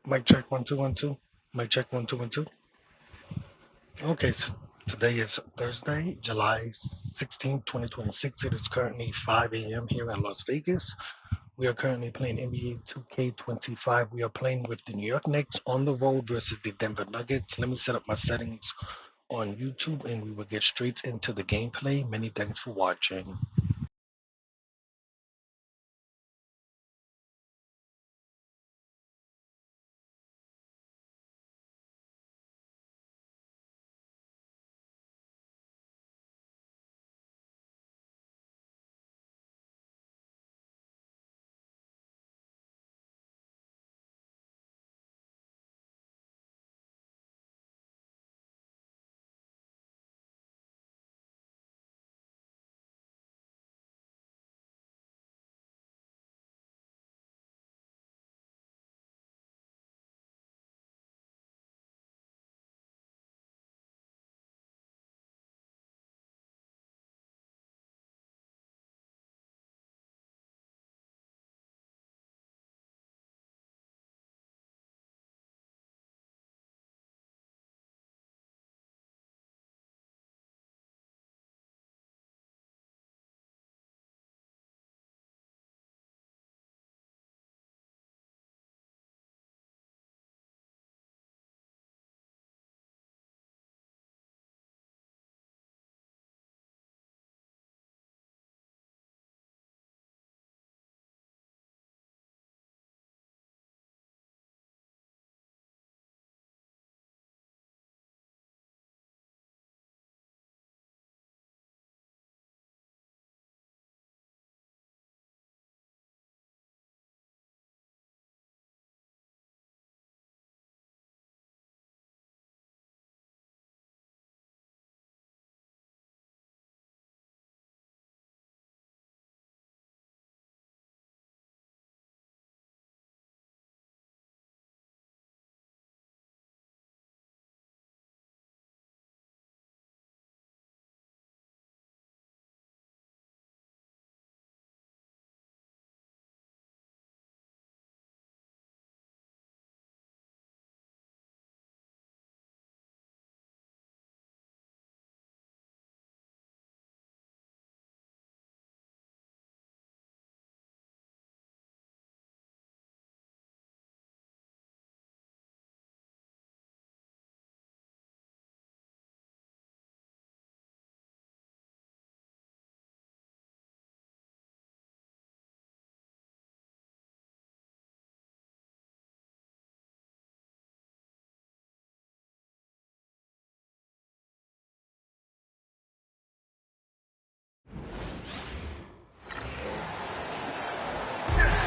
Mic check 1 2 1 2. Mic check 1 2 1 2. Okay, so today is Thursday, July 16th, 2026. It is currently 5 a.m. here in Las Vegas. We are currently playing NBA 2K25. We are playing with the New York Knicks on the road versus the Denver Nuggets. Let me set up my settings on YouTube and we will get straight into the gameplay. Many thanks for watching.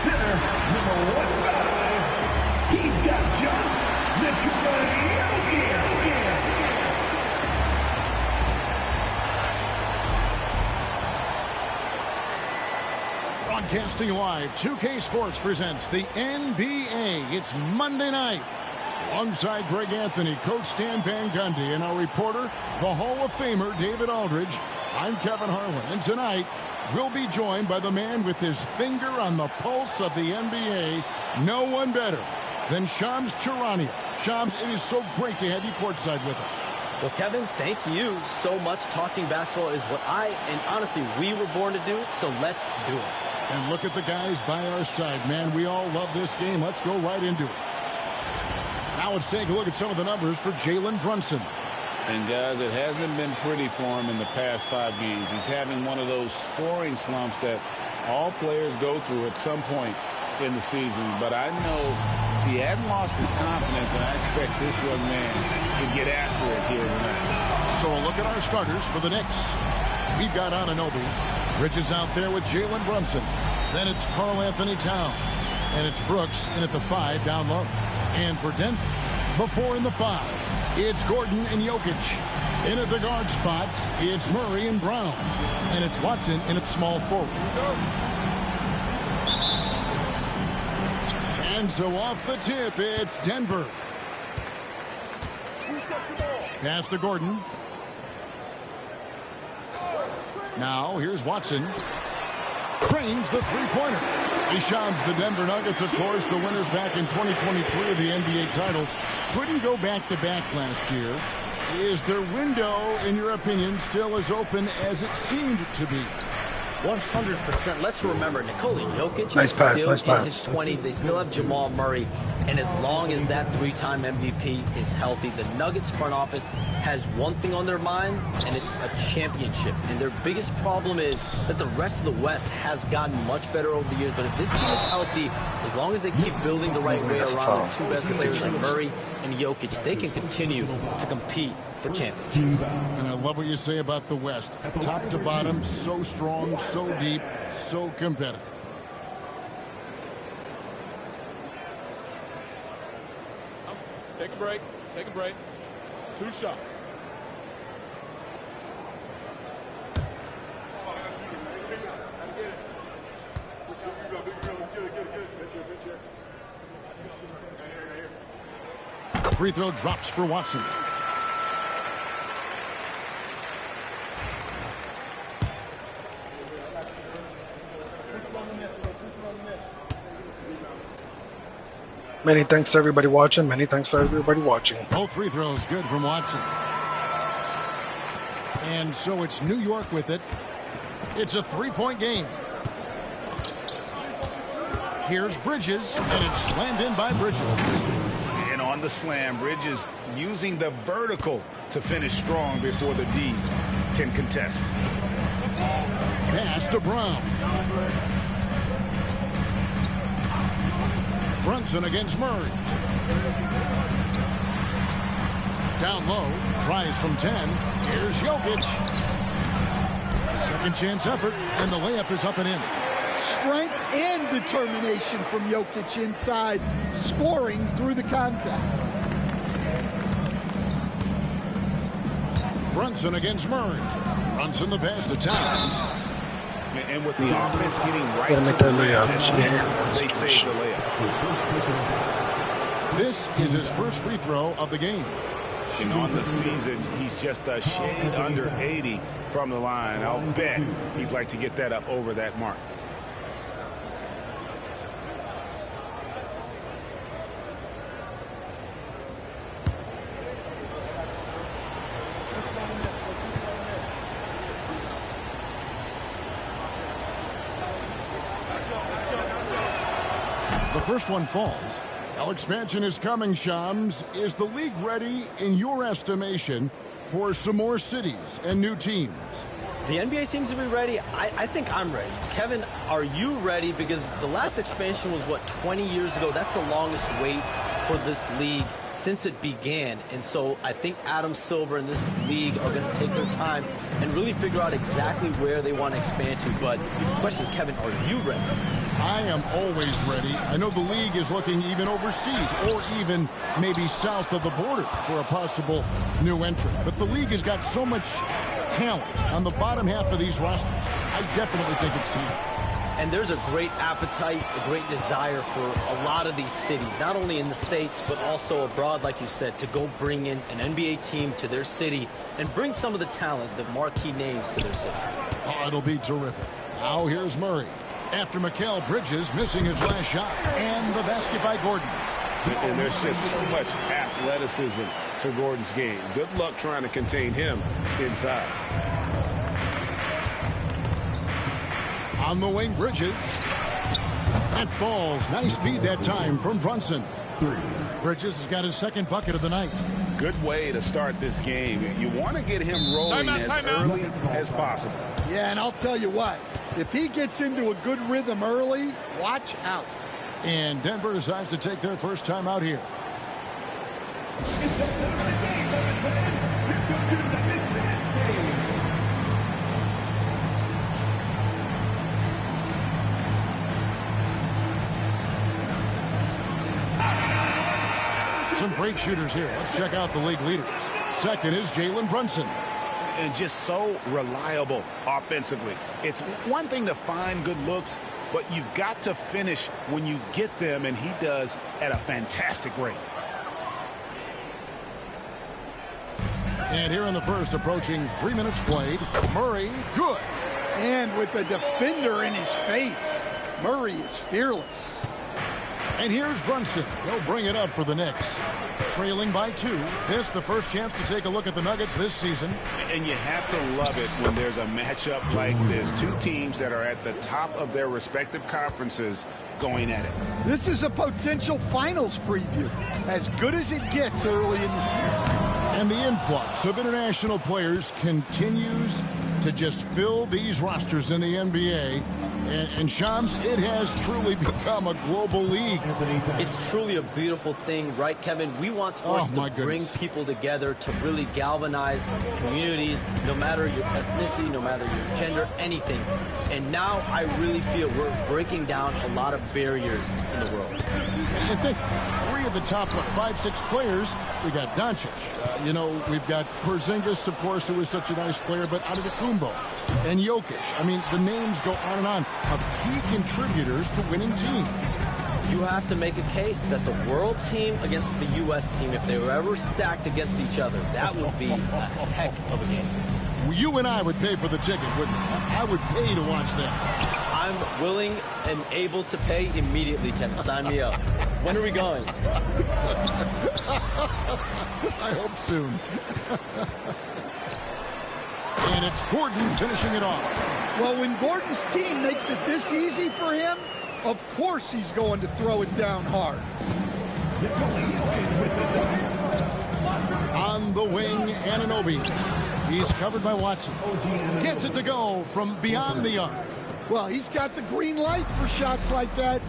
Center, number 1-5. He's got jumped. The Broadcasting live, 2K Sports presents the NBA. It's Monday night. Alongside Greg Anthony, Coach Stan Van Gundy, and our reporter, the Hall of Famer David Aldridge, I'm Kevin Harlan, and tonight we'll be joined by the man with his finger on the pulse of the NBA, no one better than Shams Charania. Shams, it is so great to have you courtside with us. Well, Kevin, thank you so much. Talking basketball is what and honestly, we were born to do, so let's do it. And look at the guys by our side, man. We all love this game. Let's go right into it. Now let's take a look at some of the numbers for Jalen Brunson. And guys, it hasn't been pretty for him in the past 5 games. He's having one of those scoring slumps that all players go through at some point in the season. But I know he hadn't lost his confidence, and I expect this young man to get after it here tonight. So a look at our starters for the Knicks. We've got Anunoby. Bridges out there with Jalen Brunson. Then it's Karl Anthony Towns. And it's Brooks in at the 5 down low. And for Denver, before in the 5, it's Gordon and Jokic. In at the guard spots, it's Murray and Brown. And it's Watson in at small forward. And so off the tip, it's Denver. Pass to Gordon. Now here's Watson. Trains the three-pointer. Hey, Shams, the Denver Nuggets, of course, the winners back in 2023 of the NBA title, couldn't go back-to-back last year. Is their window, in your opinion, still as open as it seemed to be? 100%. Let's remember, Nikola Jokic Nice is pass, still nice in pass. his 20s. They still have Jamal Murray. And as long as that three-time MVP is healthy, the Nuggets front office has one thing on their minds, and it's a championship. And their biggest problem is that the rest of the West has gotten much better over the years. But if this team is healthy, as long as they keep building the right way around the two best players like Murray and Jokic, they can continue to compete for championships. And I love what you say about the West. Top to bottom, so strong, so deep, so competitive. Take a break. Take a break. 2 shots. Free throw drops for Watson. Many thanks to everybody watching. Many thanks for everybody watching. Both free throws good from Watson. And so it's New York with it. It's a three-point game. Here's Bridges, and it's slammed in by Bridges. And on the slam, Bridges using the vertical to finish strong before the D can contest. Pass to Brown. Brunson against Murray. Down low, tries from 10. Here's Jokic. Second chance effort, and the layup is up and in. Strength and determination from Jokic inside, scoring through the contact. Brunson against Murray. Brunson the pass to Towns. And with the offense getting right Gotta to make the that layup. layup, they save the layup. This is his first free throw of the game. And on the season, he's just a shade under 80 from the line. I'll bet he'd like to get that up over that mark. The first one falls. Now expansion is coming, Shams. Is the league ready, in your estimation, for some more cities and new teams? The NBA seems to be ready. I think I'm ready. Kevin, are you ready? Because the last expansion was, what, 20 years ago? That's the longest wait for this league since it began. And so I think Adam Silver and this league are going to take their time and really figure out exactly where they want to expand to. But the question is, Kevin, are you ready? I am always ready. I know the league is looking even overseas or even maybe south of the border for a possible new entrant. But the league has got so much talent on the bottom half of these rosters. I definitely think it's time. And there's a great appetite, a great desire for a lot of these cities, not only in the States, but also abroad, like you said, to go bring in an NBA team to their city and bring some of the talent, the marquee names to their city. Oh, it'll be terrific. Now here's Murray. After Mikal Bridges missing his last shot. And the basket by Gordon. And there's just so much athleticism to Gordon's game. Good luck trying to contain him inside. On the wing, Bridges. That falls. Nice feed that time from Brunson. Bridges has got his second bucket of the night. Good way to start this game. You want to get him rolling as early as possible. Yeah, and I'll tell you what, if he gets into a good rhythm early, watch out. And Denver decides to take their first time out here. Some great shooters here. Let's check out the league leaders. Second is Jalen Brunson. And just so reliable offensively. It's one thing to find good looks, but you've got to finish when you get them, and he does at a fantastic rate. And here in the first, approaching 3 minutes played, Murray, good. And with a defender in his face, Murray is fearless. And here's Brunson. He'll bring it up for the Knicks. Trailing by 2. This the first chance to take a look at the Nuggets this season. And you have to love it when there's a matchup like this. Two teams that are at the top of their respective conferences going at it. This is a potential finals preview, as good as it gets early in the season. And the influx of international players continues to just fill these rosters in the NBA. And Shams, it has truly become a global league. It's truly a beautiful thing, right, Kevin? We want sports to bring people together, to really galvanize communities, no matter your ethnicity, no matter your gender, anything. And now I really feel we're breaking down a lot of barriers in the world. I think 3 of the top 5-6 players, we got Doncic. We've got Porzingis, of course, who is such a nice player, but Antetokounmpo and Jokic. I mean, the names go on and on of key contributors to winning teams. You have to make a case that the world team against the U.S. team, if they were ever stacked against each other, that would be a heck of a game. Well, you and I would pay for the ticket, wouldn't we? I would pay to watch that. I'm willing and able to pay immediately, Kevin. Sign me up. When are we going? I hope soon. And it's Gordon finishing it off. Well, when Gordon's team makes it this easy for him, of course he's going to throw it down hard. On the wing, Anunoby. He's covered by Watson. Gets it to go from beyond the arc. Well, he's got the green light for shots like that.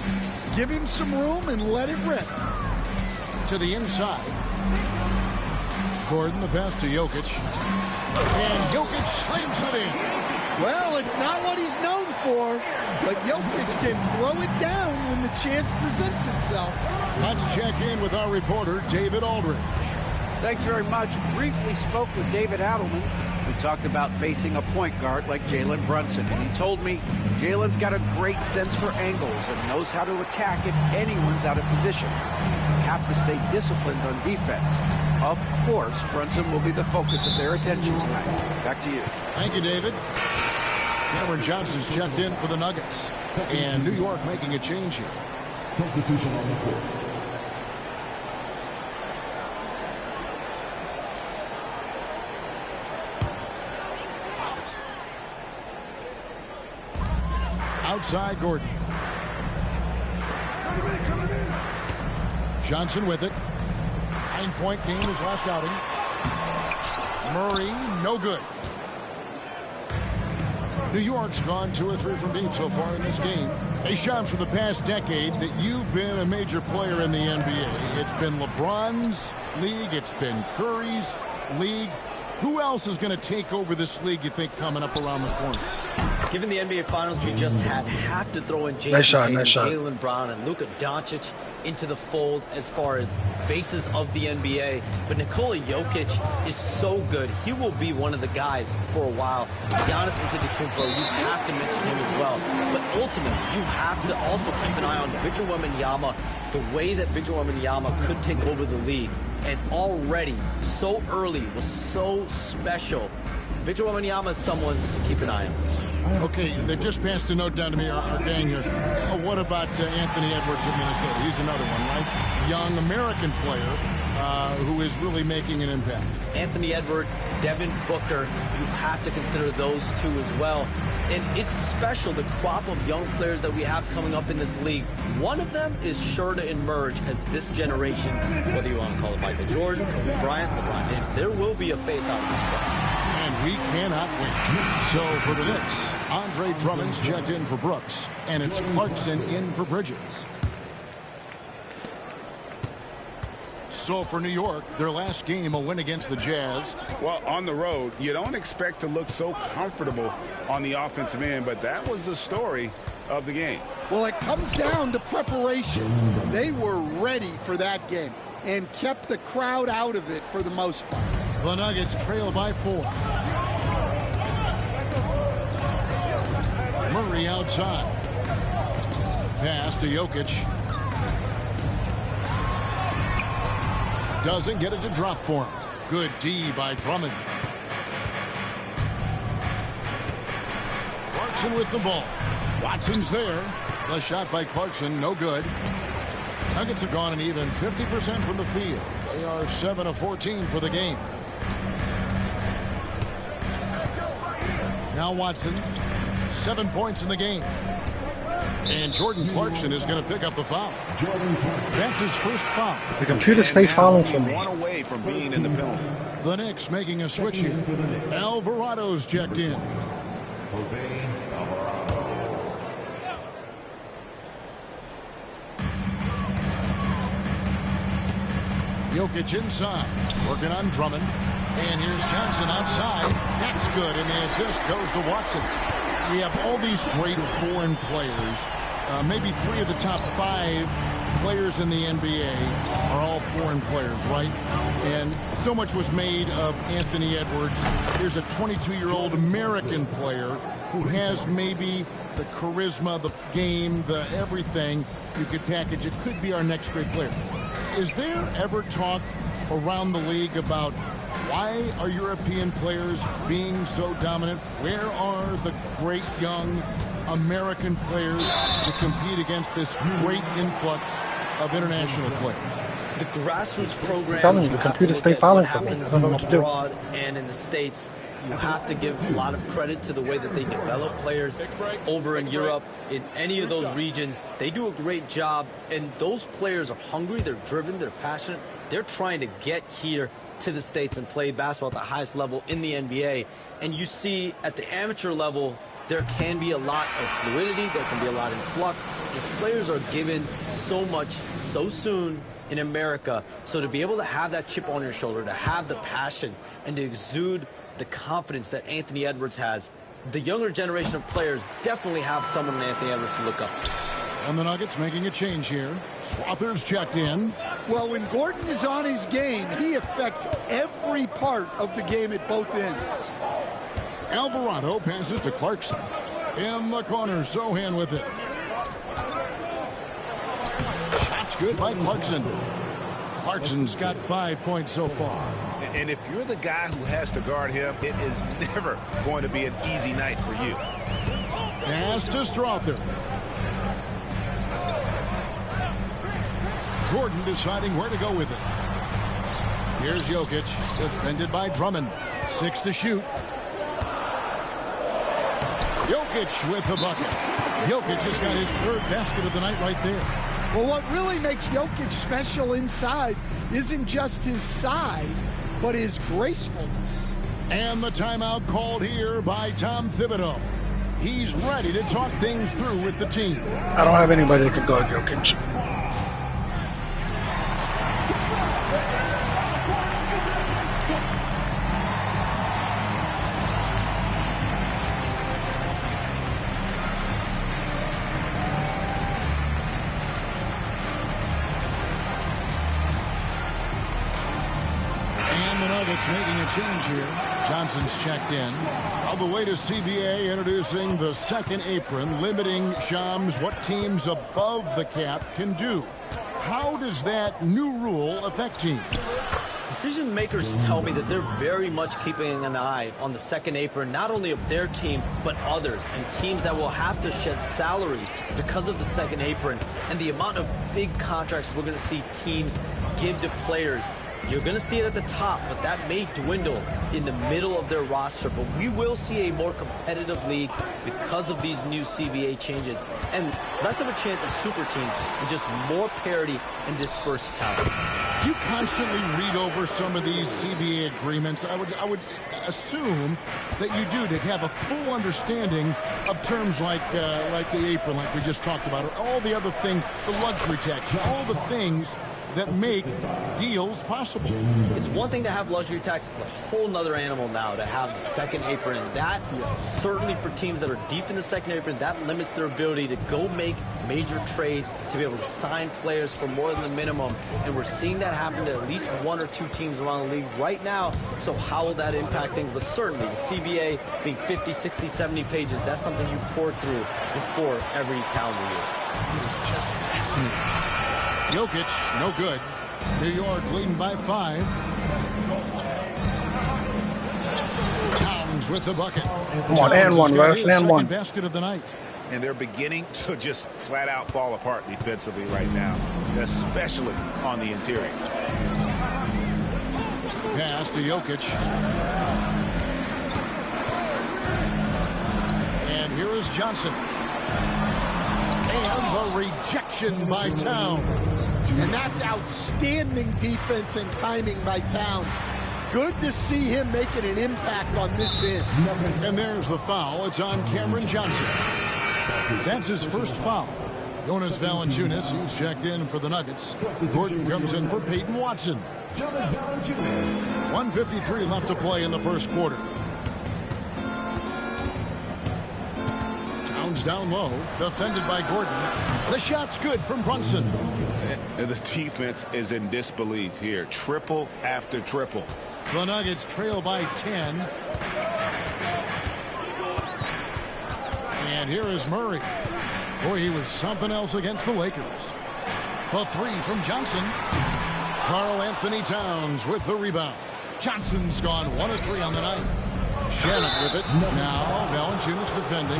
Give him some room and let it rip. To the inside. Gordon, the pass to Jokic. And Jokic slams it in. Well, it's not what he's known for, but Jokic can throw it down when the chance presents itself. Let's check in with our reporter, David Aldridge. Thanks very much. Briefly spoke with David Adelman, who talked about facing a point guard like Jalen Brunson. And he told me Jalen's got a great sense for angles and knows how to attack if anyone's out of position. You have to stay disciplined on defense. Of course, Brunson will be the focus of their attention tonight. Back to you. Thank you, David. Cameron Johnson's checked in for the Nuggets. And New York making a change here. Substitution on the court. Outside Gordon. Johnson with it. 9-point game his last outing. Murray, no good. New York's gone 2 or 3 from deep so far in this game. Hey, Shams, for the past decade that you've been a major player in the NBA. It's been LeBron's league. It's been Curry's league. Who else is going to take over this league, you think, coming up around the corner? Given the NBA Finals we just had, have to throw in Jason Tatum, Jaylen Brown, and Luka Doncic into the fold as far as faces of the NBA. But Nikola Jokic is so good. He will be one of the guys for a while. Giannis Antetokounmpo, you have to mention him as well. But ultimately, you have to also keep an eye on Victor Wembanyama, the way that Victor Wembanyama could take over the league. And already, so early, was so special. Victor Wembanyama is someone to keep an eye on. Okay, they just passed a note down to me, our gang here. What about Anthony Edwards of Minnesota? He's another one, right? Young American player who is really making an impact. Anthony Edwards, Devin Booker, you have to consider those two as well. And it's special, the crop of young players that we have coming up in this league. One of them is sure to emerge as this generation's, whether you want to call it Michael Jordan, Kobe Bryant, LeBron James, there will be a face-out in this squad. And we cannot win. So for the Knicks, Andre Drummond's checked in for Brooks, and it's Clarkson in for Bridges. So for New York, their last game, a win against the Jazz. Well, on the road, you don't expect to look so comfortable on the offensive end, but that was the story of the game. Well, it comes down to preparation. They were ready for that game and kept the crowd out of it for the most part. The Nuggets trail by 4. Murray outside. Pass to Jokic. Doesn't get it to drop for him. Good D by Drummond. Clarkson with the ball. Watson's there. The shot by Clarkson, no good. Nuggets have gone an even 50% from the field. They are 7 of 14 for the game. Now Watson, 7 points in the game. And Jordan Clarkson is going to pick up the foul. That's his first foul. The computer stays following for me. One away from being in the penalty. The Knicks making a switch here. Alvarado's checked in. Jokic inside, working on Drummond. And here's Johnson outside. That's good, and the assist goes to Watson. We have all these great foreign players. Maybe 3 of the top 5 players in the NBA are all foreign players, right? And so much was made of Anthony Edwards. Here's a 22-year-old American player who has maybe the charisma, the game, the everything you could package. It could be our next great player. Is there ever talk around the league about why are European players being so dominant? Where are the great young American players to compete against this great influx of international players? The grassroots programs. I'm telling you, the computer stay following for me. I don't know what to do. Abroad and in the States, you have to give a lot of credit to the way that they develop players over in Europe. In any of those regions, they do a great job, and those players are hungry, they're driven, they're passionate. They're trying to get here to the States and play basketball at the highest level in the NBA. And you see at the amateur level, there can be a lot of fluidity, there can be a lot of flux. The players are given so much so soon in America. So to be able to have that chip on your shoulder, to have the passion, and to exude the confidence that Anthony Edwards has, the younger generation of players definitely have someone in Anthony Edwards to look up to. And the Nuggets making a change here. Swather's checked in. Well, when Gordon is on his game, he affects every part of the game at both ends. Alvarado passes to Clarkson. In the corner, Sohan with it. Shots good by Clarkson. Clarkson's got 5 points so far. And if you're the guy who has to guard him, it is never going to be an easy night for you. Pass to Strother. Gordon deciding where to go with it. Here's Jokic, defended by Drummond. 6 to shoot. Jokic with the bucket. Jokic just got his 3rd basket of the night right there. Well, what really makes Jokic special inside isn't just his size, but his gracefulness. And the timeout called here by Tom Thibodeau. He's ready to talk things through with the team. I don't have anybody that can guard Jokic. Making a change here. Johnson's checked in. On the way to CBA, introducing the second apron, limiting Shams what teams above the cap can do. How does that new rule affect teams? Decision makers tell me that they're very much keeping an eye on the second apron, not only of their team, but others, and teams that will have to shed salary because of the second apron and the amount of big contracts we're going to see teams give to players. You're going to see it at the top, but that may dwindle in the middle of their roster. But we will see a more competitive league because of these new CBA changes and less of a chance of super teams and just more parity and dispersed talent. Do you constantly read over some of these CBA agreements? I would assume that you do, to have a full understanding of terms like the apron, like we just talked about, or all the other things, the luxury tax, all the things that make deals possible. It's one thing to have luxury tax. It's a whole nother animal now to have the second apron. And that, certainly for teams that are deep in the second apron, that limits their ability to go make major trades, to be able to sign players for more than the minimum. And we're seeing that happen to at least 1 or 2 teams around the league right now. So how will that impact things? But certainly the CBA being 50, 60, 70 pages, that's something you pour through before every calendar year. It's just fascinating. Jokic, no good. New York leading by 5. Towns Jones with the bucket. Come on, and one, Rush, and one. Basket of the night. And they're beginning to just flat out fall apart defensively right now, especially on the interior. Pass to Jokic. And here is Johnson. And the rejection by Towns. And that's outstanding defense and timing by Towns. Good to see him making an impact on this end. And there's the foul. It's on Cameron Johnson. That's his first foul. Jonas Valanciunas, who's checked in for the Nuggets. Gordon comes in for Peyton Watson. 1:53 left to play in the first quarter. Towns down low, defended by Gordon. The shot's good from Brunson. And the defense is in disbelief here. Triple after triple. The Nuggets trail by 10. And here is Murray. Boy, he was something else against the Lakers. The three from Johnson. Karl Anthony Towns with the rebound. Johnson's gone 1 of 3 on the night. Shannon with it. Now Valanciunas defending.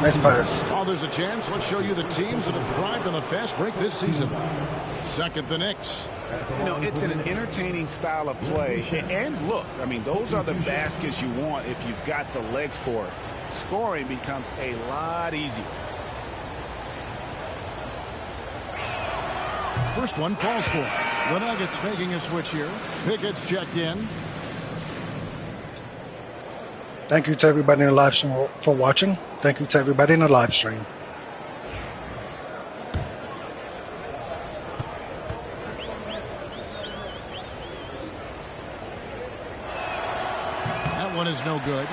Nice pass. Oh, there's a chance. Let's show you the teams that have thrived on a fast break this season. Second, the Knicks. You know, it's an entertaining style of play. And look, I mean, those are the baskets you want if you've got the legs for it. Scoring becomes a lot easier. First one falls for. The Nuggets making a switch here. Pickett's checked in. Thank you to everybody in the live stream for watching. Thank you to everybody in the live stream. That one is no good.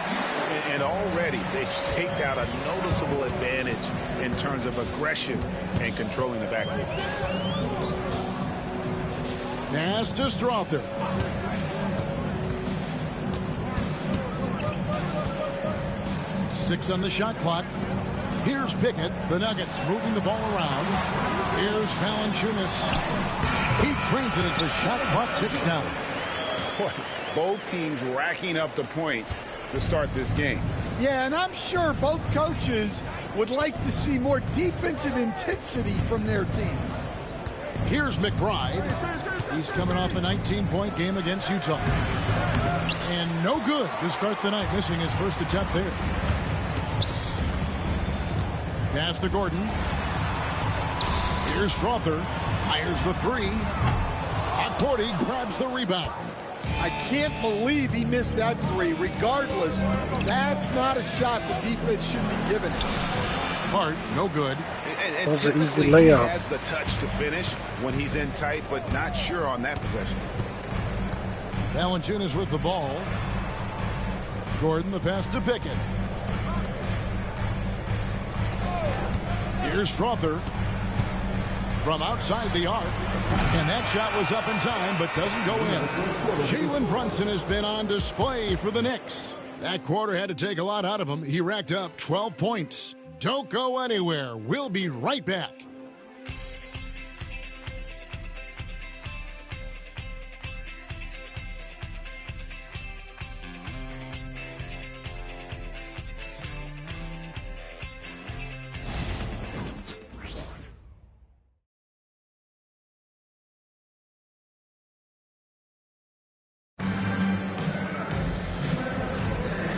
And already they've staked out a noticeable advantage in terms of aggression and controlling the backcourt. Pass to Strother. Six on the shot clock. Here's Pickett. The Nuggets moving the ball around. Here's Valanciunas. He trains it as the shot clock ticks down. Boy, both teams racking up the points to start this game. Yeah, and I'm sure both coaches would like to see more defensive intensity from their teams. Here's McBride. He's coming off a 19-point game against Utah. And no good to start the night, missing his first attempt there. Pass to Gordon. Here's Strother. Fires the three. Porty grabs the rebound. I can't believe he missed that three. Regardless, that's not a shot the defense should be given. Hart, no good. And typically he has the touch to finish when he's in tight, but not sure on that possession. Valanciunas with the ball. Gordon, the pass to Pickett. Here's Strother from outside the arc. And that shot was up in time, but doesn't go in. Jalen Brunson has been on display for the Knicks. That quarter had to take a lot out of him. He racked up 12 points. Don't go anywhere. We'll be right back.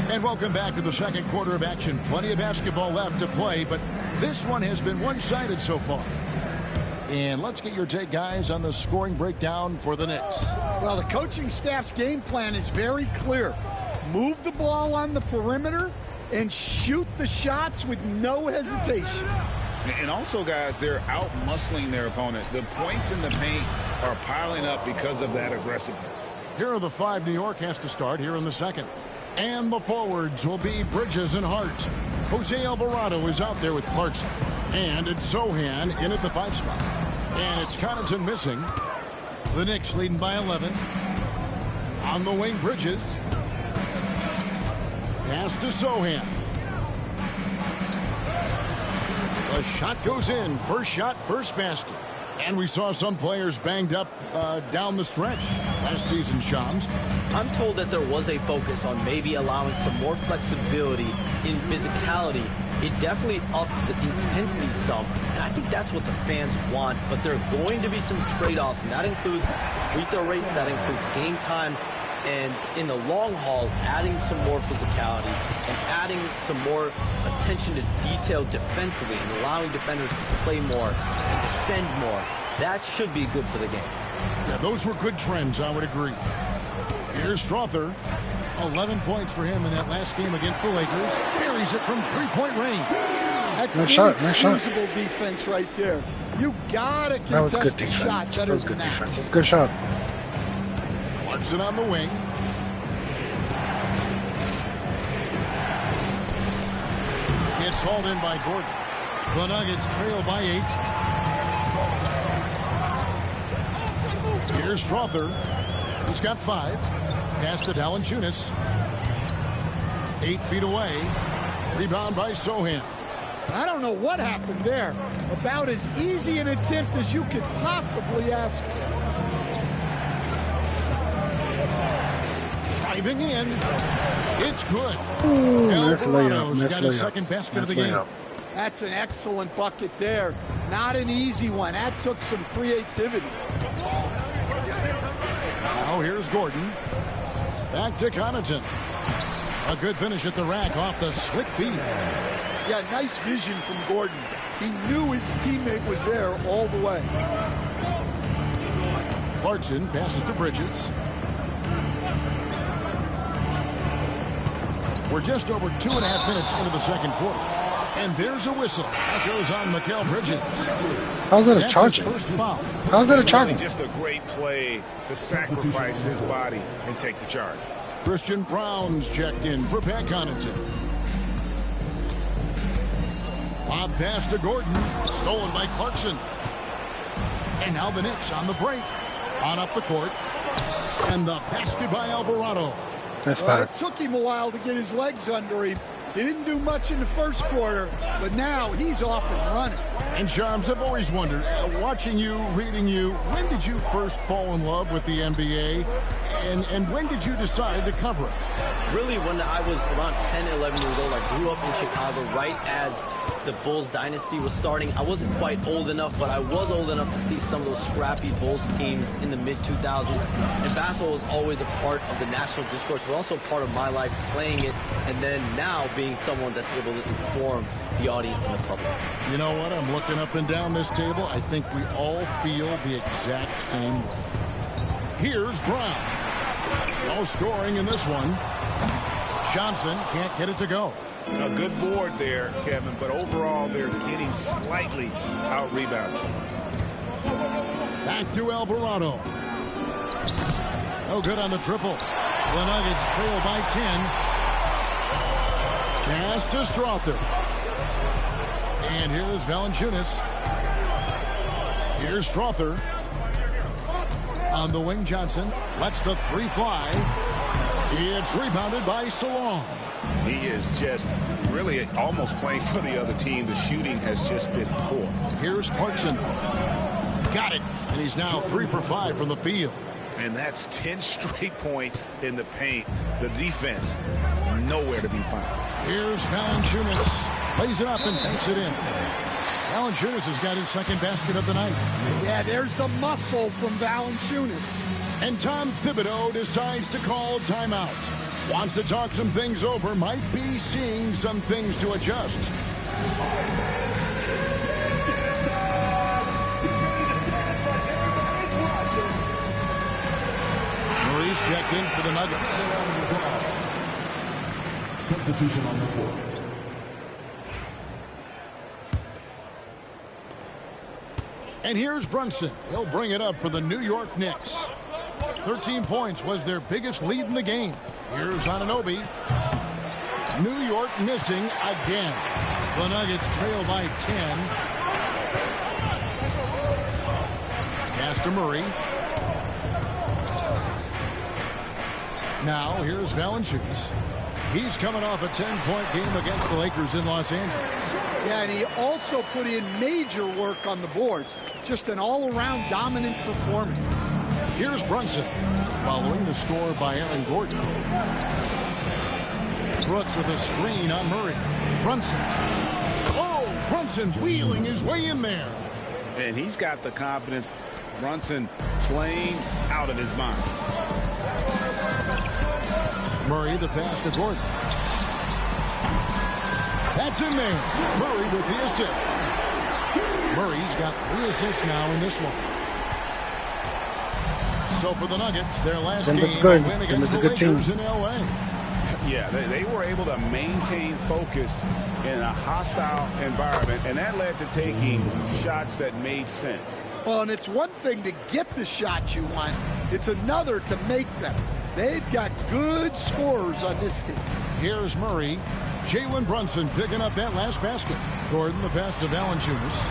And welcome back to the second quarter of action. Plenty of basketball left to play, but this one has been one-sided so far. And let's get your take, guys, on the scoring breakdown for the Knicks. Well, the coaching staff's game plan is very clear. Move the ball on the perimeter and shoot the shots with no hesitation. And also, guys, they're out-muscling their opponent. The points in the paint are piling up because of that aggressiveness. Here are the five New York has to start here in the second. And the forwards will be Bridges and Hart. Jose Alvarado is out there with Clarkson. And it's Zohan in at the 5 spot. And it's Connaughton missing. The Knicks leading by 11. On the wing, Bridges. Pass to Zohan. The shot goes in. First shot, first basket. And we saw some players banged up down the stretch last season, Shams. I'm told that there was a focus on maybe allowing some more flexibility in physicality. It definitely upped the intensity some, and I think that's what the fans want, but there are going to be some trade-offs, and that includes free throw rates, that includes game time, and in the long haul, adding some more physicality and adding some more attention to detail defensively and allowing defenders to play more and defend more. That should be good for the game. Yeah, those were good trends, I would agree. Here's Strother. 11 points for him in that last game against the Lakers. Buries it from three-point range. That's nice shot, inexcusable defense right there. You gotta contest the shot better that was than good that. defense. That's a good shot. Clarkson on the wing. It's hauled in by Gordon. The Nuggets trail by 8. Here's Strother. He's got 5. Pass to Valanciunas. 8 feet away. Rebound by Sohan. I don't know what happened there. About as easy an attempt as you could possibly ask. Driving in. It's good. Nice layup. Alvarado's Nice got his layup. second basket of the Nice game. layup. That's an excellent bucket there. Not an easy one. That took some creativity. Now here's Gordon. Back to Connaughton. A good finish at the rack off the slick feed. Yeah, nice vision from Gordon. He knew his teammate was there all the way. Clarkson passes to Bridges. We're just over 2.5 minutes into the second quarter. And there's a whistle. That goes on Mikal Bridges. How's that a That's charging? his first foul. How's that a charging? Just a great play to sacrifice his body and take the charge. Christian Brown's checked in for Pat Connaughton. Lob pass to Gordon. Stolen by Clarkson. And now the Knicks on the break. On up the court. And the basket by Alvarado. That's Well, bad. it took him a while to get his legs under him. He didn't do much in the first quarter, but now he's off and running. And Shams, I've always wondered, watching you, reading you, when did you first fall in love with the NBA? And when did you decide to cover it? Really, when I was around 10, 11 years old, I grew up in Chicago right as the Bulls dynasty was starting. I wasn't quite old enough, but I was old enough to see some of those scrappy Bulls teams in the mid-2000s. And basketball was always a part of the national discourse, but also part of my life playing it, and then now being someone that's able to inform the audience and the public. You know what? I'm looking up and down this table. I think we all feel the exact same way. Here's Brown. No scoring in this one. Johnson can't get it to go. A good board there, Kevin, but overall they're getting slightly out-rebounded. Back to Alvarado. No good on the triple. The Nuggets trail by 10. Pass to Strother. And here's Valanciunas. Here's Strother. On the wing, Johnson lets the 3 fly. It's rebounded by Salon. He is just really almost playing for the other team. The shooting has just been poor. Here's Clarkson. Got it. And he's now 3 for 5 from the field. And that's 10 straight points in the paint. The defense, nowhere to be found. Here's Valanciunas. Lays it up and banks it in. Valanciunas has got his second basket of the night. Yeah, there's the muscle from Valanciunas. And Tom Thibodeau decides to call timeout. Wants to talk some things over. Might be seeing some things to adjust. Murray's checked in for the Nuggets. Substitution on the court. And here's Brunson. He'll bring it up for the New York Knicks. 13 points was their biggest lead in the game. Here's Anunoby. New York missing again. The Nuggets trail by 10. Pass to Murray. Now here's Valanciunas. He's coming off a 10-point game against the Lakers in Los Angeles. Yeah, and he also put in major work on the boards. Just an all-around dominant performance. Here's Brunson, following the score by Aaron Gordon. Brooks with a screen on Murray. Brunson. Oh, Brunson wheeling his way in there. And he's got the confidence. Brunson playing out of his mind. Murray, the pass to Gordon. That's in there. Murray with the assist. Murray's got 3 assists now in this one. So for the Nuggets, their last game, good. a win against the Lakers in L.A. Yeah, they were able to maintain focus in a hostile environment, and that led to taking shots that made sense. Well, and it's one thing to get the shots you want. It's another to make them. They've got good scorers on this team. Here's Murray. Jalen Brunson picking up that last basket. Gordon, the pass to Valanciunas.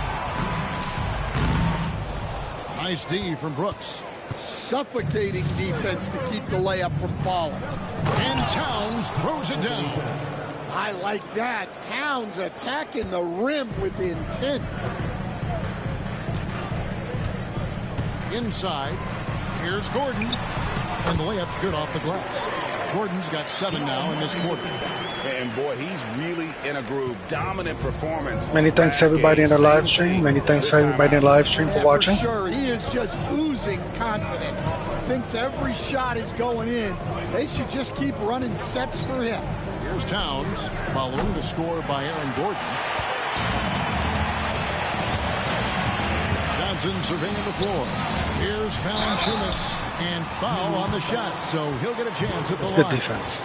Nice D from Brooks. Suffocating defense to keep the layup from falling. And Towns throws it down. I like that. Towns attacking the rim with intent. Inside. Here's Gordon. And the layup's good off the glass. Gordon's got 7 now in this quarter. And boy, he's really in a groove. Dominant performance. Many thanks to everybody in the live stream. Many thanks to everybody in the live stream for watching. For sure, he is just oozing confidence. Thinks every shot is going in. They should just keep running sets for him. Here's Towns, following the score by Aaron Gordon. Johnson surveying the floor. Here's Valanciunas, and foul on the shot, so he'll get a chance at the line. Good defense.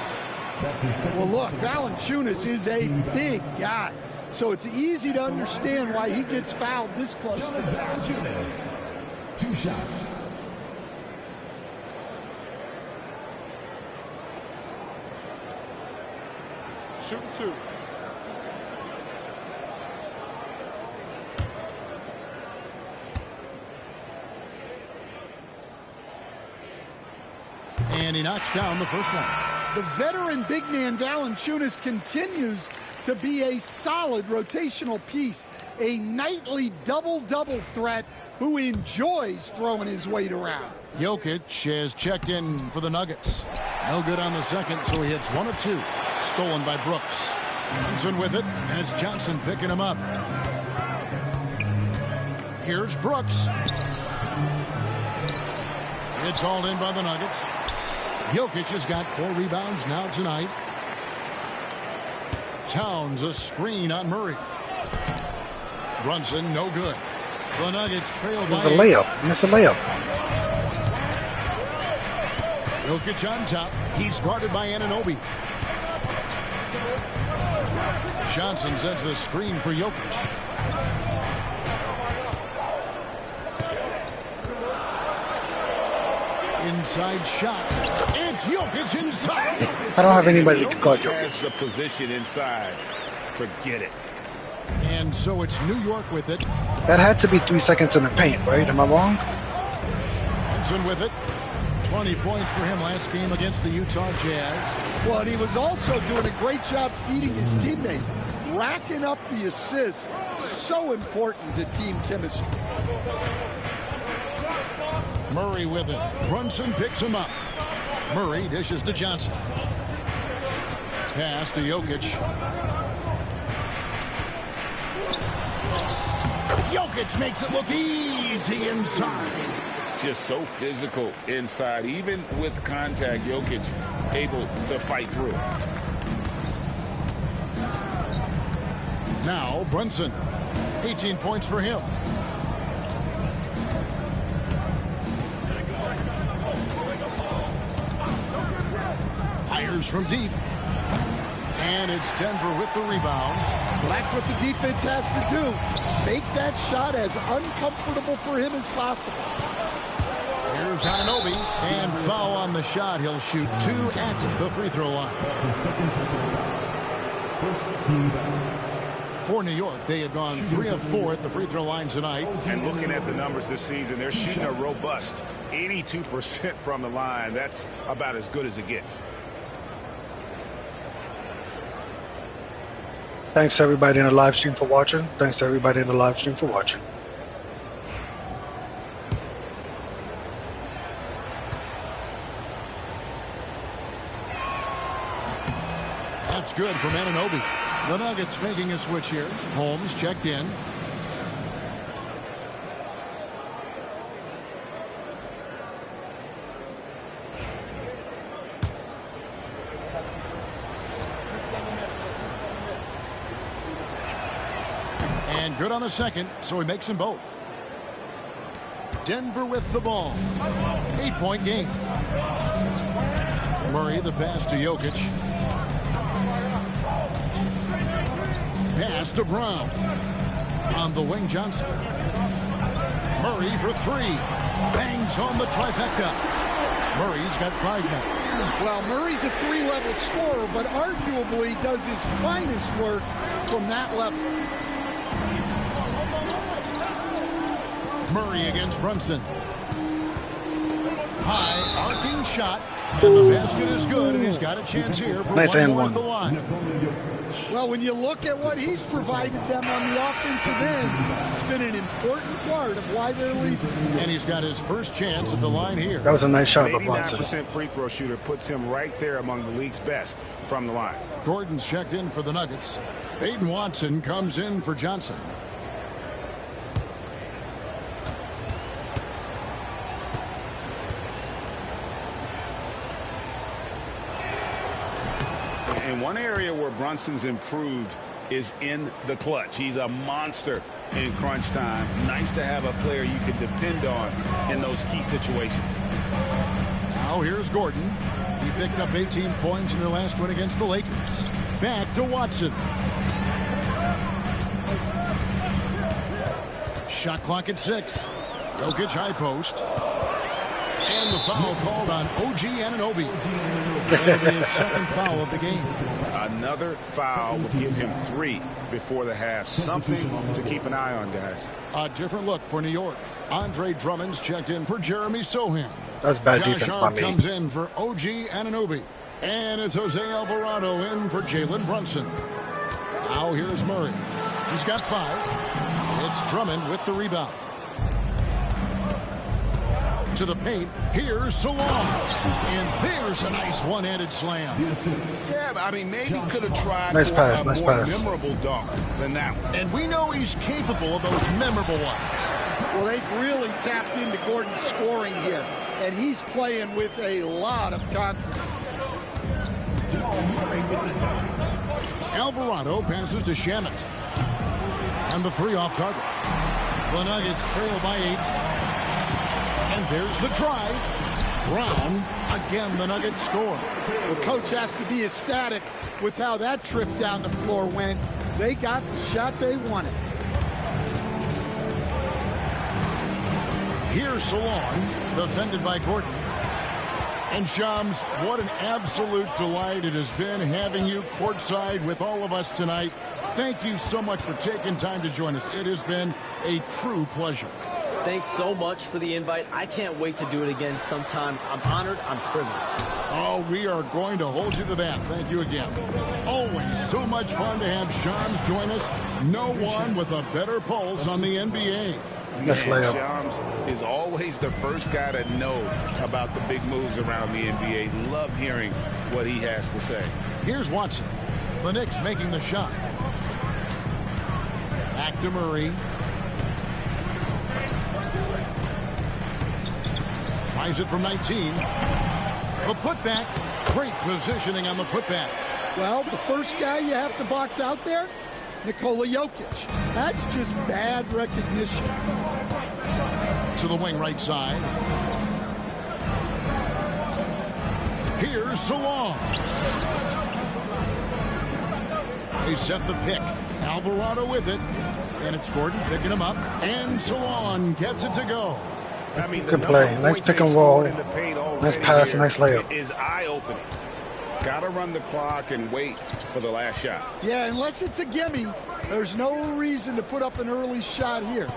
Well, look, Valanciunas is a big guy, so it's easy to understand why he gets fouled this close to Valanciunas. 2 shots. Shooting 2. And he knocks down the first one. The veteran big man Valanciunas continues to be a solid rotational piece, a nightly double-double threat who enjoys throwing his weight around. Jokic has checked in for the Nuggets. No good on the second, so he hits 1 of 2. Stolen by Brooks. Johnson with it, and it's Johnson picking him up. Here's Brooks. It's hauled in by the Nuggets. Jokic has got 4 rebounds now tonight. Towns a screen on Murray. Brunson no good. The Nuggets trail by 8. Missed a layup. Missed a layup. Jokic on top. He's guarded by Anunoby. Johnson sends the screen for Jokic. Inside shot. It's Jokic inside. I don't have anybody to guard Jokic. Has the position inside. Forget it. And so it's New York with it. That had to be 3 seconds in the paint, right? Am I wrong? Johnson with it. 20 points for him last game against the Utah Jazz. Well, and he was also doing a great job feeding his teammates, racking up the assists. So important to team chemistry. Murray with it. Brunson picks him up. Murray dishes to Johnson. Pass to Jokic. Jokic makes it look easy inside. Just so physical inside. Even with contact, Jokic able to fight through. Now Brunson. 18 points for him. Fires from deep. And it's Denver with the rebound. Well, that's what the defense has to do. Make that shot as uncomfortable for him as possible. Here's Anunoby. And foul on the shot. He'll shoot 2 at the free throw line. That's his second personal foul. First team foul. For New York, they have gone 3 of 4 at the free throw line tonight. And looking at the numbers this season, they're shooting a robust 82% from the line. That's about as good as it gets. Thanks to everybody in the live stream for watching. Thanks to everybody in the live stream for watching. That's good from Anunoby. The Nuggets making a switch here. Holmes checked in. And good on the second, so he makes them both. Denver with the ball. 8-point game. Murray, the pass to Jokic. Pass to Brown. On the wing, Johnson. Murray for three. Bangs home the trifecta. Murray's got 5 now. Well, Murray's a 3-level scorer, but arguably does his finest work from that level. Murray against Brunson. High arcing shot, and the basket is good, and he's got a chance here for nice one more one. at the line. Well, when you look at what he's provided them on the offensive end, it's been an important part of why they're leading. And he's got his first chance at the line here. That was a nice shot by 89% Brunson. free throw shooter puts him right there among the league's best from the line. Gordon's checked in for the Nuggets. Aiden Watson comes in for Johnson. And one area where Brunson's improved is in the clutch. He's a monster in crunch time. Nice to have a player you can depend on in those key situations. Now here's Gordon. He picked up 18 points in their last win against the Lakers. Back to Watson. Shot clock at 6. Jokic high post. And the foul called on OG Anunoby. That'll be his second foul of the game. Another foul will give him 3 before the half. Something to keep an eye on, guys. A different look for New York. Andre Drummond's checked in for Jeremy Sohan. That's bad Josh defense by Hart me. comes in for OG Anunoby. And it's Jose Alvarado in for Jalen Brunson. Now here's Murray. He's got 5. It's Drummond with the rebound. To the paint. Here's Salon. And there's a nice one-handed slam. Yeah, I mean, maybe could have tried Nice for pass, a nice more pass. memorable dunk than that one. And we know he's capable of those memorable ones. Well, they've really tapped into Gordon's scoring here, and he's playing with a lot of confidence. Alvarado passes to Shamet. And the 3 off target. The Nuggets trail by 8. And there's the drive. Brown, again, the Nuggets score. The coach has to be ecstatic with how that trip down the floor went. They got the shot they wanted. Here's Salon, defended by Gordon. And Shams, what an absolute delight it has been having you courtside with all of us tonight. Thank you so much for taking time to join us. It has been a true pleasure. Thanks so much for the invite. I can't wait to do it again sometime. I'm honored. I'm privileged. Oh, we are going to hold you to that. Thank you again. Always so much fun to have Shams join us. No one with a better pulse on the NBA. Nice layup. Shams is always the first guy to know about the big moves around the NBA. Love hearing what he has to say. Here's Watson. The Knicks making the shot. Back to Murray. Tries it from 19. The putback. Great positioning on the putback. Well, the first guy you have to box out there, Nikola Jokic. That's just bad recognition. To the wing right side. Here's Salon. They set the pick. Alvarado with it. And it's Gordon picking him up. And Salon gets it to go. I mean, Good play. Nice pick and roll. Nice pass, nice layup. Is eye-opening. Got to run the clock and wait for the last shot. Yeah, unless it's a gimme, there's no reason to put up an early shot here.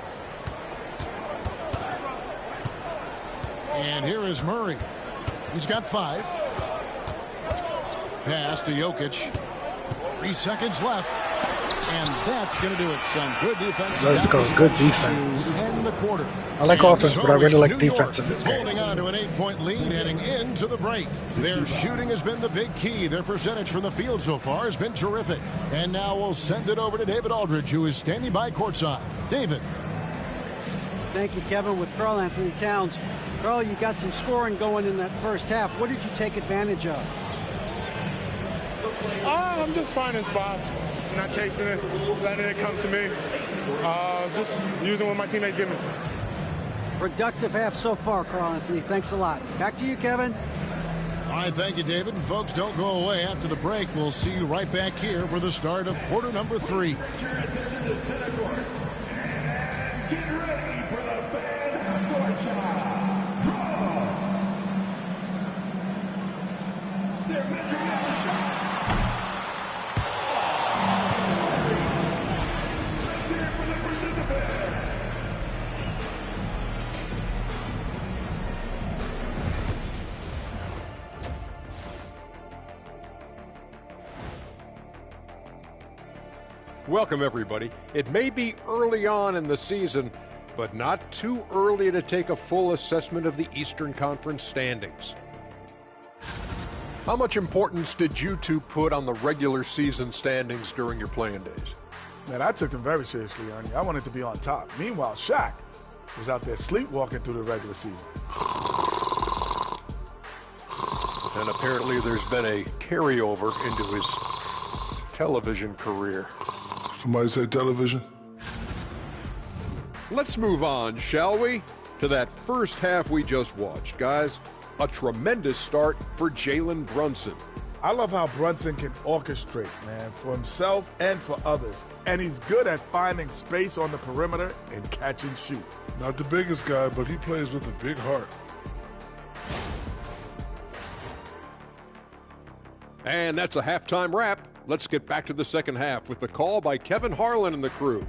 And here is Murray. He's got 5. Pass to Jokic. 3 seconds left. And that's going to do it, son. Good defense. Let's go. Good defense. To end the quarter. I like offense, but I really like New defense York in this game. holding on to an 8-point lead heading into the break. Their shooting has been the big key. Their percentage from the field so far has been terrific. And now we'll send it over to David Aldridge, who is standing by courtside. David. Thank you, Kevin. With Karl Anthony Towns. Karl, you got some scoring going in that first half. What did you take advantage of? I'm just finding spots, not chasing it, letting it come to me. Just using what my teammates give me. Productive half so far, Karl Anthony. Thanks a lot. Back to you, Kevin. All right, thank you, David. And folks, don't go away. After the break, we'll see you right back here for the start of quarter number 3. Get ready for the fan fortune. Draws. They're measuring out the shot. Let's hear it for the participants. Welcome, everybody. It may be early on in the season, but not too early to take a full assessment of the Eastern Conference standings. How much importance did you two put on the regular season standings during your playing days? Man, I took them very seriously, Ernie. I wanted to be on top. Meanwhile, Shaq was out there sleepwalking through the regular season. And apparently there's been a carryover into his television career. Somebody say television? Let's move on, shall we? To that first half we just watched, guys. A tremendous start for Jalen Brunson. I love how Brunson can orchestrate, man, for himself and for others. And he's good at finding space on the perimeter and catch and shoot. Not the biggest guy, but he plays with a big heart. And that's a halftime wrap. Let's get back to the second half with the call by Kevin Harlan and the crew.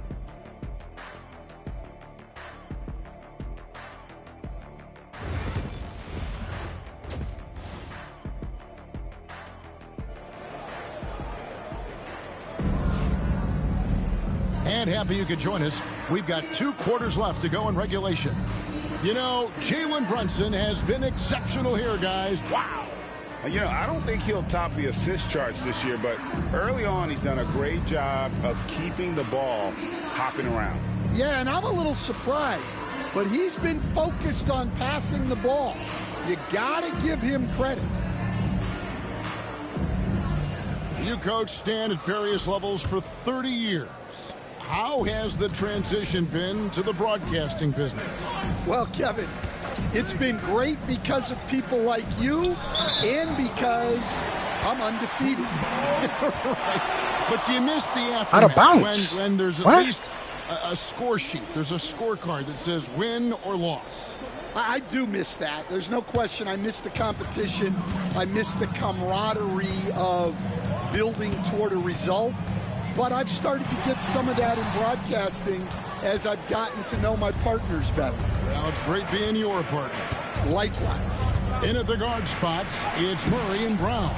And happy you could join us. We've got 2 quarters left to go in regulation. You know, Jalen Brunson has been exceptional here, guys. Wow. You know, I don't think he'll top the assist charts this year, but early on he's done a great job of keeping the ball hopping around. Yeah, and I'm a little surprised, but he's been focused on passing the ball. You got to give him credit. You coached Stan at various levels for 30 years. How has the transition been to the broadcasting business? Well, Kevin, it's been great because of people like you and because I'm undefeated. Right. But you missed the aftermath. Out of bounds. When there's at least a score sheet. There's a scorecard that says win or loss. I do miss that. There's no question. I miss the competition. I miss the camaraderie of building toward a result. But I've started to get some of that in broadcasting as I've gotten to know my partners better. Well, it's great being your partner. Likewise. In at the guard spots, it's Murray and Brown.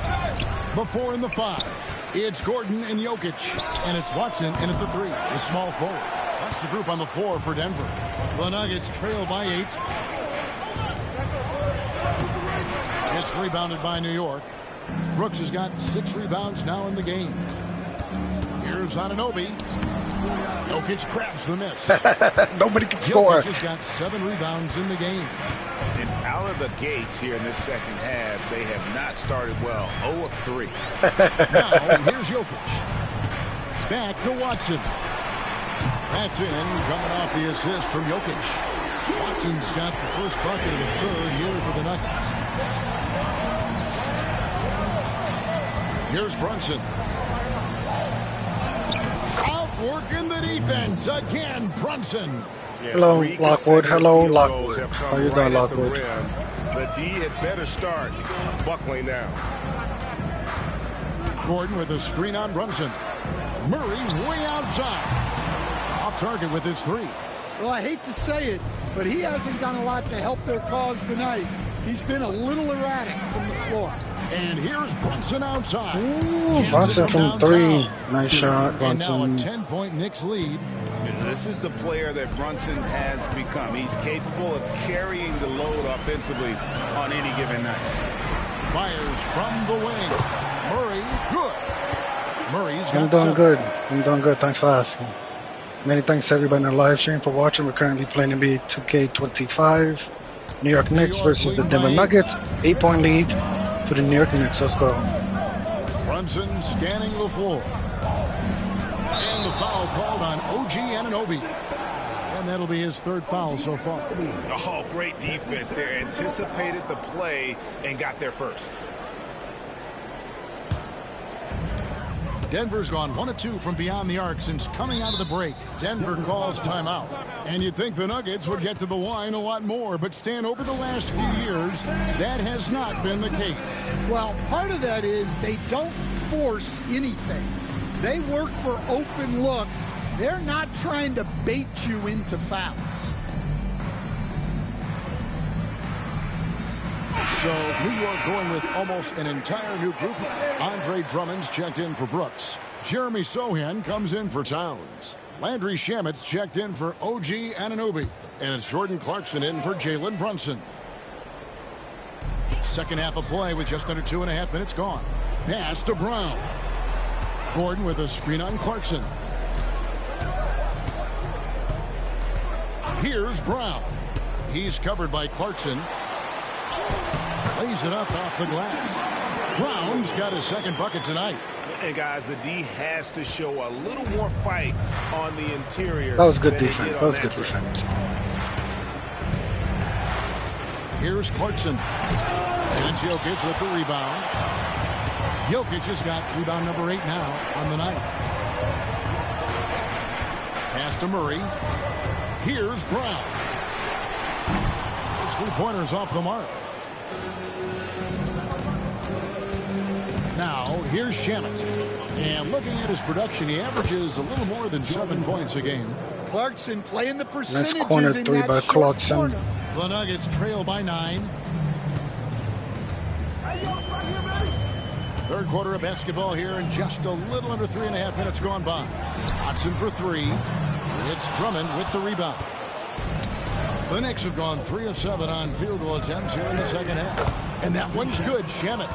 Before in the 5, it's Gordon and Jokic. And it's Watson in at the 3, the small forward. That's the group on the floor for Denver. The Nuggets trail by 8. It's rebounded by New York. Brooks has got 6 rebounds now in the game. Here's Anunoby. Jokic grabs the miss. Nobody can score. Jokic has got 7 rebounds in the game. And out of the gates here in this second half, they have not started well. 0 of 3. Now, here's Jokic. Back to Watson. That's in, coming off the assist from Jokic. Watson's got the first bucket of the third here for the Nuggets. Here's Brunson. Outworking the defense again, Brunson. Yeah, hello, Lockwood. Hello, Lockwood. How you doing, Lockwood? The D had better start buckling now. Gordon with a screen on Brunson. Murray way outside. Off target with his 3. Well, I hate to say it, but he hasn't done a lot to help their cause tonight. He's been a little erratic from the floor. And here's Brunson outside. Ooh, Brunson from 3. Nice shot, And now a Brunson. 10-point Knicks lead. This is the player that Brunson has become. He's capable of carrying the load offensively on any given night. Fires from the wing. Murray, good. Murray's got I'm doing 7. good. I'm doing good. Thanks for asking. Many thanks to everybody in the live stream for watching. We're currently playing NBA 2K25. New York Knicks versus the Denver Nuggets. 8-point lead for the New York Knicks. Let's go. Brunson scanning the floor. And the foul called on OG Anunoby. And that'll be his 3rd foul so far. Oh, great defense there. Anticipated the play and got there first. Denver's gone 1 of 2 from beyond the arc since coming out of the break. Denver calls timeout. And you'd think the Nuggets would get to the line a lot more, but Stan, over the last few years, that has not been the case. Well, part of that is they don't force anything. They work for open looks. They're not trying to bait you into fouls. So New York going with almost an entire new group. Andre Drummond's checked in for Brooks. Jeremy Sohan comes in for Towns. Landry Shamet's checked in for OG Anunoby. And it's Jordan Clarkson in for Jalen Brunson. Second half of play with just under 2.5 minutes gone. Pass to Brown. Gordon with a screen on Clarkson. Here's Brown. He's covered by Clarkson. Lays it up off the glass. Brown's got his 2nd bucket tonight. And guys, the D has to show a little more fight on the interior. That was good defense. That was good defense. Here's Clarkson. And Jokic with the rebound. Jokic has got rebound number 8 now on the night. Pass to Murray. Here's Brown. His 3-pointers off the mark. Now, here's Shamet. And looking at his production, he averages a little more than 7 points a game. Clarkson playing the percentages Nice corner in 3 that by short Clarkson. corner. The Nuggets trail by 9. 3rd quarter of basketball here, and just a little under 3.5 minutes gone by. Hodgson for 3. It's Drummond with the rebound. The Knicks have gone 3 of 7 on field goal attempts here in the 2nd half. And that one's good. Shamet.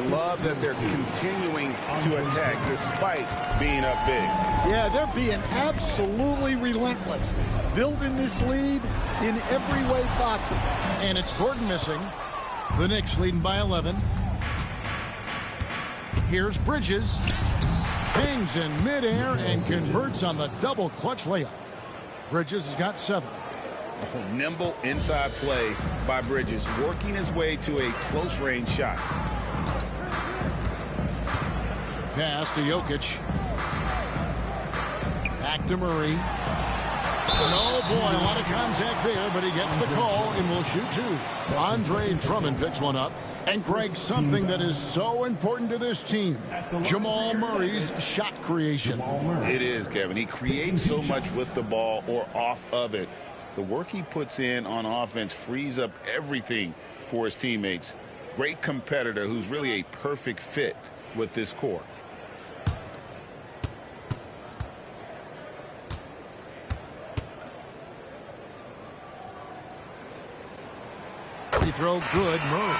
Love that they're continuing to attack despite being up big. Yeah, they're being absolutely relentless. Building this lead in every way possible. And it's Gordon missing. The Knicks leading by 11. Here's Bridges. Hangs in midair and converts on the double clutch layup. Bridges has got 7. Nimble inside play by Bridges, working his way to a close range shot. Pass to Jokic. Back to Murray. And oh boy, a lot of contact there, but he gets the call and will shoot 2. Andre Drummond picks one up. And Greg, something that is so important to this team, Jamal Murray's shot creation. It is, Kevin. He creates so much with the ball or off of it. The work he puts in on offense frees up everything for his teammates. Great competitor who's really a perfect fit with this core. Free throw good. Murray.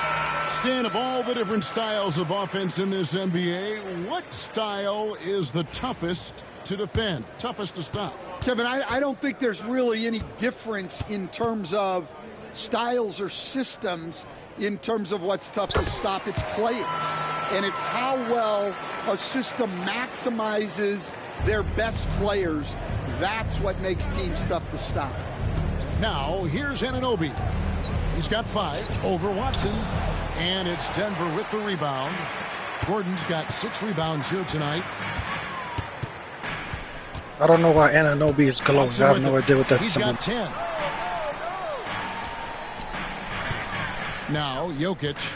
Stan, of all the different styles of offense in this NBA, what style is the toughest to defend, toughest to stop? Kevin, I don't think there's really any difference in terms of styles or systems in terms of what's tough to stop. It's players. And it's how well a system maximizes their best players. That's what makes teams tough to stop. Now, here's Anunoby. He's got 5 over Watson. And it's Denver with the rebound. Gordon's got 6 rebounds here tonight. I don't know why Anunoby is glowing. I have no idea what that's He's got 10. Now, Jokic.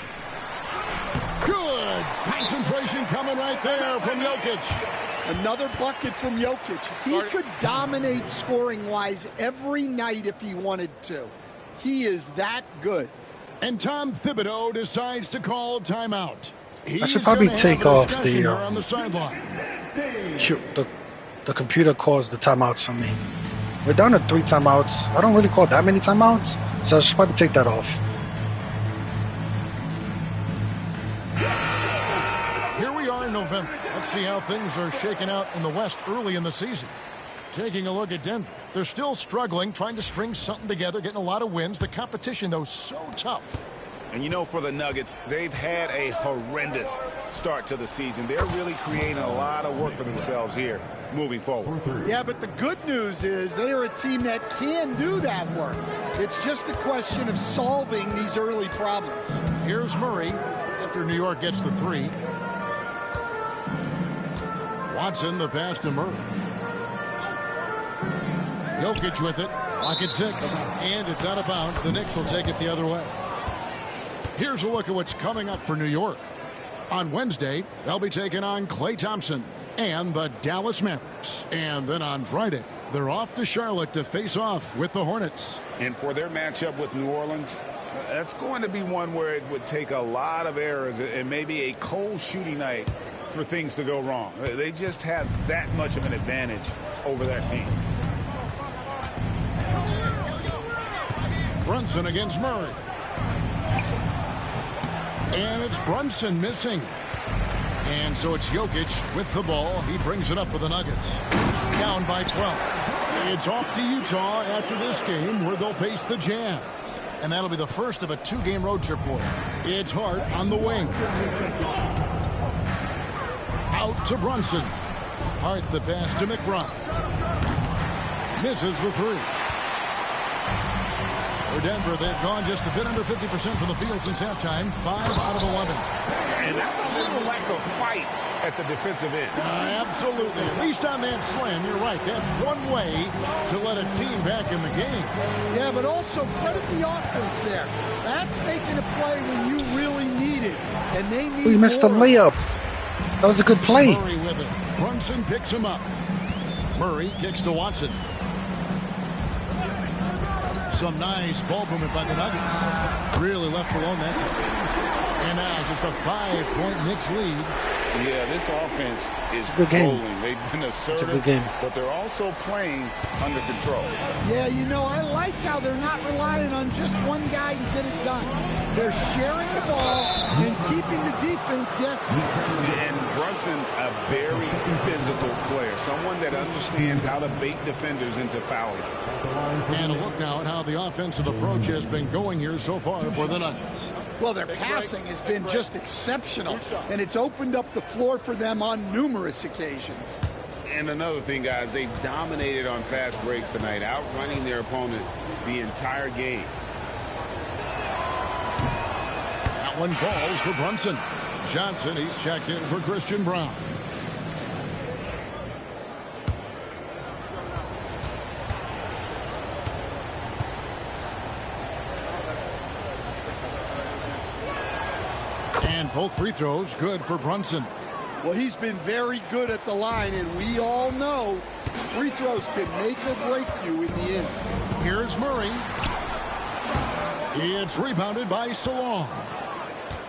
Good concentration coming right there from Jokic. Another bucket from Jokic. He could dominate scoring-wise every night if he wanted to. He is that good. And Tom Thibodeau decides to call timeout. I should probably take off the on the sideline. the computer calls the timeouts for me. We're down to 3 timeouts. I don't really call that many timeouts, so I should probably take that off. Here we are in November. Let's see how things are shaking out in the West early in the season. Taking a look at Denver. They're still struggling, trying to string something together, getting a lot of wins. The competition, though, so tough. And you know, for the Nuggets, they've had a horrendous start to the season. They're really creating a lot of work for themselves here moving forward. Yeah, but the good news is they are a team that can do that work. It's just a question of solving these early problems. Here's Murray after New York gets the 3. Watson, the pass to Murray. Jokic with it. Clock at 6. And it's out of bounds. The Knicks will take it the other way. Here's a look at what's coming up for New York. On Wednesday, they'll be taking on Klay Thompson and the Dallas Mavericks. And then on Friday, they're off to Charlotte to face off with the Hornets. And for their matchup with New Orleans, that's going to be one where it would take a lot of errors and maybe a cold shooting night for things to go wrong. They just have that much of an advantage over that team. Brunson against Murray. And it's Brunson missing. And so it's Jokic with the ball. He brings it up for the Nuggets. Down by 12. It's off to Utah after this game where they'll face the Jazz. And that'll be the first of a 2-game road trip for them. It's Hart on the wing. Out to Brunson. Hart the pass to McBride. Misses the 3. For Denver, they've gone just a bit under 50% from the field since halftime. 5 out of 11. And that's a little lack of fight at the defensive end. Absolutely. At least on that slam, you're right. That's one way to let a team back in the game. Yeah, but also credit the offense there. That's making a play when you really need it. And they need We missed the layup. That was a good play. Murray with it. Brunson picks him up. Murray kicks to Watson. Some nice ball movement by the Nuggets. Really left alone that time. And now just a 5-point Knicks lead. Yeah, this offense is rolling. They've been assertive, but they're also playing under control. Yeah, you know, I like how they're not relying on just one guy to get it done. They're sharing the ball and keeping the defense guessing. And Brunson, a very physical player, someone that understands how to bait defenders into fouling. And a look now at how the offensive approach has been going here so far for the Nuggets. Well, their passing has been just exceptional, and it's opened up the floor for them on numerous occasions. And another thing, guys, they've dominated on fast breaks tonight, outrunning their opponent the entire game. That one falls for Brunson. Johnson, he's checked in for Christian Brown. And both free throws good for Brunson. Well, he's been very good at the line, and we all know free throws can make or break you in the end. Here's Murray. It's rebounded by Salon.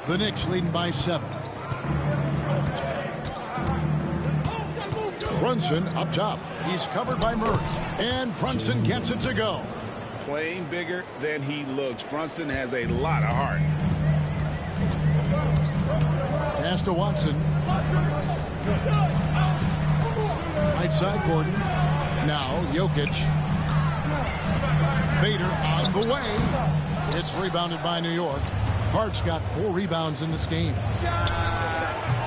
The Knicks leading by 7. Brunson up top. He's covered by Murray. And Brunson gets it to go. Playing bigger than he looks. Brunson has a lot of heart. Pass to Watson. Right side, Gordon. Now, Jokic. Fader on the way. It's rebounded by New York. Hart's got 4 rebounds in this game.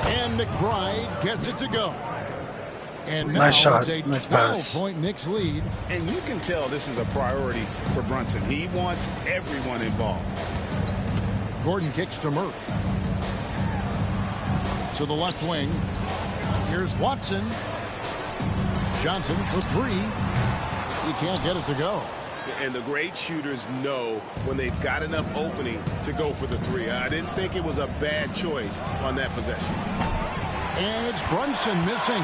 And McBride gets it to go. And now nice shot. It's a nice pass. 12-point Knicks lead. And you can tell this is a priority for Brunson. He wants everyone involved. Gordon kicks to Murray. To the left wing. Here's Watson. Johnson for 3. He can't get it to go. And the great shooters know when they've got enough opening to go for the 3. I didn't think it was a bad choice on that possession. And it's Brunson missing.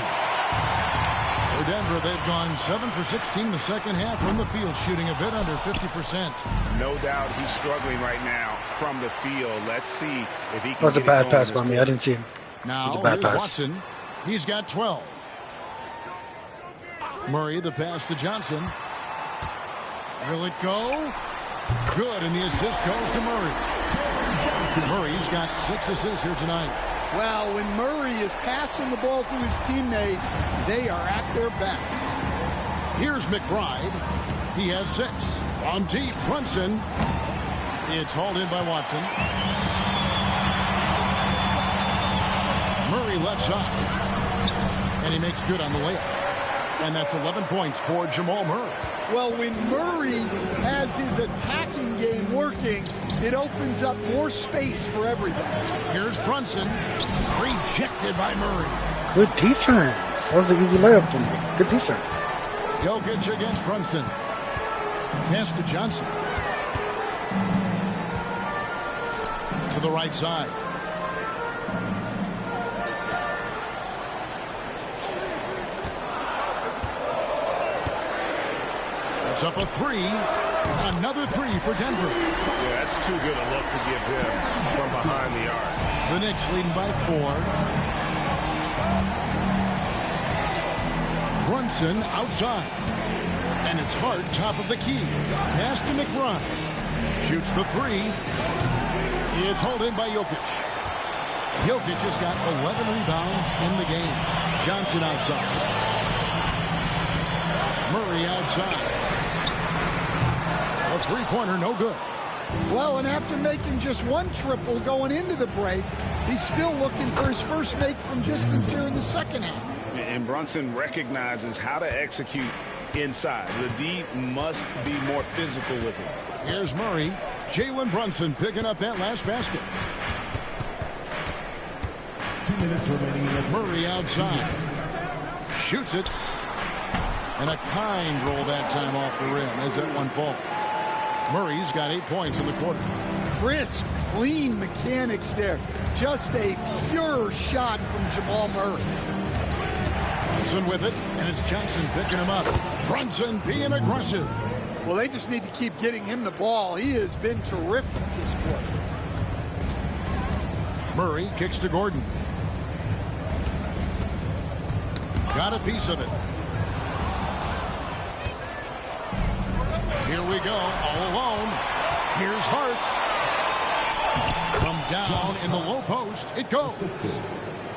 For Denver, they've gone 7 for 16 the second half from the field, shooting a bit under 50%. No doubt he's struggling right now. from the field. Let's see if he can That was a get it bad going pass in by this me. I didn't see him. Now It was a bad here's pass. Watson. He's got 12. Murray, the pass to Johnson. Will it go? Good, and the assist goes to Murray. Murray's got 6 assists here tonight. Well, when Murray is passing the ball to his teammates, they are at their best. Here's McBride. He has 6. On deep, Brunson. It's hauled in by Watson. Murray left side. And he makes good on the layup. And that's 11 points for Jamal Murray. Well, when Murray has his attacking game working, it opens up more space for everybody. Here's Brunson. Rejected by Murray. Good defense. That was an easy layup for me. Good defense. Jokic against Brunson. Pass to Johnson. To the right side. It's up a 3. Another 3 for Denver. Yeah, that's too good a look to give him from behind the arc. The Knicks leading by 4. Brunson outside. And it's Hart top of the key. Pass to McBride. Shoots the 3. It's hauled in by Jokic. Jokic has got 11 rebounds in the game. Johnson outside. Murray outside. A three-pointer, no good. Well, and after making just 1 triple going into the break, he's still looking for his first make from distance here in the second half. And Brunson recognizes how to execute inside. The D must be more physical with him. Here's Murray. Jalen Brunson picking up that last basket. 2 minutes remaining in the Murray outside. Shoots it. And a kind roll that time off the rim as that one falls. Murray's got 8 points in the quarter. Crisp, clean mechanics there. Just a pure shot from Jamal Murray. Brunson with it, and it's Johnson picking him up. Brunson being aggressive. Well, they just need to keep getting him the ball. He has been terrific this quarter. Murray kicks to Gordon. Got a piece of it. Here we go, all alone. Here's Hart. From down in the low post, it goes.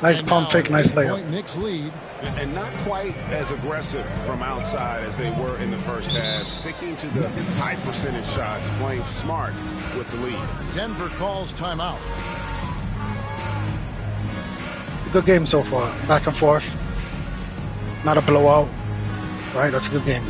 Nice pump fake, nice layup. Knicks lead. And not quite as aggressive from outside as they were in the first half. Sticking to the high percentage shots, playing smart with the lead. Denver calls timeout. Good game so far. Back and forth. Not a blowout. Right, that's a good game.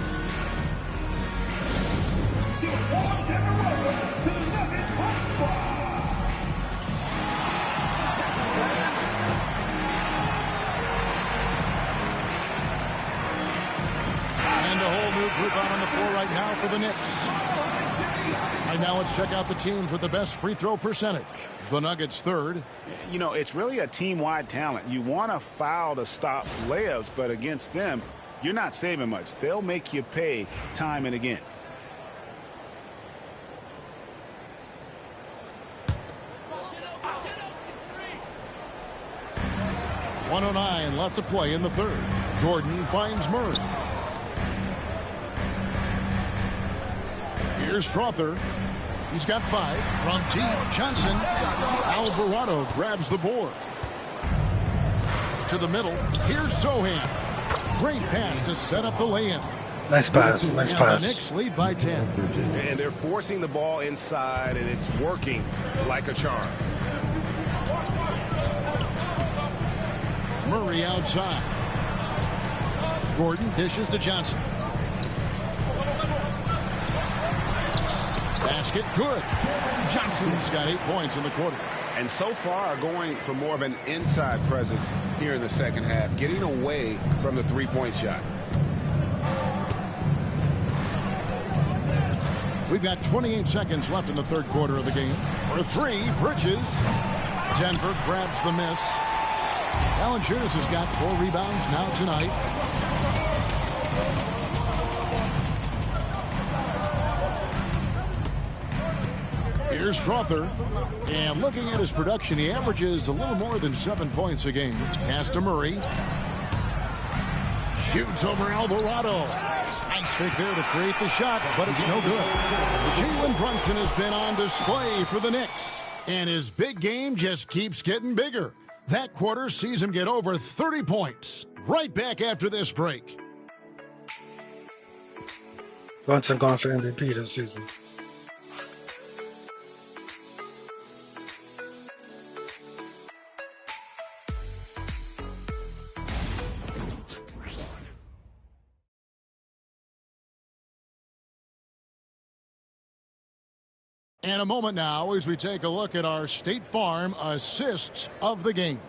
Group out on the floor right now for the Knicks. Right now, let's check out the teams with the best free throw percentage. The Nuggets third. You know, it's really a team-wide talent. You want to foul to stop layups, but against them, you're not saving much. They'll make you pay time and again. .109 left to play in the third. Gordon finds Murray. Here's Strother. He's got 5 from deep. Johnson. Alvarado grabs the board. To the middle. Here's Sohan. Great pass to set up the lay-in. Nice pass. Nice pass. The Knicks lead by 10. And they're forcing the ball inside, and it's working like a charm. Murray outside. Gordon dishes to Johnson. Basket good. Johnson's got 8 points in the quarter. And so far going for more of an inside presence here in the second half, getting away from the three-point shot. We've got 28 seconds left in the third quarter of the game. For 3, Bridges. Denver grabs the miss. Valanciunas has got 4 rebounds now tonight. Here's Strother. And looking at his production, he averages a little more than 7 points a game. Pass to Murray. Shoots over Alvarado. Nice fake there to create the shot, but it's no good. Jalen Brunson has been on display for the Knicks, and his big game just keeps getting bigger. That quarter sees him get over 30 points. Right back after this break. Brunson going for MVP this season. And a moment now as we take a look at our State Farm assists of the game.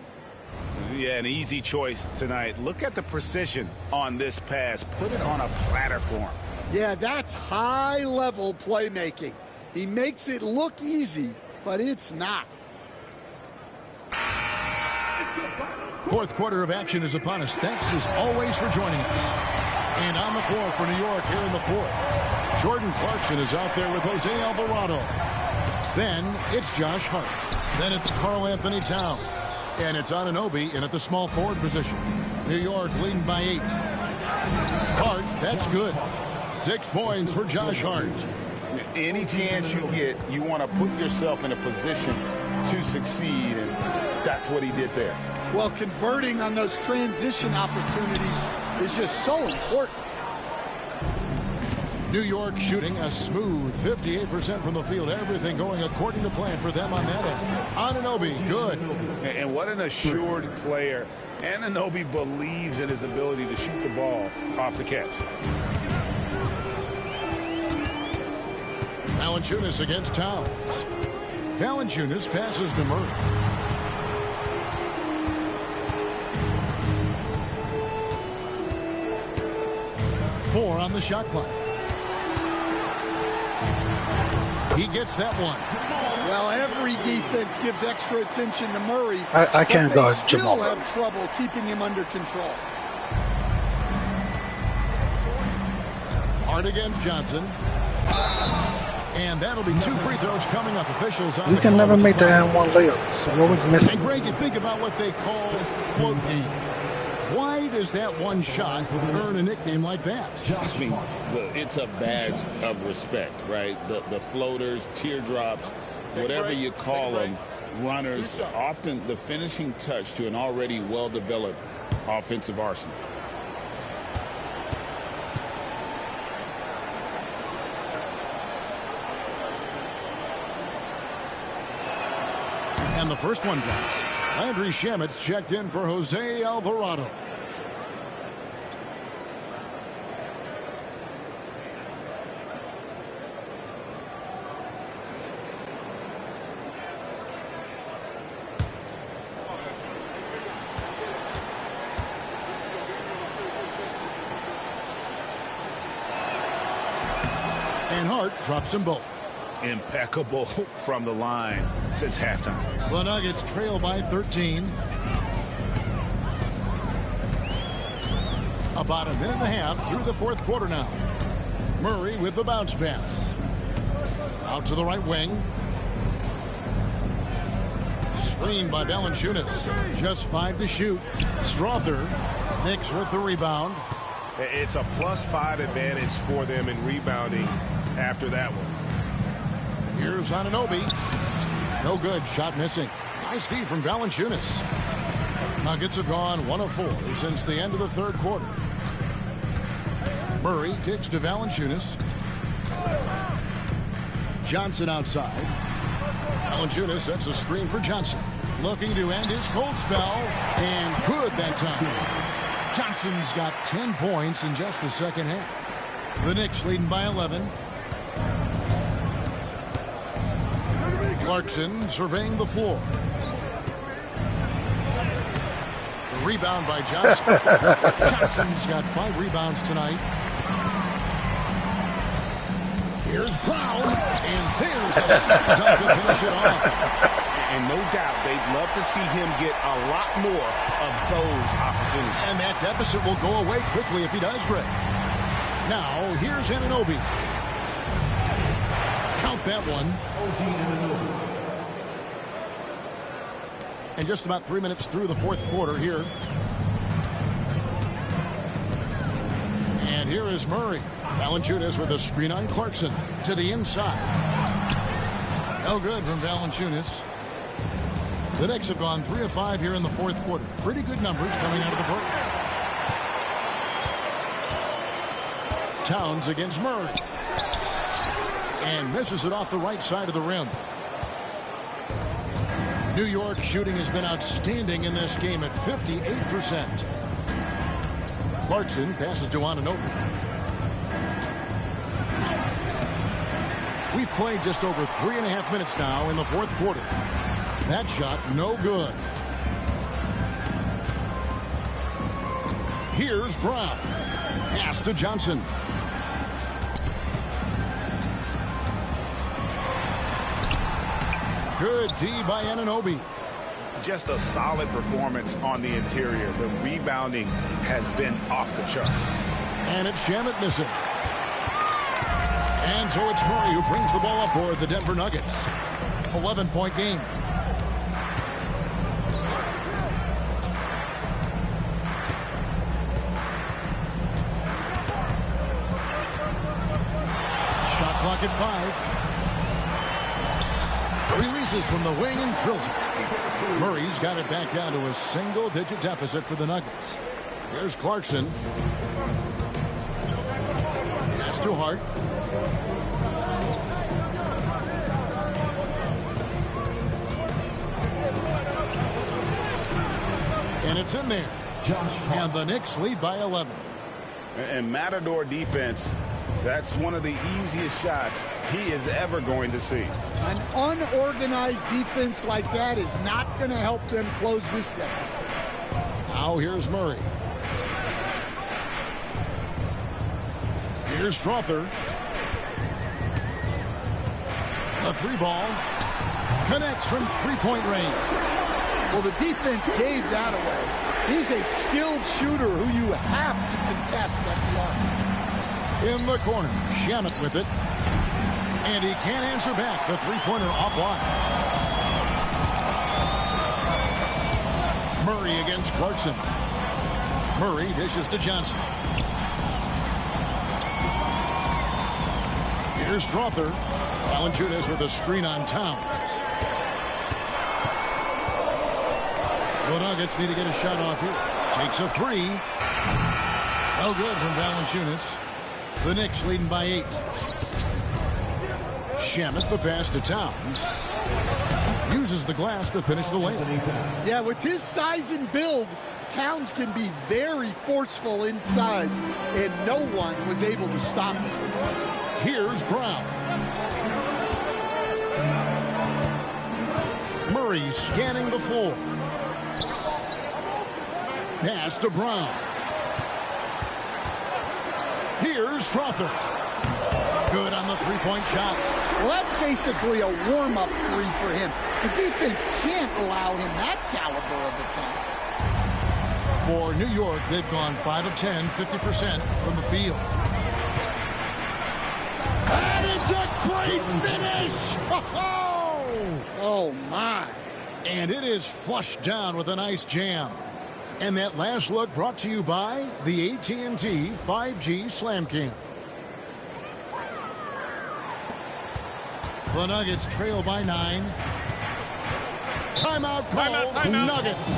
Yeah, an easy choice tonight. Look at the precision on this pass. Put it on a platter for him. Yeah, that's high-level playmaking. He makes it look easy, but it's not. Fourth quarter of action is upon us. Thanks as always for joining us. And on the floor for New York here in the fourth, Jordan Clarkson is out there with Jose Alvarado. Then it's Josh Hart. Then it's Karl Anthony Towns. And it's Anunoby in at the small forward position. New York leading by 8. Hart, that's good. 6 points for Josh Hart. Any chance you get, you want to put yourself in a position to succeed, and that's what he did there. Well, converting on those transition opportunities is just so important. New York shooting a smooth 58% from the field. Everything going according to plan for them on that end. Anunoby, good. And what an assured player. Anunoby believes in his ability to shoot the ball off the catch. Valanciunas against Towns. Valanciunas passes to Murray. Four on the shot clock. He gets that one. Well, every defense gives extra attention to Murray. I can't guard Jamal. Jamal. They still have trouble keeping him under control. Hart against Johnson. And that'll be 2 free throws coming up. Officials on You the can call never with the make the foul. and one layup, so you're always missing. And Greg, you think about what they call float game. Why does that one shot earn a nickname like that? I mean, it's a badge of respect, right? The floaters, teardrops, whatever you call them, runners, often the finishing touch to an already well-developed offensive arsenal. And the first one drops. Landry Shamit's checked in for Jose Alvarado. And Hart drops them both. Impeccable from the line since halftime. The Nuggets trail by 13. About a minute and a half through the fourth quarter now. Murray with the bounce pass. Out to the right wing. Screened by Valanciunas. Just 5 to shoot. Strother. Knicks with the rebound. It's a +5 advantage for them in rebounding after that one. Here's Anunoby. No good. Shot missing. Nice feed from Valanciunas. Nuggets have gone 1 of 4 since the end of the third quarter. Murray kicks to Valanciunas. Johnson outside. Valanciunas sets a screen for Johnson. Looking to end his cold spell. And good that time. Johnson's got 10 points in just the second half. The Knicks leading by 11. Clarkson surveying the floor. The rebound by Johnson. Johnson's got 5 rebounds tonight. Here's Brown, and there's a slam dunk to finish it off. And no doubt they'd love to see him get a lot more of those opportunities. And that deficit will go away quickly if he does, Greg. Now, here's Anunoby. Count make that one. And just about 3 minutes through the fourth quarter here. And here is Murray. Valanciunas with a screen on Clarkson to the inside. No good from Valanciunas. The Knicks have gone 3 of 5 here in the fourth quarter. Pretty good numbers coming out of the break. Towns against Murray. And misses it off the right side of the rim. New York shooting has been outstanding in this game at 58%. Clarkson passes to Anunoby. We've played just over 3.5 minutes now in the fourth quarter. That shot, no good. Here's Brown. Pass to Johnson. Good D by Anunoby. Just a solid performance on the interior. The rebounding has been off the charts. And it's Shamet missing. And so it's Murray who brings the ball up for the Denver Nuggets. 11-point game. Shot clock at 5. Releases from the wing and drills it. Murray's got it back down to a single-digit deficit for the Nuggets. Here's Clarkson. Pass to Hart. And it's in there. And the Knicks lead by 11. And Matador defense, that's one of the easiest shots he is ever going to see. An unorganized defense like that is not going to help them close this deficit. Now here's Murray. Here's Strother. The 3-ball connects from 3-point range. Well, the defense gave that away. He's a skilled shooter who you have to contest at the arc. In the corner, Shamet with it. And he can't answer back. The 3-pointer offline. Murray against Clarkson. Murray dishes to Johnson. Here's Strother. Valanciunas with a screen on Towns. The Nuggets need to get a shot off here. Takes a 3. No good from Valanciunas. The Knicks leading by 8. Shamet the pass to Towns. Uses the glass to finish the layup. Yeah, with his size and build, Towns can be very forceful inside, and no one was able to stop him. Here's Brown. Murray scanning the floor. Pass to Brown. Here's Strother. Good on the 3-point shot. Well, that's basically a warm-up 3 for him. The defense can't allow him that caliber of attempt. For New York, they've gone 5 of 10, 50% from the field. And it's a great finish! Oh, my. And it is flushed down with a nice jam. And that last look brought to you by the AT&T 5G Slam Cam. The Nuggets trail by 9. Timeout call. Timeout. Nuggets.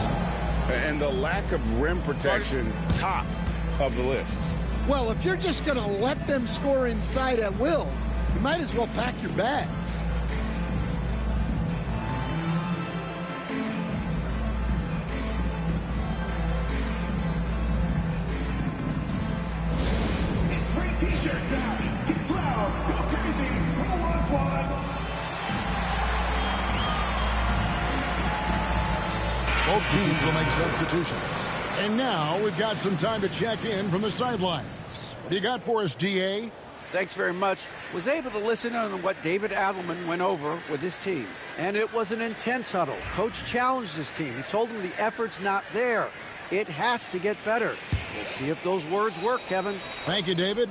And the lack of rim protection, top of the list. Well, if you're just going to let them score inside at will, you might as well pack your bags. T-shirt time. Get loud. Go crazy. Come on, Quad. Both teams will make substitutions. And now we've got some time to check in from the sidelines. What do you got for us, DA? Thanks very much. Was able to listen on what David Adelman went over with his team. And it was an intense huddle. Coach challenged his team. He told them the effort's not there. It has to get better. We'll see if those words work, Kevin. Thank you, David.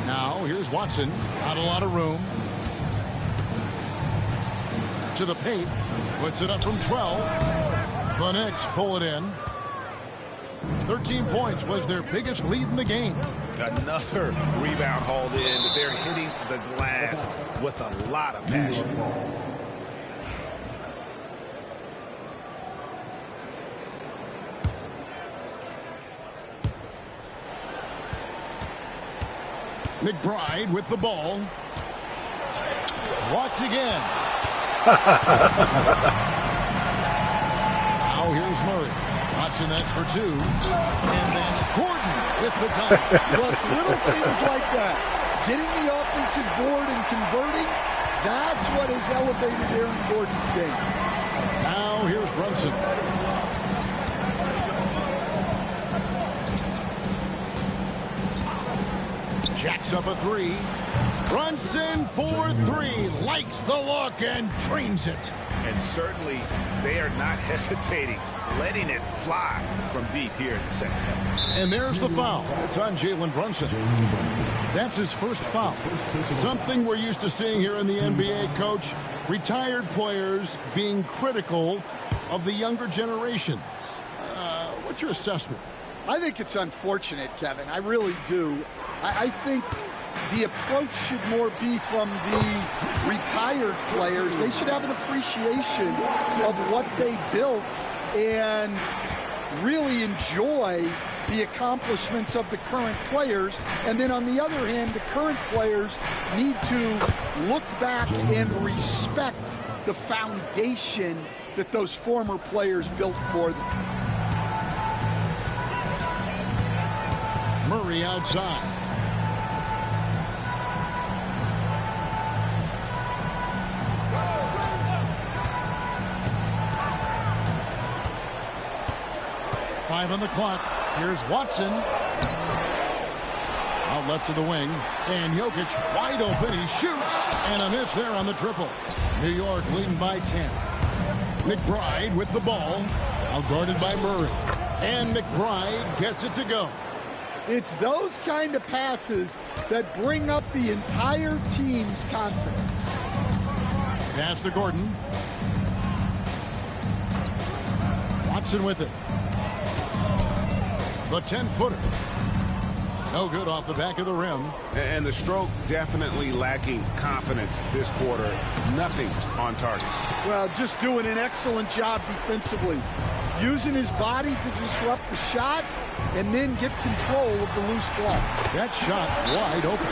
Now here's Watson. Not a lot of room. To the paint. Puts it up from 12. The Knicks pull it in. 13 points was their biggest lead in the game. Another rebound hauled in. They're hitting the glass with a lot of passion. McBride with the ball. Blocked again. Now here's Murray. Watson, that's for 2. And that's Gordon with the dunk. Well, it's little things like that. Getting the offensive board and converting, that's what has elevated Aaron Gordon's game. Now here's Brunson. Jacks up a 3. Brunson for 3. Likes the look and trains it. And certainly they are not hesitating, letting it fly from deep here in the second half. And there's the foul. It's on Jalen Brunson. That's his first foul. Something we're used to seeing here in the NBA, Coach. Retired players being critical of the younger generations. What's your assessment? I think it's unfortunate, Kevin. I really do. I think the approach should more be from the retired players. They should have an appreciation of what they built and really enjoy the accomplishments of the current players. And then on the other hand, the current players need to look back and respect the foundation that those former players built for them. Murray outside. Five on the clock. Here's Watson. Out left to the wing. And Jokic wide open. He shoots. And a miss there on the triple. New York leading by 10. McBride with the ball. Now guarded by Murray. And McBride gets it to go. It's those kind of passes that bring up the entire team's confidence. Pass to Gordon. Watson with it. The 10-footer. No good off the back of the rim. And the stroke definitely lacking confidence this quarter. Nothing on target. Well, just doing an excellent job defensively. Using his body to disrupt the shot and then get control of the loose ball. That shot wide open.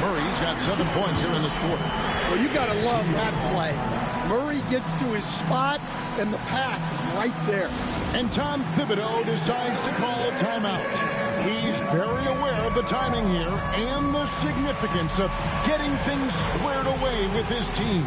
Murray's got 7 points here in this quarter. Well, you got to love that play. Murray gets to his spot, and the pass is right there. And Tom Thibodeau decides to call a timeout. He's very aware of the timing here and the significance of getting things squared away with his team.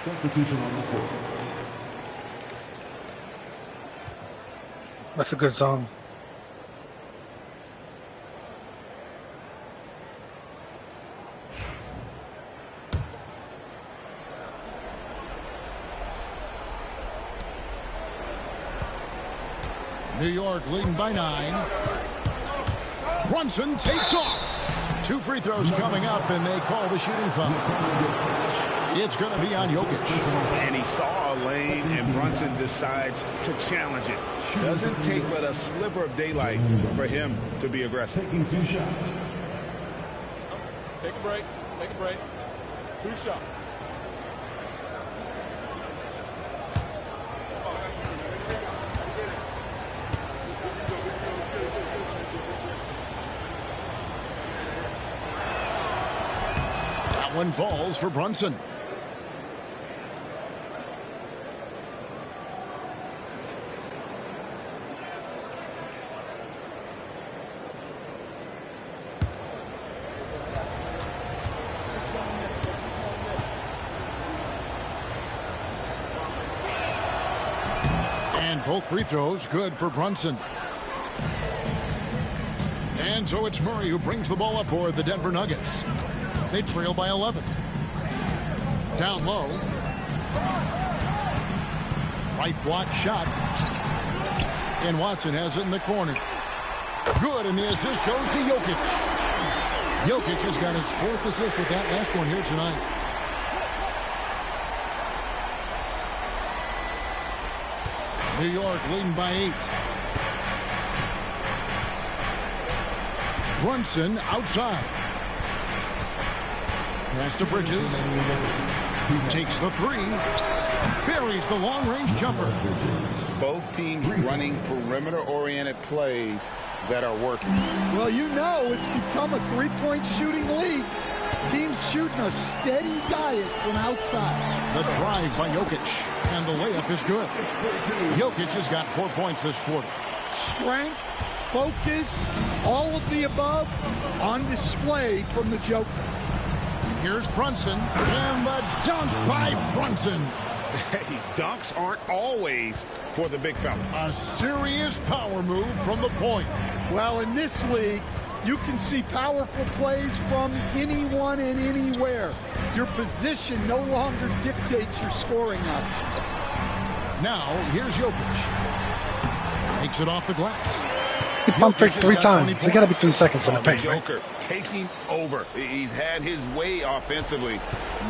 Substitution on the court. That's a good song. New York leading by 9. Brunson takes off. 2 free throws coming up, and they call the shooting foul. It's going to be on Jokic. And he saw a lane, and Brunson decides to challenge it. Doesn't take but a sliver of daylight for him to be aggressive. Taking 2 shots. Take a break. Take a break. 2 shots. That one falls for Brunson. And both free throws good for Brunson. And so it's Murray who brings the ball up for the Denver Nuggets. They trail by 11. Down low. Right block shot. And Watson has it in the corner. Good, and the assist goes to Jokic. Jokic has got his 4th assist with that last one here tonight. New York leading by 8. Brunson outside. Pass to Bridges. Takes the 3. Buries the long-range jumper. Both teams running perimeter-oriented plays that are working. Well, you know it's become a 3-point shooting league. Teams shooting a steady diet from outside. The drive by Jokic, and the layup is good. Jokic has got 4 points this quarter. Strength, focus, all of the above on display from the Joker. Here's Brunson, and the dunk by Brunson. Hey, dunks aren't always for the big fellas. A serious power move from the point. Well, in this league, you can see powerful plays from anyone and anywhere. Your position no longer dictates your scoring options. Now, here's Jokic. Takes it off the glass. He pump faked 3 times. He got to be 3 seconds in the paint. Joker taking over. He's had his way offensively,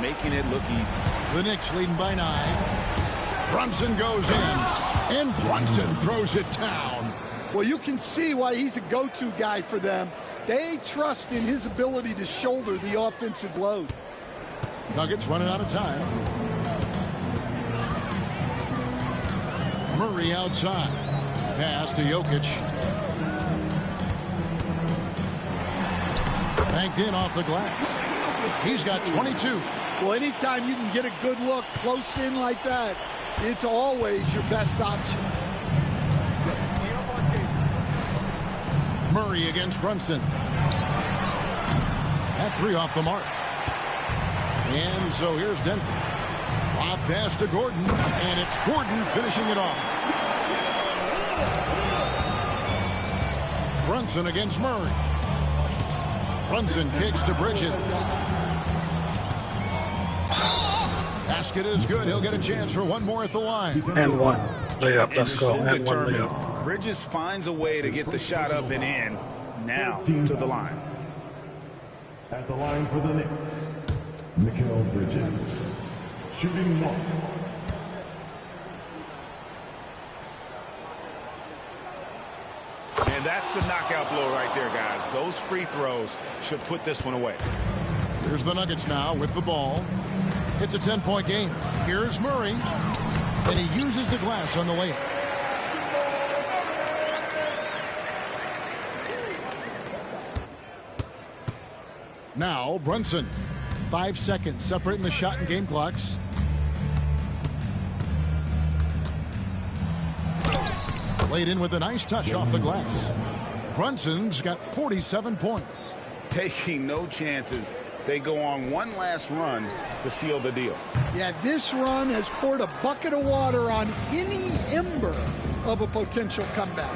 making it look easy. The Knicks leading by 9. Brunson goes in, and Brunson throws it down. Well, you can see why he's a go-to guy for them. They trust in his ability to shoulder the offensive load. Nuggets running out of time. Murray outside. Pass to Jokic. Banked in off the glass. He's got 22. Well, anytime you can get a good look close in like that, it's always your best option. Murray against Brunson. That 3 off the mark. And so here's Denver. Lob pass to Gordon, and it's Gordon finishing it off. Brunson against Murray. Brunson kicks to Bridges. Basket is good. He'll get a chance for one more at the line. And 1 layup. Let's go. So And 1 determined. layup. Bridges finds a way to get the shot up and in. Now to the line. At the line for the Knicks, Mikal Bridges. Shooting 1. And that's the knockout blow right there, guys. Those free throws should put this one away. Here's the Nuggets now with the ball. It's a 10-point game. Here's Murray, and he uses the glass on the layup. Now Brunson. 5 seconds separating the shot and game clocks. Laid in with a nice touch off the glass. Brunson's got 47 points. Taking no chances. They go on one last run to seal the deal. Yeah, this run has poured a bucket of water on any ember of a potential comeback.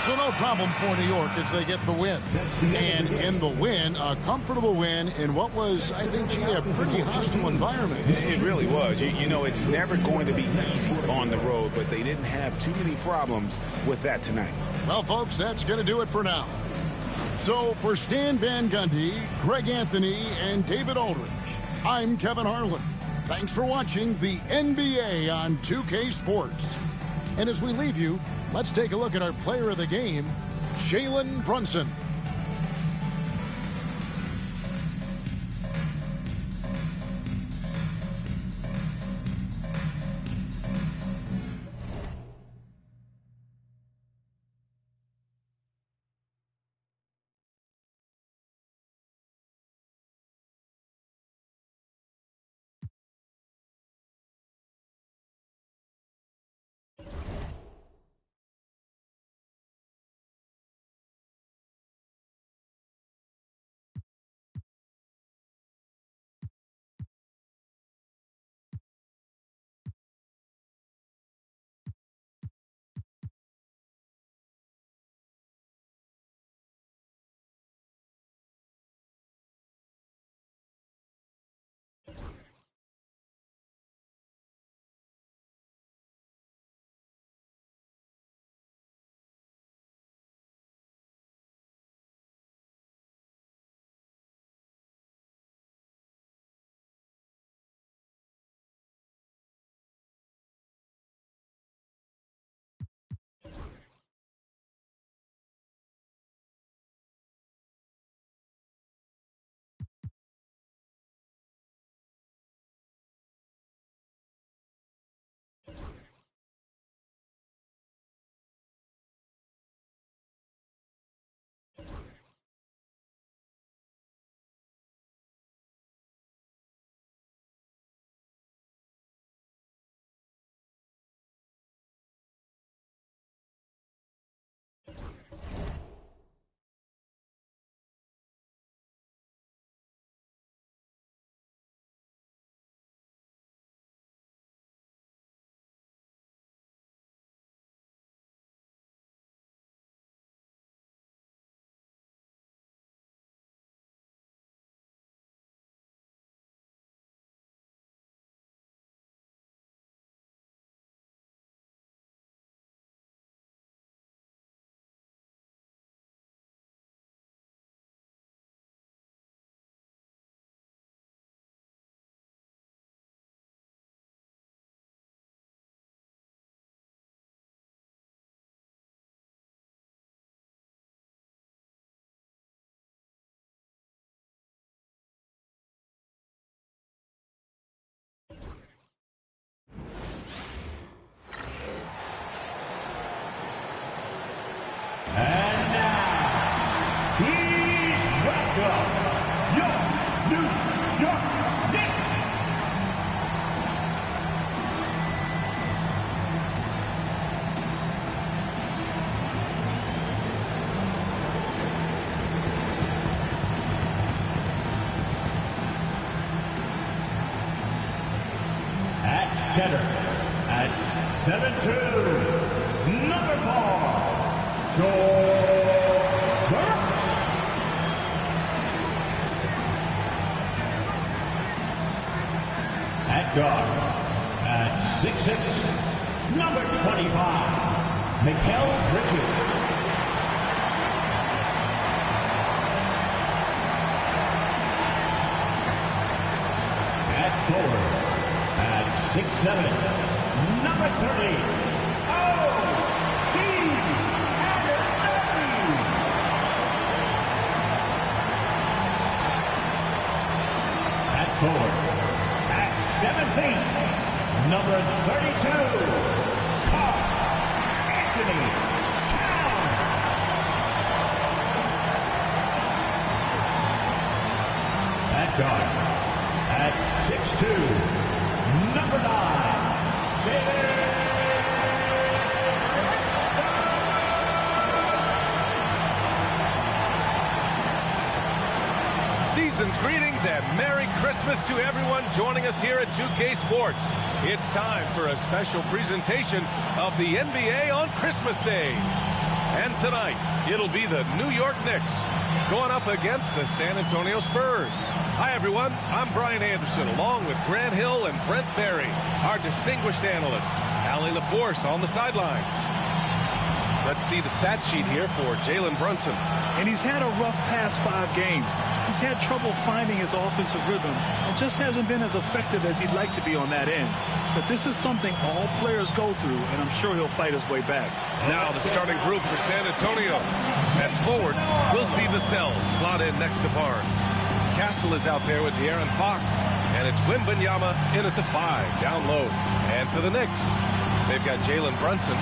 So no problem for New York as they get the win. And in the win, a comfortable win in what was, I think, a pretty hostile environment. It really was. You know, it's never going to be easy on the road, but they didn't have too many problems with that tonight. Well, folks, that's going to do it for now. So for Stan Van Gundy, Greg Anthony, and David Aldridge, I'm Kevin Harlan. Thanks for watching the NBA on 2K Sports. And as we leave you, let's take a look at our player of the game, Jalen Brunson. And now, please welcome your New York Knicks. At center, at 7'2", number 4. At guard, at 6'6", number 25, Mikal Bridges. At forward, at 6'7", number 30, forward, at 7 feet, number 32, Carl Anthony Towns. At guard, at 6'2", number 9, David. Season's greetings and Merry Christmas to everyone joining us here at 2K Sports. It's time for a special presentation of the NBA on Christmas Day. And tonight, it'll be the New York Knicks going up against the San Antonio Spurs. Hi, everyone. I'm Brian Anderson, along with Grant Hill and Brent Barry, our distinguished analyst. Allie LaForce on the sidelines. Let's see the stat sheet here for Jalen Brunson. And he's had a rough past 5 games. He's had trouble finding his offensive rhythm and just hasn't been as effective as he'd like to be on that end. But this is something all players go through, and I'm sure he'll fight his way back. Now the starting group for San Antonio. At forward, we'll see Vassell slot in next to Barnes. Castle is out there with De'Aaron Fox. And it's Wembanyama in at the 5, down low. And for the Knicks, they've got Jalen Brunson.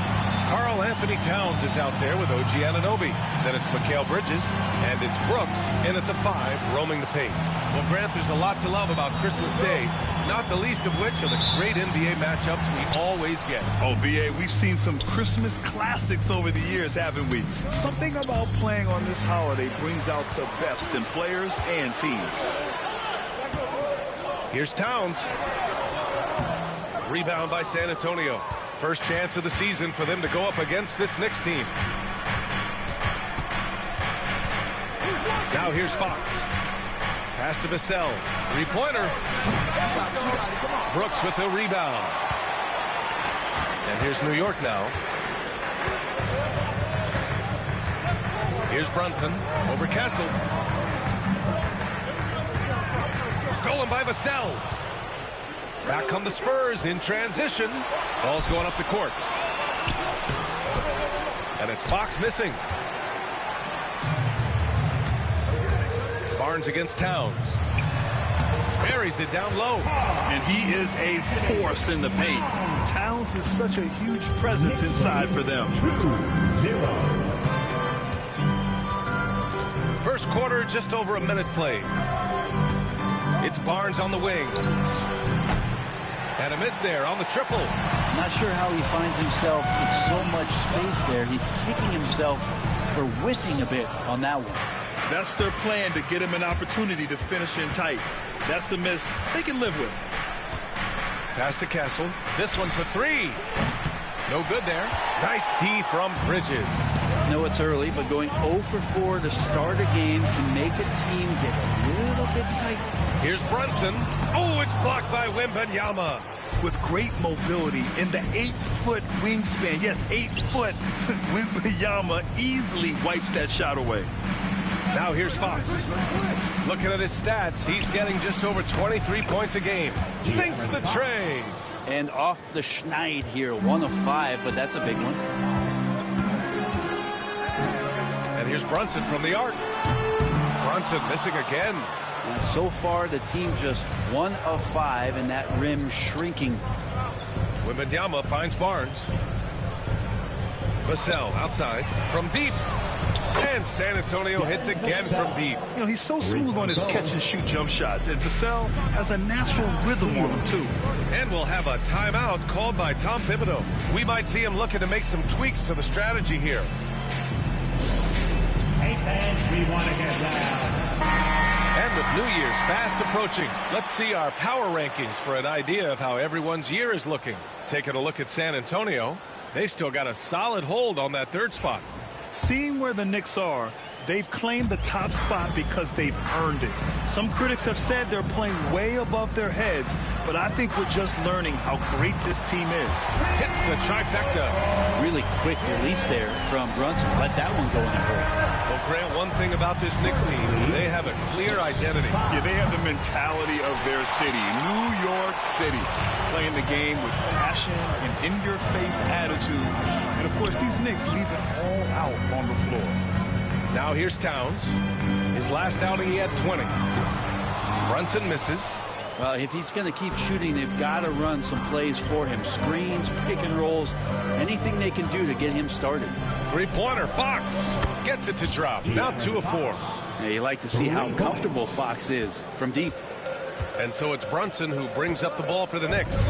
Karl Anthony Towns is out there with OG Anunoby. Then it's Mikal Bridges, and it's Brooks in at the 5, roaming the paint. Well, Grant, there's a lot to love about Christmas Day, not the least of which are the great NBA matchups we always get. Oh, B.A., we've seen some Christmas classics over the years, haven't we? Something about playing on this holiday brings out the best in players and teams. Here's Towns. Rebound by San Antonio. First chance of the season for them to go up against this Knicks team. Now here's Fox. Pass to Vassell. Three-pointer. Brooks with the rebound. And here's New York now. Here's Brunson over Castle. Stolen by Vassell. Back come the Spurs in transition. Ball's going up the court. And it's Fox missing. Barnes against Towns. Buries it down low. And he is a force in the paint. Towns is such a huge presence inside for them. 2-0. First quarter, just over a minute played. It's Barnes on the wing. And a miss there on the triple. Not sure how he finds himself in so much space there. He's kicking himself for whiffing a bit on that one. That's their plan, to get him an opportunity to finish in tight. That's a miss they can live with. Pass to Castle. This one for 3. No good there. Nice D from Bridges. I know it's early, but going 0 for 4 to start a game can make a team get a little bit tight. Here's Brunson. Oh, it's blocked by Wembanyama. With great mobility in the 8-foot wingspan. Yes, 8 foot. Wembanyama easily wipes that shot away. Now here's Fox. Looking at his stats, he's getting just over 23 points a game. Sinks the tray. And off the schneid here, 1 of 5, but that's a big one. And here's Brunson from the arc. Brunson missing again. And so far, the team just 1 of 5, and that rim shrinking. Wembanyama finds Barnes. Vassell outside from deep. And San Antonio hits again from deep. You know, he's so smooth on his catch-and-shoot jump shots, and Vassell has a natural rhythm on him, too. And we'll have a timeout called by Tom Thibodeau. We might see him looking to make some tweaks to the strategy here. Hey, fans, we want to get loud. And with New Year's fast approaching, let's see our power rankings for an idea of how everyone's year is looking. Taking a look at San Antonio, they've still got a solid hold on that 3rd spot. Seeing where the Knicks are, they've claimed the top spot because they've earned it. Some critics have said they're playing way above their heads, but I think we're just learning how great this team is. Hits the trifecta. Really quick release there from Brunson. Let that one go in a hurry. Well, Grant, one thing about this Knicks team, they have a clear identity. Yeah, they have the mentality of their city, New York City, playing the game with passion and in-your-face attitude. And, of course, these Knicks leave it all out on the floor. Now here's Towns. His last outing, he had 20. Brunson misses. Well, if he's going to keep shooting, they've got to run some plays for him. Screens, pick and rolls, anything they can do to get him started. Three-pointer, Fox gets it to drop. Now 2 of 4. Yeah, you like to see how comfortable Fox is from deep. And so it's Brunson who brings up the ball for the Knicks.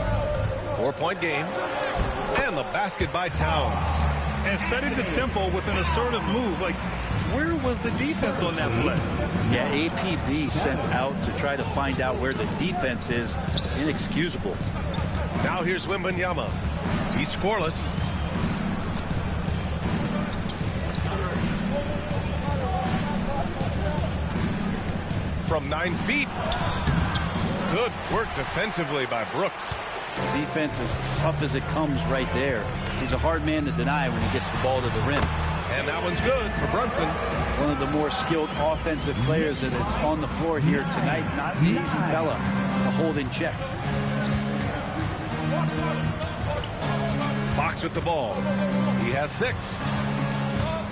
4-point game. And the basket by Towns. And setting the tempo with an assertive move. Like, where was the defense on that play? Yeah, APB sent out to try to find out where the defense is. Inexcusable. Now here's Wembanyama. He's scoreless. from 9 feet. Good work defensively by Brooks. Defense as tough as it comes right there. He's a hard man to deny when he gets the ball to the rim. And that one's good for Brunson. One of the more skilled offensive players that is on the floor here tonight. Not an easy fella to hold in check. Fox with the ball. He has 6.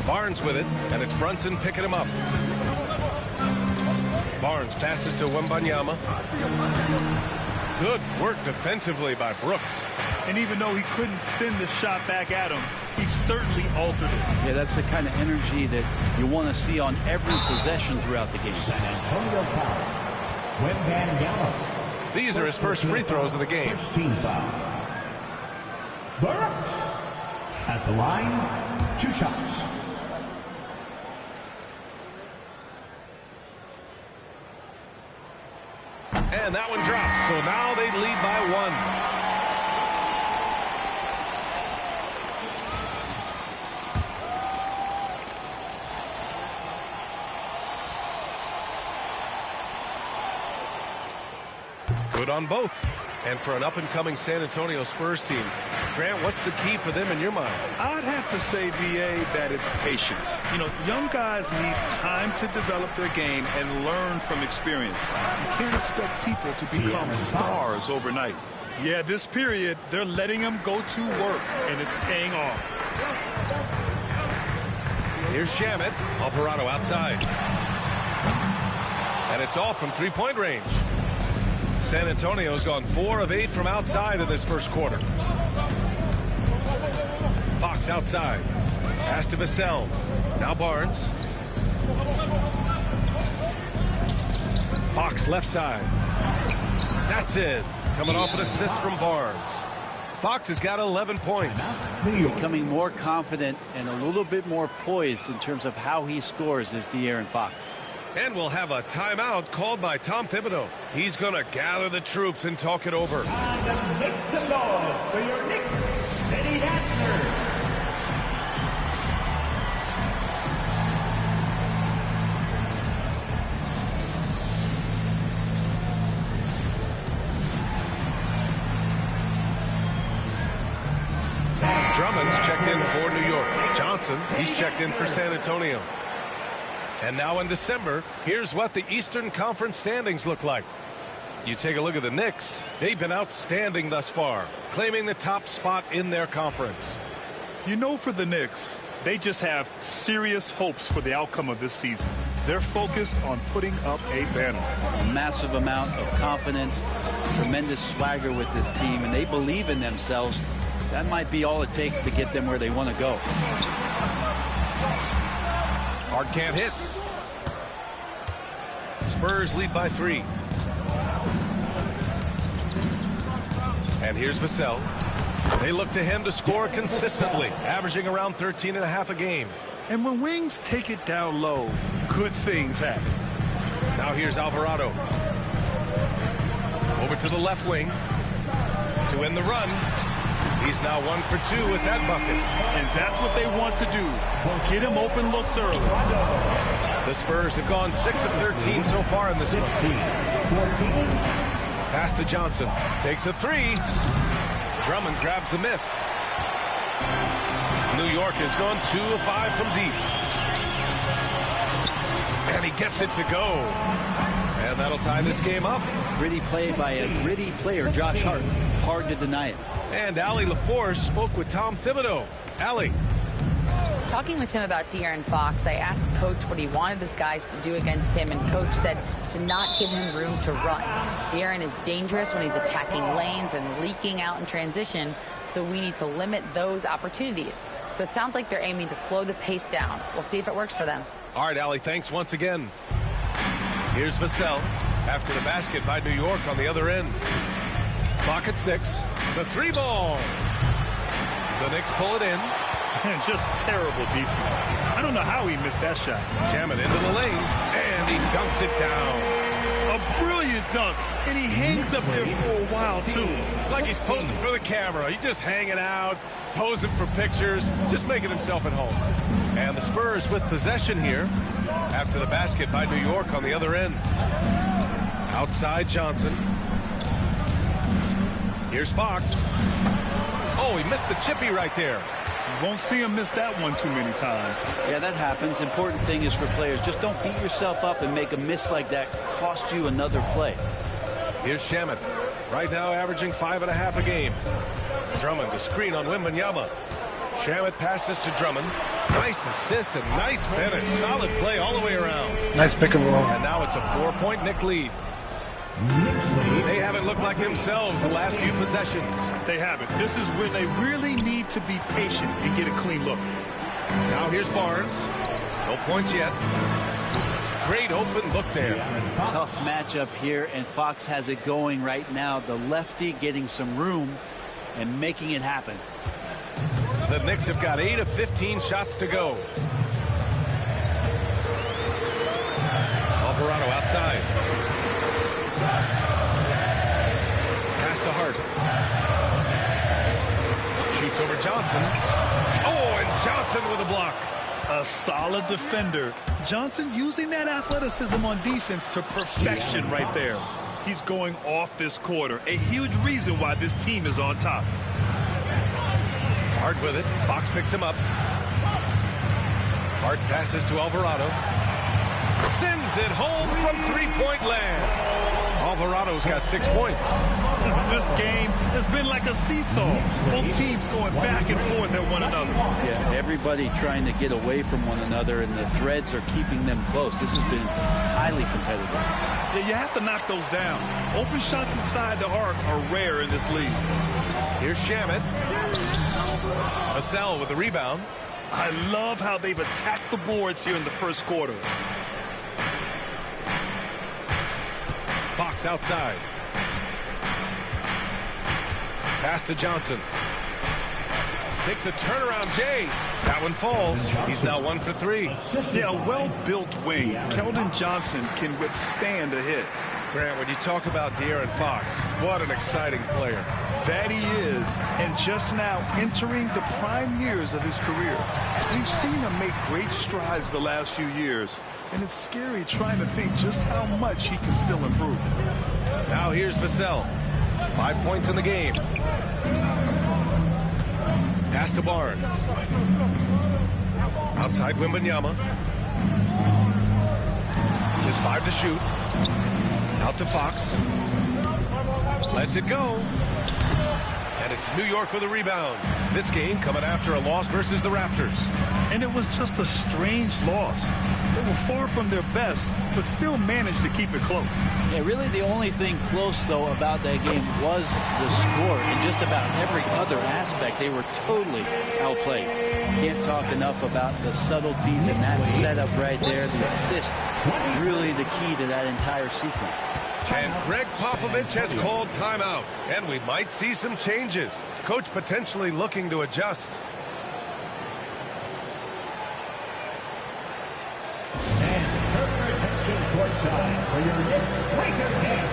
Barnes with it, and it's Brunson picking him up. Barnes passes to Wembanyama. Good work defensively by Brooks. And even though he couldn't send the shot back at him, he certainly altered it. Yeah, that's the kind of energy that you want to see on every possession throughout the game. San Antonio foul. Wembanyama. These are his first free throws of the game. First team foul. Brooks at the line, 2 shots. And that one drops, so now they lead by 1. Good on both. And for an up-and-coming San Antonio Spurs team, Grant, what's the key for them in your mind? I'd have to say, B.A., that it's patience. You know, young guys need time to develop their game and learn from experience. You can't expect people to become stars overnight. Yeah, this period, they're letting them go to work, and it's paying off. Here's Shamet. Alvarado outside. And it's all from three-point range. San Antonio's gone 4 of 8 from outside in this first quarter. Fox outside. Pass to Vassell. Now Barnes. Fox left side. That's it. Coming off an assist from Barnes. Fox has got 11 points. Becoming more confident and a little bit more poised in terms of how he scores is De'Aaron Fox. And we'll have a timeout called by Tom Thibodeau. He's going to gather the troops and talk it over. And make some noise for your Knicks City Dancers. Drummond's checked in for New York. Johnson, he's checked in for San Antonio. And now in December, here's what the Eastern Conference standings look like. You take a look at the Knicks. They've been outstanding thus far, claiming the top spot in their conference. You know, for the Knicks, they just have serious hopes for the outcome of this season. They're focused on putting up a banner. A massive amount of confidence, tremendous swagger with this team, and they believe in themselves. That might be all it takes to get them where they want to go. Hard can't hit. Spurs lead by 3. And here's Vassell. They look to him to score consistently, averaging around 13.5 a game. And when wings take it down low, good things happen. Now here's Alvarado. Over to the left wing to end the run. He's now 1 for 2 with that bucket. And that's what they want to do. Get him open looks early. The Spurs have gone 6 of 13 so far in this one. Pass to Johnson. Takes a 3. Drummond grabs the miss. New York has gone 2 of 5 from deep. And he gets it to go. And that'll tie this game up. Gritty play by a gritty player, Josh Hart. Hard to deny it. And Allie LaForce spoke with Tom Thibodeau. Allie. Talking with him about De'Aaron Fox, I asked Coach what he wanted his guys to do against him, and Coach said to not give him room to run. De'Aaron is dangerous when he's attacking lanes and leaking out in transition, so we need to limit those opportunities. So it sounds like they're aiming to slow the pace down. We'll see if it works for them. All right, Allie, thanks once again. Here's Vassell after the basket by New York on the other end. Clock at 6. The 3 ball. The Knicks pull it in. And just terrible defense. I don't know how he missed that shot. Jam it into the lane, and he dunks it down. A brilliant dunk. And he hangs up there for a while, too. It's like he's posing for the camera. He's just hanging out, posing for pictures, just making himself at home. And the Spurs with possession here after the basket by New York on the other end. Outside Johnson. Here's Fox. Oh, he missed the chippy right there. You won't see him miss that one too many times. Yeah, that happens. Important thing is for players, just don't beat yourself up and make a miss like that cost you another play. Here's Shamet. Right now averaging 5.5 a game. Drummond, the screen on Wembanyama. Shamet passes to Drummond. Nice assist and nice finish. Solid play all the way around. Nice pick and roll. And now it's a 4-point Knicks lead. They haven't looked like themselves the last few possessions. They haven't. This is where they really need to be patient and get a clean look. Now here's Barnes. No points yet. Great open look there. Tough matchup here, and Fox has it going right now. The lefty getting some room and making it happen. The Knicks have got 8 of 15 shots to go. Alvarado outside. Pass to Hart. Shoots over Johnson. Oh, and Johnson with a block. A solid defender. Johnson using that athleticism on defense to perfection right there. He's going off this quarter. A huge reason why this team is on top. Hart with it. Fox picks him up. Hart passes to Alvarado. Sends it home from three-point land. Alvarado's got 6 points. This game has been like a seesaw. Both teams going back and forth at one another. Yeah, everybody trying to get away from one another, and the threads are keeping them close. This has been highly competitive. Yeah, you have to knock those down. Open shots inside the arc are rare in this league. Here's Shamet. Vassell with the rebound. I love how they've attacked the boards here in the first quarter. Fox outside. Pass to Johnson. Takes a turnaround, Jay. That one falls. He's now 1 for 3. Yeah, a well-built wing. Keldon Johnson can withstand a hit. Grant, when you talk about De'Aaron Fox, what an exciting player. That he is, and just now entering the prime years of his career. We've seen him make great strides the last few years, and it's scary trying to think just how much he can still improve. Now here's Vassell. 5 points in the game. Pass to Barnes. Outside Wembanyama. Just 5 to shoot. Out to Fox. Lets it go. And it's New York with a rebound. This game coming after a loss versus the Raptors. And it was just a strange loss. They were far from their best, but still managed to keep it close. Yeah, really the only thing close, though, about that game was the score. In just about every other aspect, they were totally outplayed. Can't talk enough about the subtleties in that setup right there. The assist, really the key to that entire sequence. And Greg Popovich has called timeout, and we might see some changes. Coach potentially looking to adjust. And further attention courtside for your Knicks Laker game.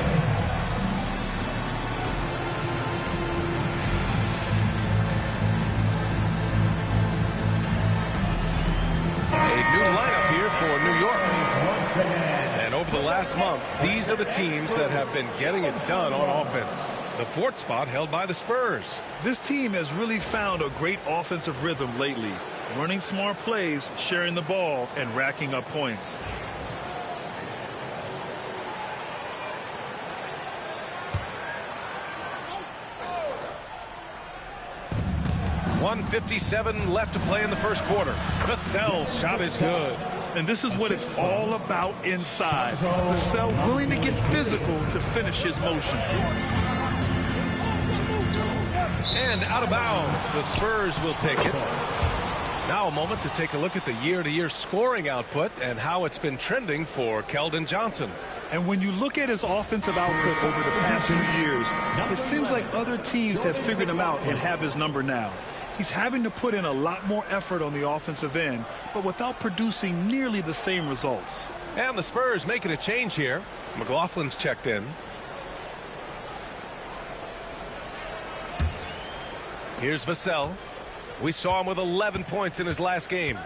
A new lineup here for New York. And over the last month, these are the teams that have been getting it done on offense. The 4th spot held by the Spurs. This team has really found a great offensive rhythm lately. Running smart plays, sharing the ball, and racking up points. .157 left to play in the first quarter. Vassell's shot is good. And this is what it's all about inside. Vassell willing to get physical to finish his motion. And out of bounds, the Spurs will take it. Now a moment to take a look at the year-to-year scoring output and how it's been trending for Keldon Johnson. And when you look at his offensive output over the past few years, it seems like other teams have figured him out and have his number now. He's having to put in a lot more effort on the offensive end, but without producing nearly the same results. And the Spurs making a change here. McLaughlin's checked in. Here's Vassell. We saw him with 11 points in his last game.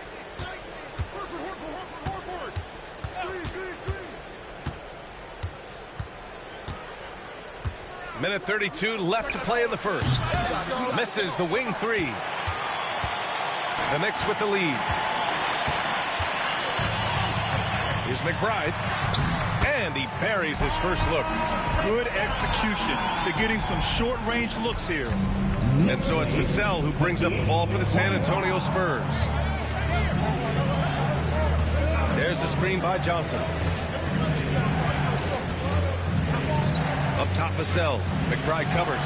Minute 32 left to play in the first. Misses the wing three. The Knicks with the lead. Here's McBride. And he buries his first look. Good execution. They're getting some short-range looks here. And so it's Vassell who brings up the ball for the San Antonio Spurs. There's the screen by Johnson. Up top, Vassell. McBride covers.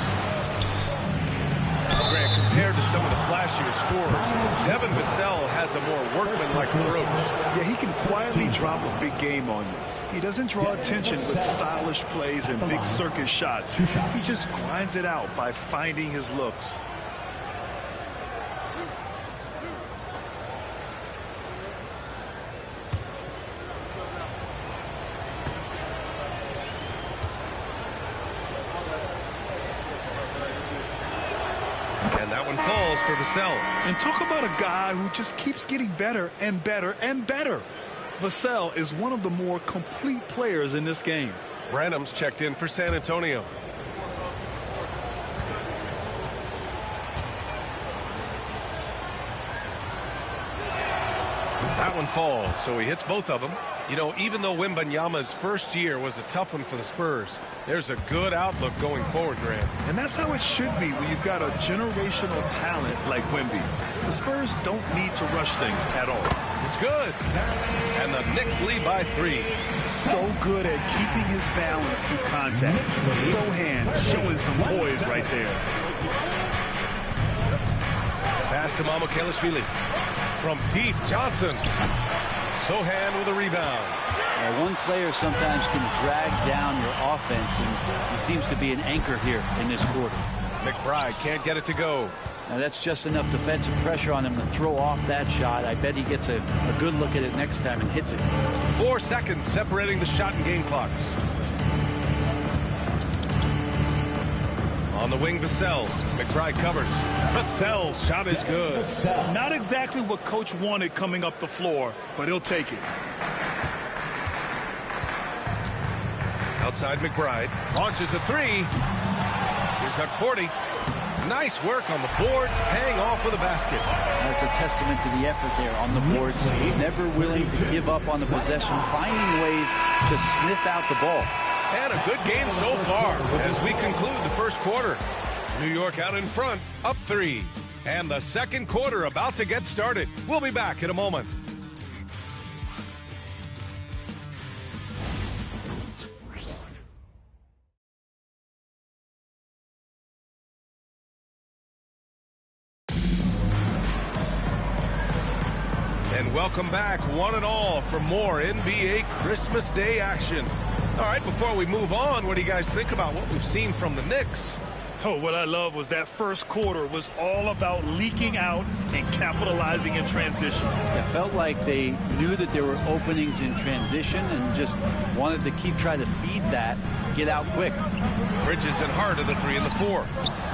Grant, compared to some of the flashier scores, Devin Vassell has a more workmanlike approach. Yeah, he can quietly drop a big game on you. He doesn't draw attention with stylish plays and big circus shots. He just grinds it out by finding his looks. And that one falls for Vassell. And talk about a guy who just keeps getting better and better and better. Vassell is one of the more complete players in this game. Branham's checked in for San Antonio. That one falls, so he hits both of them. You know, even though Wembanyama's first year was a tough one for the Spurs, there's a good outlook going forward, Grant. And that's how it should be when you've got a generational talent like Wemby. The Spurs don't need to rush things at all. It's good. And the Knicks lead by 3. So good at keeping his balance through contact. Sohan showing some poise right there. Pass to Mamukelashvili. From deep, Johnson. Sohan with a rebound. One player sometimes can drag down your offense, and he seems to be an anchor here in this quarter. McBride can't get it to go. Now that's just enough defensive pressure on him to throw off that shot. I bet he gets a good look at it next time and hits it. 4 seconds separating the shot and game clocks. On the wing, Vassell. McBride covers. Vassell's shot is good. Not exactly what coach wanted coming up the floor, but he'll take it. Outside McBride. Launches a 3. Here's Hukporty. Nice work on the boards, paying off with a basket. That's a testament to the effort there on the boards. Never willing to give up on the possession, finding ways to sniff out the ball. And a good game so far as we conclude the first quarter. New York out in front, up 3. And the second quarter about to get started. We'll be back in a moment. And welcome back, one and all, for more NBA Christmas Day action. All right, before we move on, what do you guys think about what we've seen from the Knicks? Oh, what I love was that first quarter was all about leaking out and capitalizing in transition. It felt like they knew that there were openings in transition and just wanted to keep trying to feed that, get out quick. Bridges and Hart are the 3 and the 4.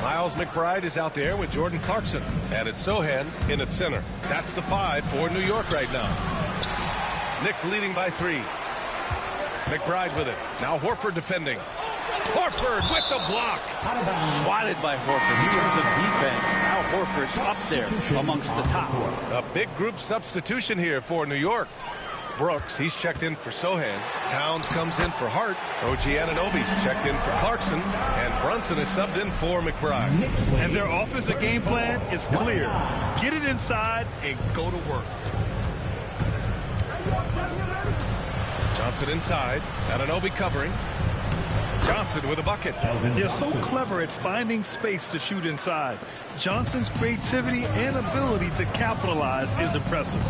Miles McBride is out there with Jordan Clarkson. And it's Sohan in at center. That's the 5 for New York right now. Knicks leading by 3. McBride with it. Now Horford defending. Horford with the block. Swatted by Horford. In terms of defense, now Horford's up there amongst the top. A big group substitution here for New York. Brooks, he's checked in for Sohan. Towns comes in for Hart. OG Anunoby's checked in for Clarkson. And Brunson is subbed in for McBride. And their offensive game plan is clear. Get it inside and go to work. Johnson inside. Anunoby covering. Johnson with a bucket. They're so clever at finding space to shoot inside. Johnson's creativity and ability to capitalize is impressive.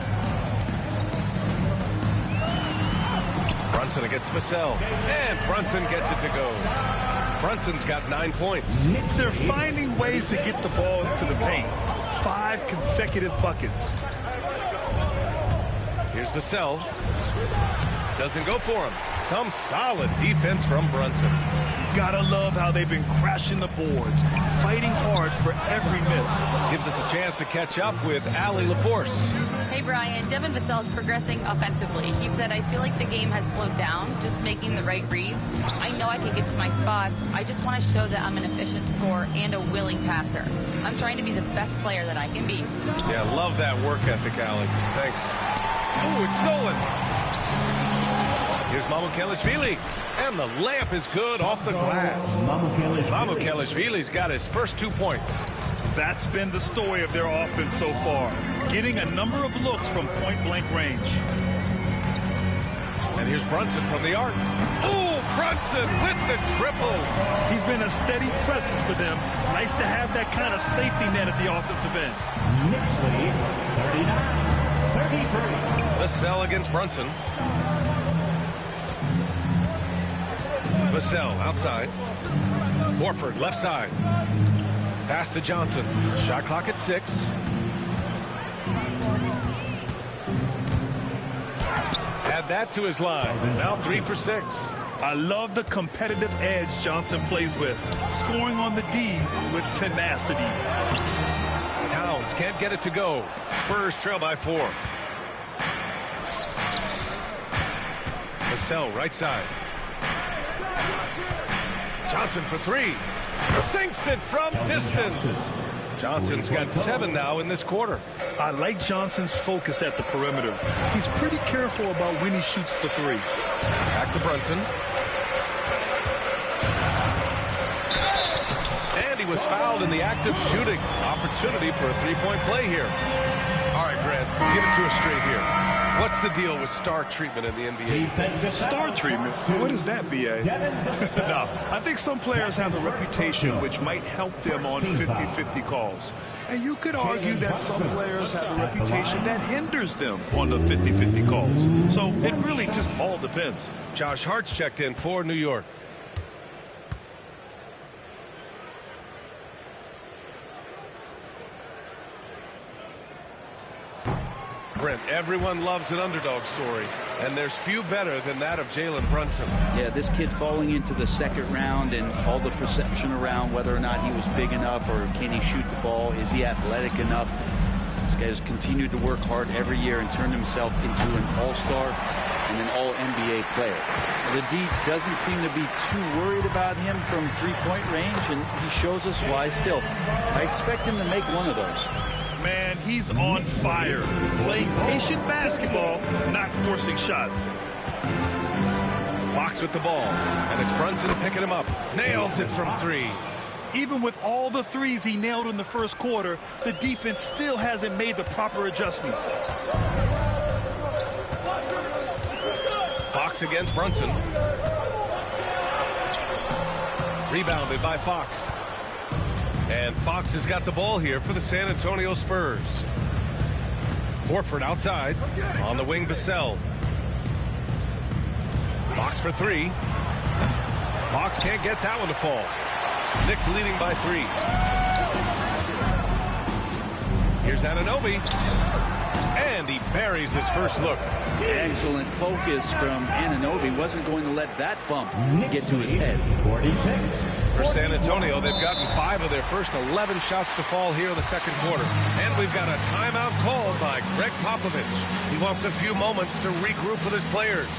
Brunson against Vassell. And Brunson gets it to go. Brunson's got 9 points. They're finding ways to get the ball to the paint. 5 consecutive buckets. Here's Vassell. Doesn't go for him. Some solid defense from Brunson. Gotta love how they've been crashing the boards, fighting hard for every miss. Gives us a chance to catch up with Allie LaForce. Hey, Brian. Devin Vassell's progressing offensively. He said, I feel like the game has slowed down, just making the right reads. I know I can get to my spots. I just want to show that I'm an efficient scorer and a willing passer. I'm trying to be the best player that I can be. Yeah, love that work ethic, Allie. Thanks. Ooh, it's stolen. Here's Mamukelishvili. And the layup is good off the glass. Mamukelishvili's got his first 2 points. That's been the story of their offense so far, getting a number of looks from point-blank range. And here's Brunson from the arc. Ooh, Brunson with the triple. He's been a steady presence for them. Nice to have that kind of safety net at the offensive end. Knicks lead, 39-33. Vassell against Brunson. Vassell outside. Horford left side. Pass to Johnson. Shot clock at 6. Add that to his line. Now 3 for 6. I love the competitive edge Johnson plays with, scoring on the D with tenacity. Towns can't get it to go. Spurs trail by 4. Vassell right side. Johnson for 3. Sinks it from distance. Johnson's got 7 now in this quarter. I like Johnson's focus at the perimeter. He's pretty careful about when he shoots the 3. Back to Brunson. And he was fouled in the act of shooting. Opportunity for a 3-point play here. All right, Grant, give it to us straight here. What's the deal with star treatment in the NBA? Star treatment? What is that, B.A.? No, I think some players have a reputation which might help them on 50-50 calls. And you could argue that some players have a reputation that hinders them on the 50-50 calls. So it really just all depends. Josh Hart's checked in for New York. Brent, everyone loves an underdog story, and there's few better than that of Jalen Brunson. Yeah, this kid falling into the second round and all the perception around whether or not he was big enough or can he shoot the ball, is he athletic enough. This guy has continued to work hard every year and turned himself into an all-star and an all-NBA player. The D doesn't seem to be too worried about him from three-point range, and he shows us why still. I expect him to make one of those. Man, he's on fire. Playing patient basketball, not forcing shots. Fox with the ball, and it's Brunson picking him up. Nails it from 3. Even with all the threes he nailed in the first quarter, the defense still hasn't made the proper adjustments. Fox against Brunson. Rebounded by Fox. And Fox has got the ball here for the San Antonio Spurs. Horford outside. On the wing, Vassell. Fox for 3. Fox can't get that one to fall. Knicks leading by 3. Here's Anunoby. And he buries his first look. Excellent focus from Anunoby. Wasn't going to let that bump get to his head. 46. For San Antonio, they've gotten 5 of their first 11 shots to fall here in the second quarter. And we've got a timeout called by Greg Popovich. He wants a few moments to regroup with his players.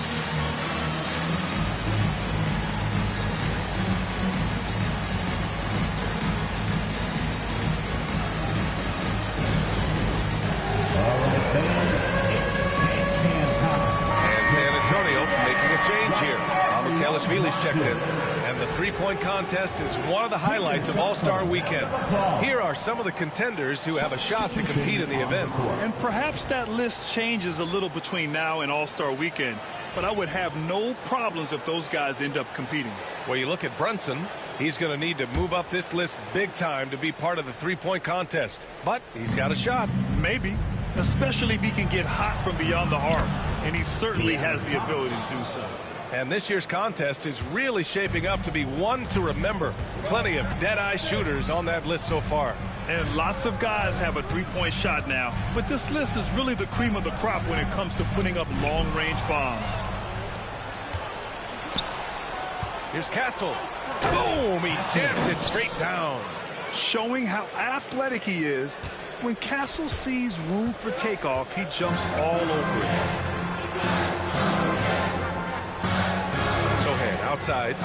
And San Antonio making a change here. Mamukelishvili's checked in. And the three-point contest is one of the highlights of All-Star Weekend. Here are some of the contenders who have a shot to compete in the event. And perhaps that list changes a little between now and All-Star Weekend, but I would have no problems if those guys end up competing. Well, you look at Brunson, he's going to need to move up this list big time to be part of the three-point contest. But he's got a shot. Maybe, especially if he can get hot from beyond the arc, and he certainly has the ability to do so. And this year's contest is really shaping up to be one to remember. Plenty of dead-eye shooters on that list so far. And lots of guys have a three-point shot now. But this list is really the cream of the crop when it comes to putting up long-range bombs. Here's Castle. Boom! He jams it straight down. Showing how athletic he is. When Castle sees room for takeoff, he jumps all over it. Sohan outside.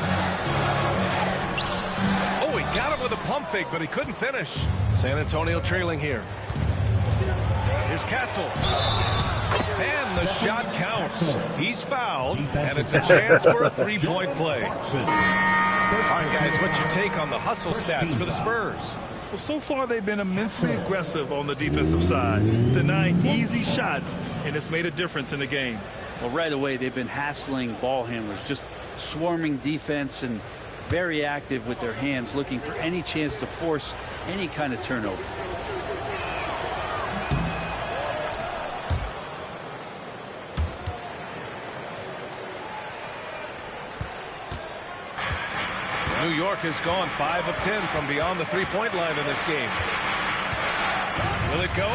Oh, he got him with a pump fake, but he couldn't finish. San Antonio trailing here. Here's Castle. And the shot counts. He's fouled, and it's a chance for a three-point play. All right, guys, what's your take on the hustle stats for the Spurs? Well, so far they've been immensely aggressive on the defensive side, denying easy shots, and it's made a difference in the game. Well, right away they've been hassling ball handlers, just swarming defense and very active with their hands, looking for any chance to force any kind of turnover. New York has gone 5 of 10 from beyond the three-point line in this game. Will it go?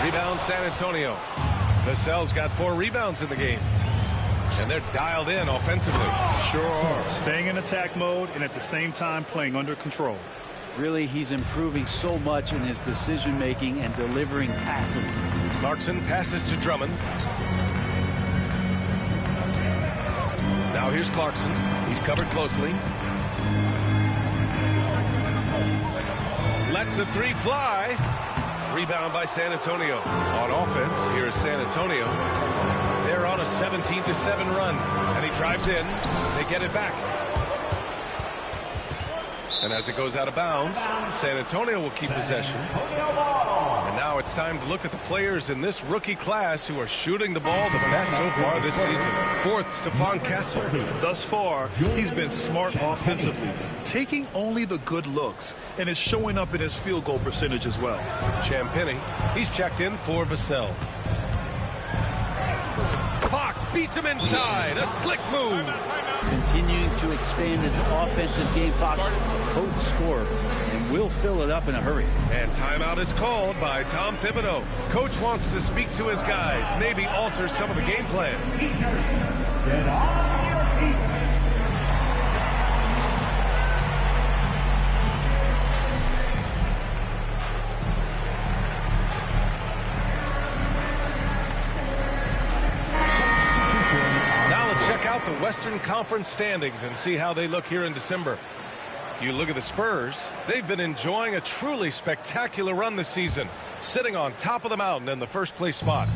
Rebound San Antonio. Vassell's got 4 rebounds in the game. And they're dialed in offensively. Sure are. Staying in attack mode and at the same time playing under control. Really, he's improving so much in his decision-making and delivering passes. Clarkson passes to Drummond. Now here's Clarkson. He's covered closely. Lets the three fly. Rebound by San Antonio. On offense, here is San Antonio. They're on a 17-7 run. And he drives in. They get it back. And as it goes out of bounds, San Antonio will keep possession. And now it's time to look at the players in this rookie class who are shooting the ball the best so far this season. Fourth, Stephon Castle. Thus far, he's been smart offensively, taking only the good looks, and it's showing up in his field goal percentage as well. Champagny, he's checked in for Vassell. Fox beats him inside. A slick move. Continuing to expand his offensive game, Fox, potent scorer, and will fill it up in a hurry. And timeout is called by Tom Thibodeau. Coach wants to speak to his guys, maybe alter some of the game plan. Get on your feet. Check out the Western Conference standings and see how they look here in December. You look at the Spurs, they've been enjoying a truly spectacular run this season, sitting on top of the mountain in the first place spot.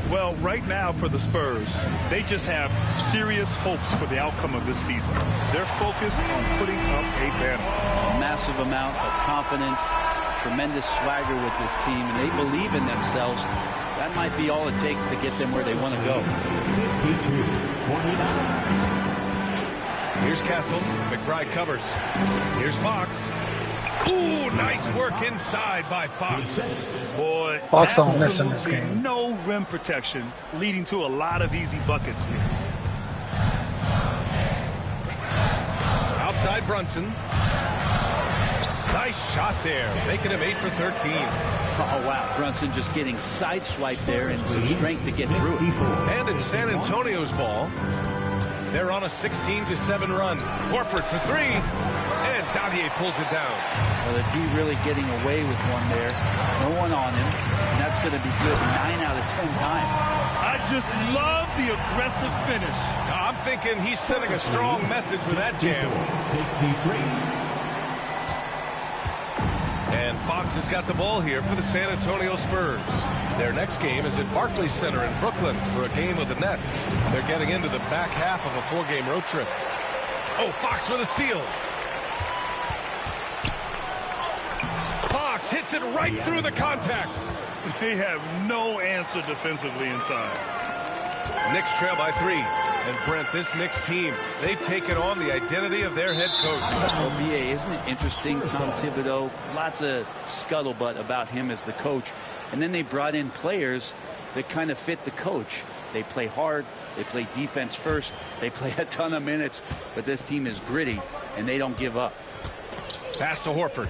Well, right now for the Spurs, they just have serious hopes for the outcome of this season. They're focused on putting up a banner. A massive amount of confidence, tremendous swagger with this team, and they believe in themselves. That might be all it takes to get them where they want to go. Here's Castle. McBride covers. Here's Fox. Ooh, nice work inside by Fox. Boy, Fox don't miss in this game. No rim protection, leading to a lot of easy buckets here. Outside Brunson. Nice shot there, making him 8 for 13. Oh, wow. Brunson just getting sideswiped there and some strength to get through it. And it's San Antonio's ball. They're on a 16-7 run. Horford for 3. And Dadier pulls it down. So the D really getting away with one there. No one on him. And that's going to be good 9 out of 10 times. I just love the aggressive finish. I'm thinking he's sending a strong message with that jam. 63. And Fox has got the ball here for the San Antonio Spurs. Their next game is at Barclays Center in Brooklyn for a game with the Nets. They're getting into the back half of a 4-game road trip. Oh, Fox with a steal. Fox hits it right through the contact. They have no answer defensively inside. Knicks trail by 3. And Brent, this Knicks team, they've taken on the identity of their head coach. Well, B.A., isn't it interesting, Tom Thibodeau? Lots of scuttlebutt about him as the coach. And then they brought in players that kind of fit the coach. They play hard. They play defense first. They play a ton of minutes. But this team is gritty, and they don't give up. Pass to Horford.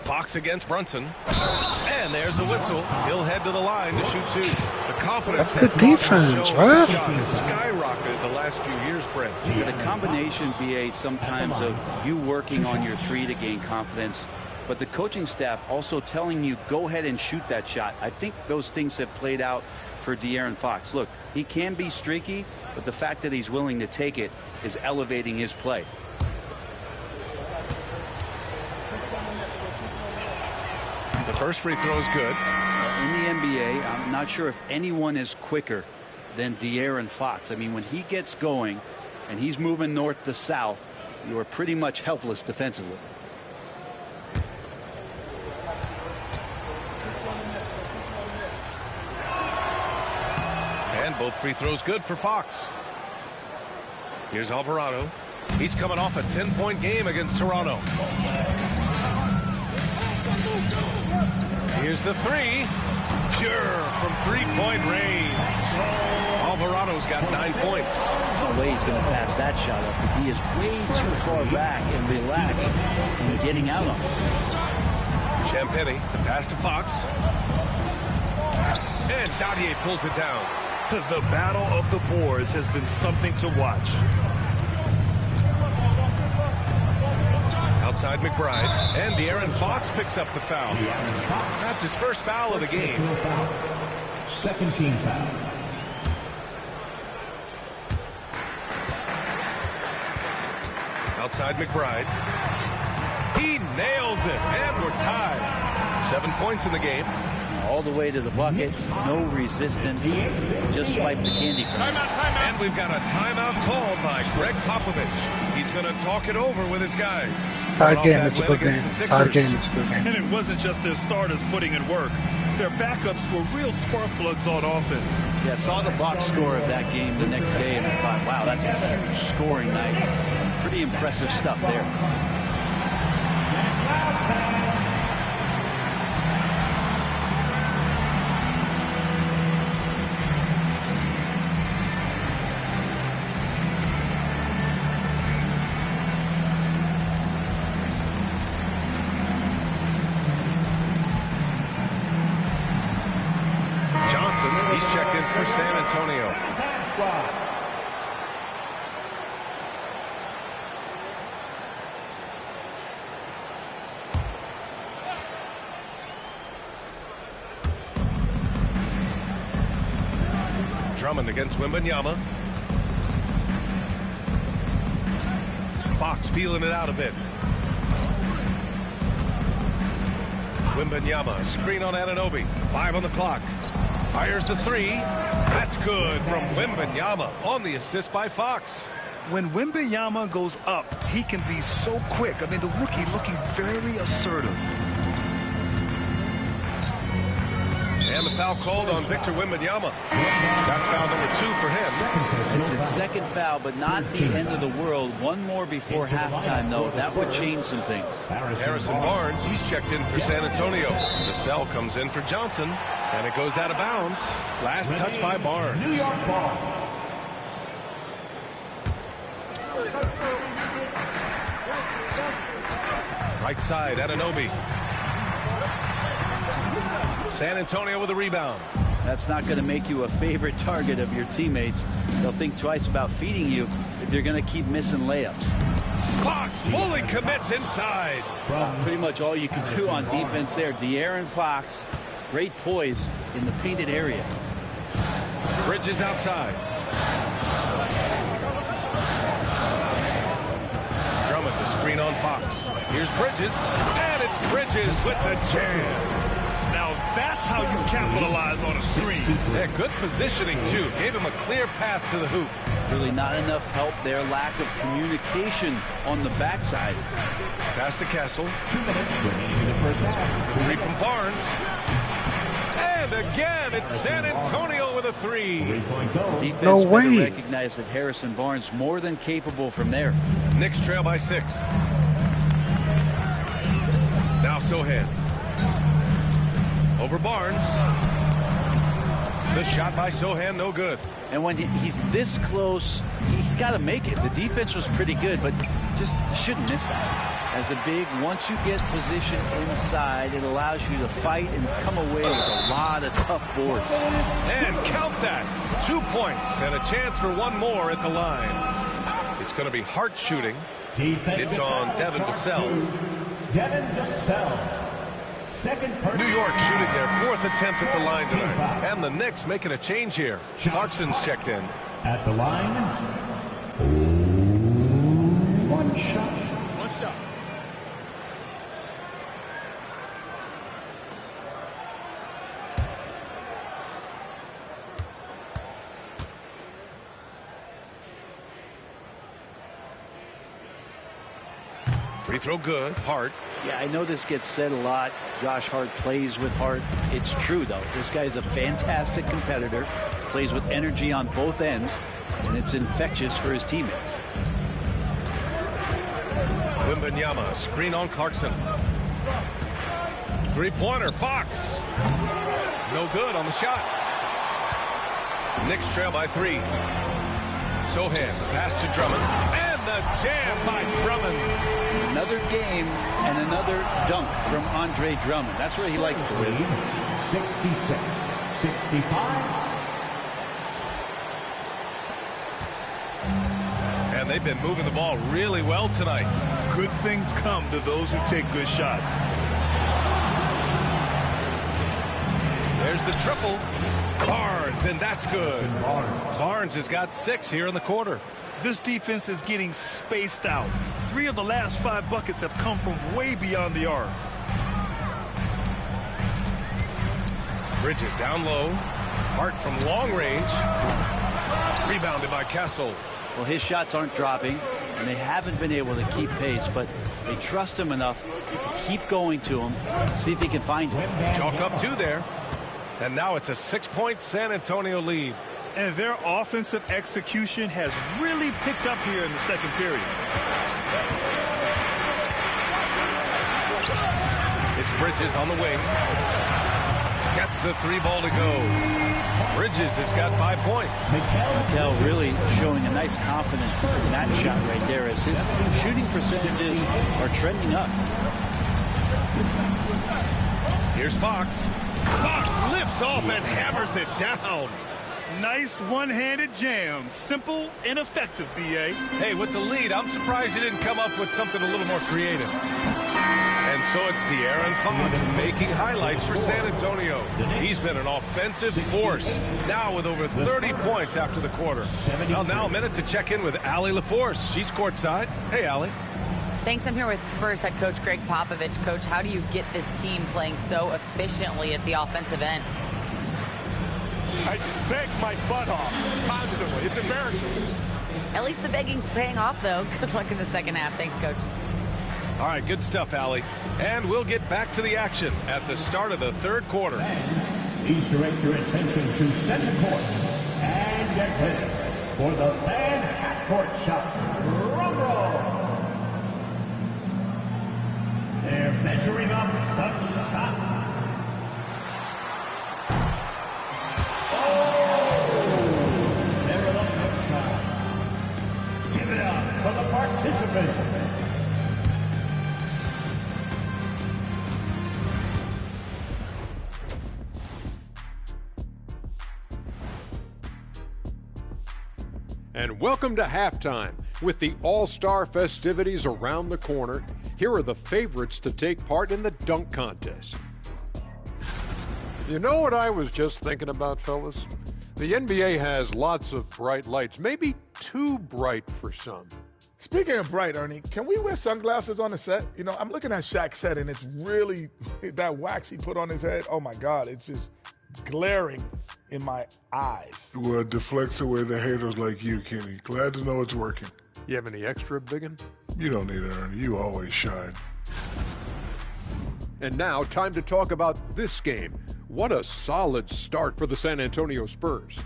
Fox against Brunson. And And there's a whistle. He'll head to the line to shoot 2. The confidence That's good defense, right? has skyrocketed the last few years, Brent. The combination, BA, sometimes of you working on your 3 to gain confidence, but the coaching staff also telling you, go ahead and shoot that shot. I think those things have played out for De'Aaron Fox. Look, he can be streaky, but the fact that he's willing to take it is elevating his play. The first free throw is good. In the NBA, I'm not sure if anyone is quicker than De'Aaron Fox. I mean, when he gets going and he's moving north to south, you are pretty much helpless defensively. And both free throws good for Fox. Here's Alvarado. He's coming off a 10-point game against Toronto. Here's the 3. Pure from 3-point range. Alvarado's got 9 points. No way he's going to pass that shot up. The D is way too far back and relaxed and getting out on him. Champagny, the pass to Fox. And Dadier pulls it down. The battle of the boards has been something to watch. Outside McBride, and De'Aaron Fox picks up the foul. That's his first foul of the game. Second team foul. Outside McBride. He nails it, and we're tied. 7 points in the game. All the way to the bucket, no resistance, just swipe the candy from him. And we've got a timeout called by Greg Popovich. He's going to talk it over with his guys. Tied game, it's a good game. Tied game, it's a good game. And it wasn't just their starters putting in work. Their backups were real spark plugs on offense. Yeah, saw the box score of that game the next day, and I thought, wow, that's a huge scoring night. Pretty impressive stuff there. He's checked in for San Antonio. Drummond against Wembanyama. Fox feeling it out a bit. Wembanyama, screen on Anunoby. 5 on the clock. Fires the 3. That's good from Wembanyama on the assist by Fox. When Wembanyama goes up, he can be so quick. I mean, the rookie looking very assertive. And the foul called on Victor Wembanyama. That's foul number 2 for him. It's his second foul, but not the end of the world. One more before halftime, though. That would change some things. Harrison Barnes, he's checked in for San Antonio. Vassell comes in for Johnson, and it goes out of bounds. Last touch by Barnes. New York ball. Right side, Anunoby. San Antonio with a rebound. That's not going to make you a favorite target of your teammates. They'll think twice about feeding you if you're going to keep missing layups. Fox fully commits inside. Pretty much all you can do on defense there. De'Aaron Fox, great poise in the painted area. Bridges outside. Drummond the screen on Fox. Here's Bridges, and it's Bridges with the jam. Now that's how you capitalize on a screen. Yeah, good positioning, too. Gave him a clear path to the hoop. Really not enough help there. Lack of communication on the backside. Pass to Castle. 2 minutes remaining in the first half. 3 from Barnes. And again, it's San Antonio with a 3. Defense No way. better recognize that Harrison Barnes more than capable from there. Knicks trail by 6. Now Sohan. Over Barnes. The shot by Sohan, no good. And when he's this close, he's got to make it. The defense was pretty good, but just shouldn't miss that. As a big, once you get position inside, it allows you to fight and come away with a lot of tough boards. And count that. 2 points and a chance for one more at the line. It's going to be Hart shooting. It's on Devin Vassell. Devin Vassell. Second person. New York shooting their 4th attempt at the line tonight. And the Knicks making a change here. Clarkson's checked in. At the line, one shot. One shot. Free throw good. Hart. Yeah, I know this gets said a lot. Josh Hart plays with heart. It's true, though. This guy's a fantastic competitor. Plays with energy on both ends, and it's infectious for his teammates. Wembanyama, screen on Clarkson. Three-pointer, Fox. No good on the shot. Knicks trail by 3. Sohan, the pass to Drummond. And the jam by Drummond. Another game and another dunk from Andre Drummond. That's where he likes to live. 66-65. And they've been moving the ball really well tonight. Good things come to those who take good shots. There's the triple. Barnes, and that's good. Barnes has got 6 here in the quarter. This defense is getting spaced out. 3 of the last 5 buckets have come from way beyond the arc. Bridges down low. Hart from long range. Rebounded by Castle. Well, his shots aren't dropping, and they haven't been able to keep pace, but they trust him enough to keep going to him, see if he can find him. Chalk up 2 there. And now it's a 6-point San Antonio lead. And their offensive execution has really picked up here in the second period. It's Bridges on the wing. Gets the 3 ball to go. Bridges has got 5 points. Mikel really showing a nice confidence in that shot right there as his shooting percentages are trending up. Here's Fox. Fox lifts off and hammers it down. Nice one-handed jam. Simple and effective, B.A. Hey, with the lead, I'm surprised he didn't come up with something a little more creative. And so it's De'Aaron Fox making highlights for San Antonio. He's been an offensive force, now with over 30 points after the quarter. Well, now a minute to check in with Allie LaForce. She's courtside. Hey, Allie. Thanks. I'm here with Spurs head coach Greg Popovich. Coach, how do you get this team playing so efficiently at the offensive end? I beg my butt off constantly. It's embarrassing. At least the begging's paying off, though. Good luck in the second half. Thanks, Coach. All right, good stuff, Allie. And we'll get back to the action at the start of the third quarter. Please direct your attention to center court and get ready for the fan half-court shot. Drum roll. They're measuring up the shot. They're up next time. Give it up for the participants. And welcome to halftime. With the All-Star festivities around the corner, here are the favorites to take part in the dunk contest. You know what I was just thinking about, fellas? The NBA has lots of bright lights, maybe too bright for some. Speaking of bright, Ernie, can we wear sunglasses on the set? You know, I'm looking at Shaq's head, and it's really, that wax he put on his head, oh my God, it's just glaring in my eyes. Well, it deflects away the haters like you, Kenny. Glad to know it's working. You have any extra, biggin? You don't need it, Ernie. You always shine. And now, time to talk about this game. What a solid start for the San Antonio Spurs.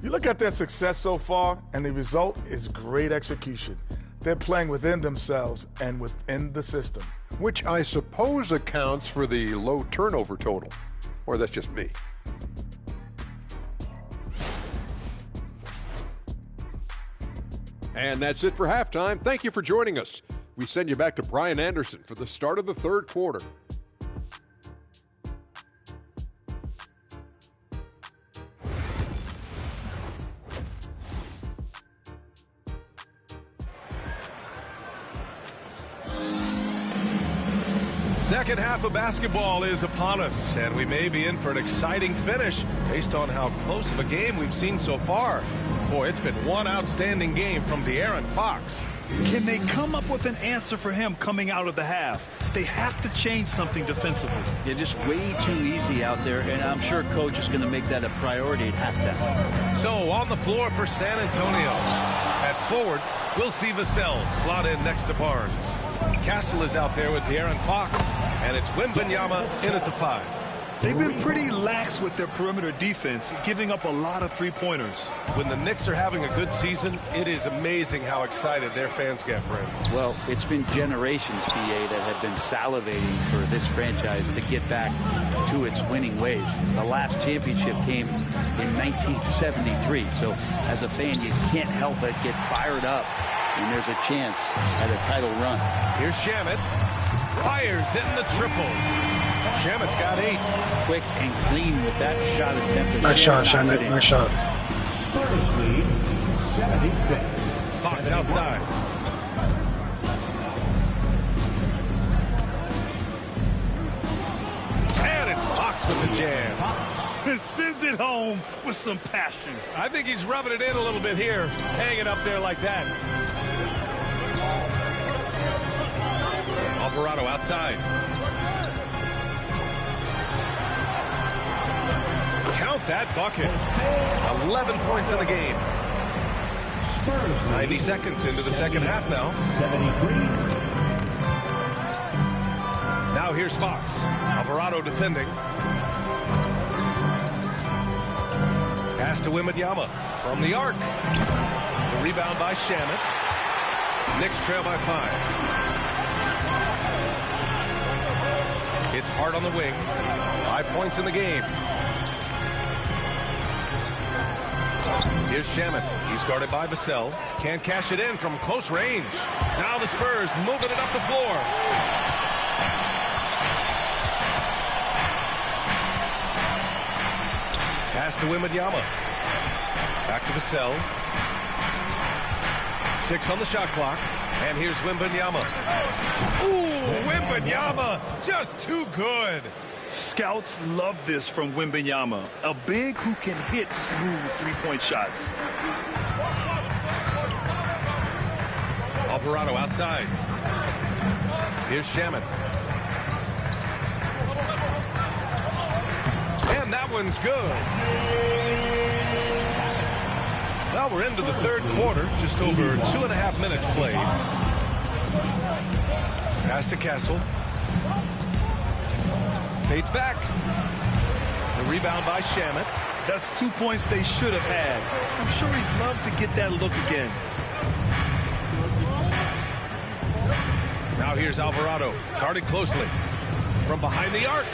You look at their success so far, and the result is great execution. They're playing within themselves and within the system. Which I suppose accounts for the low turnover total. Or that's just me. And that's it for halftime. Thank you for joining us. We send you back to Brian Anderson for the start of the third quarter. Second half of basketball is upon us, and we may be in for an exciting finish based on how close of a game we've seen so far. Boy, it's been one outstanding game from De'Aaron Fox. Can they come up with an answer for him coming out of the half? They have to change something defensively. Yeah, just way too easy out there, and I'm sure Coach is going to make that a priority at halftime. So on the floor for San Antonio. At forward, we'll see Vassell slot in next to Barnes. Castle is out there with De'Aaron Fox, and it's Wembanyama in at the 5. They've been pretty lax with their perimeter defense, giving up a lot of three-pointers. When the Knicks are having a good season, it is amazing how excited their fans get, Brent. Well, it's been generations, BA, that have been salivating for this franchise to get back to its winning ways. The last championship came in 1973, so as a fan, you can't help but get fired up when there's a chance at a title run. Here's Shamet. Fires in the triple. Shamet's got 8. Quick and clean with that shot attempt. Nice shot, Shamet. Nice shot. Spurs lead 76. Fox outside. And it's Fox with the jam. And sends it home with some passion. I think he's rubbing it in a little bit here, hanging up there like that. Alvarado outside. Count that bucket. 11 points in the game. 90 seconds into the second half now. 73. Now here's Fox. Alvarado defending. Pass to Wembanyama from the arc. The rebound by Shamet. Knicks trail by 5. It's Hart on the wing. 5 points in the game. Here's Shamet. He's guarded by Vassell. Can't cash it in from close range. Now the Spurs moving it up the floor. Pass to Wembanyama. Back to Vassell. 6 on the shot clock. And here's Wembanyama. Ooh, Wembanyama, just too good. Scouts love this from Wembanyama, a big who can hit smooth three-point shots. Alvarado outside. Here's Shamet. And that one's good. Well, we're into the third quarter, just over 2.5 minutes played. Pass to Castle. Fades back. The rebound by Shamet. That's 2 points they should have had. I'm sure he'd love to get that look again. Now here's Alvarado, guarded closely. From behind the arc.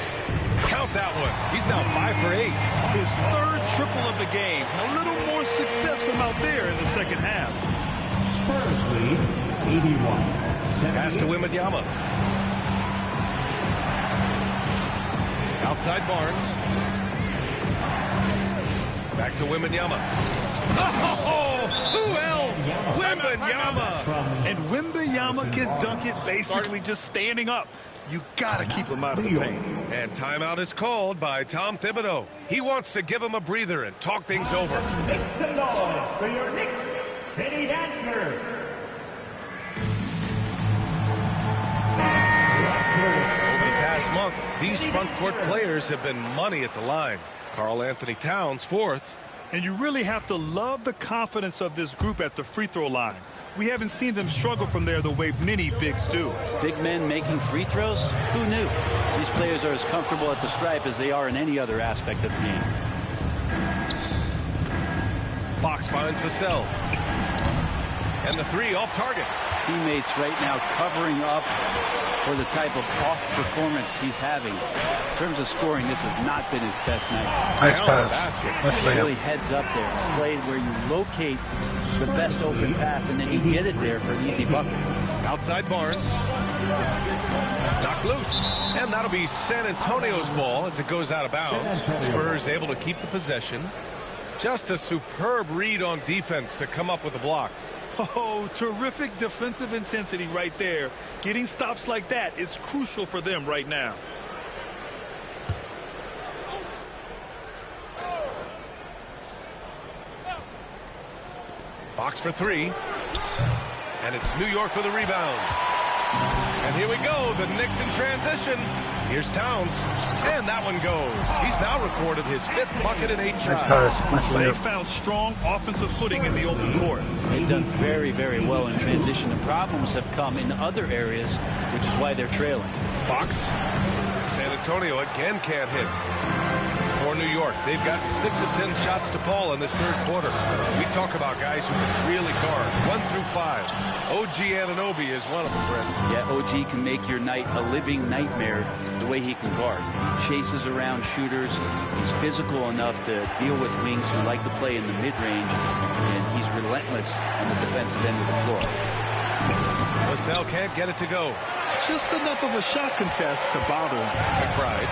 Count that one. He's now 5 for 8. His third triple of the game. A little more success from out there in the second half. Spurs lead 81. Pass to Wembanyama. Outside Barnes. Back to Wembanyama. Oh, who else? Wembanyama. And Wembanyama can dunk it basically just standing up. You got to keep him out of the paint. And timeout is called by Tom Thibodeau. He wants to give him a breather and talk things over. Make some noise for your Knicks City Dancer. Over the past month, these front court players have been money at the line. Karl Anthony Towns, 4th. And you really have to love the confidence of this group at the free throw line. We haven't seen them struggle from there the way many bigs do. Big men making free throws? Who knew? These players are as comfortable at the stripe as they are in any other aspect of the game. Fox finds Vassell. And the 3 off target. Teammates right now covering up for the type of off performance he's having. In terms of scoring, this has not been his best night. Nice pass. He really heads up there. A play where you locate the best open pass and then you get it there for an easy bucket. Outside Barnes. Knocked loose. And that'll be San Antonio's ball as it goes out of bounds. Spurs able to keep the possession. Just a superb read on defense to come up with a block. Oh, terrific defensive intensity right there. Getting stops like that is crucial for them right now. Fox for three. And it's New York with a rebound. And here we go, the Knicks in transition. Here's Towns, and that one goes. He's now recorded his 5th bucket in 8 tries. They found strong offensive footing in the open court. They've done very, very well in transition. The problems have come in other areas, which is why they're trailing. Fox. San Antonio again can't hit. For New York, they've got 6 of 10 shots to fall in this 3rd quarter. We talk about guys who can really guard 1 through 5. OG Anunoby is one of them, Brent. Yeah, OG can make your night a living nightmare the way he can guard. He chases around shooters. He's physical enough to deal with wings who like to play in the mid-range, and he's relentless on the defensive end of the floor. Vassell can't get it to go. Just enough of a shot contest to bother him. McBride.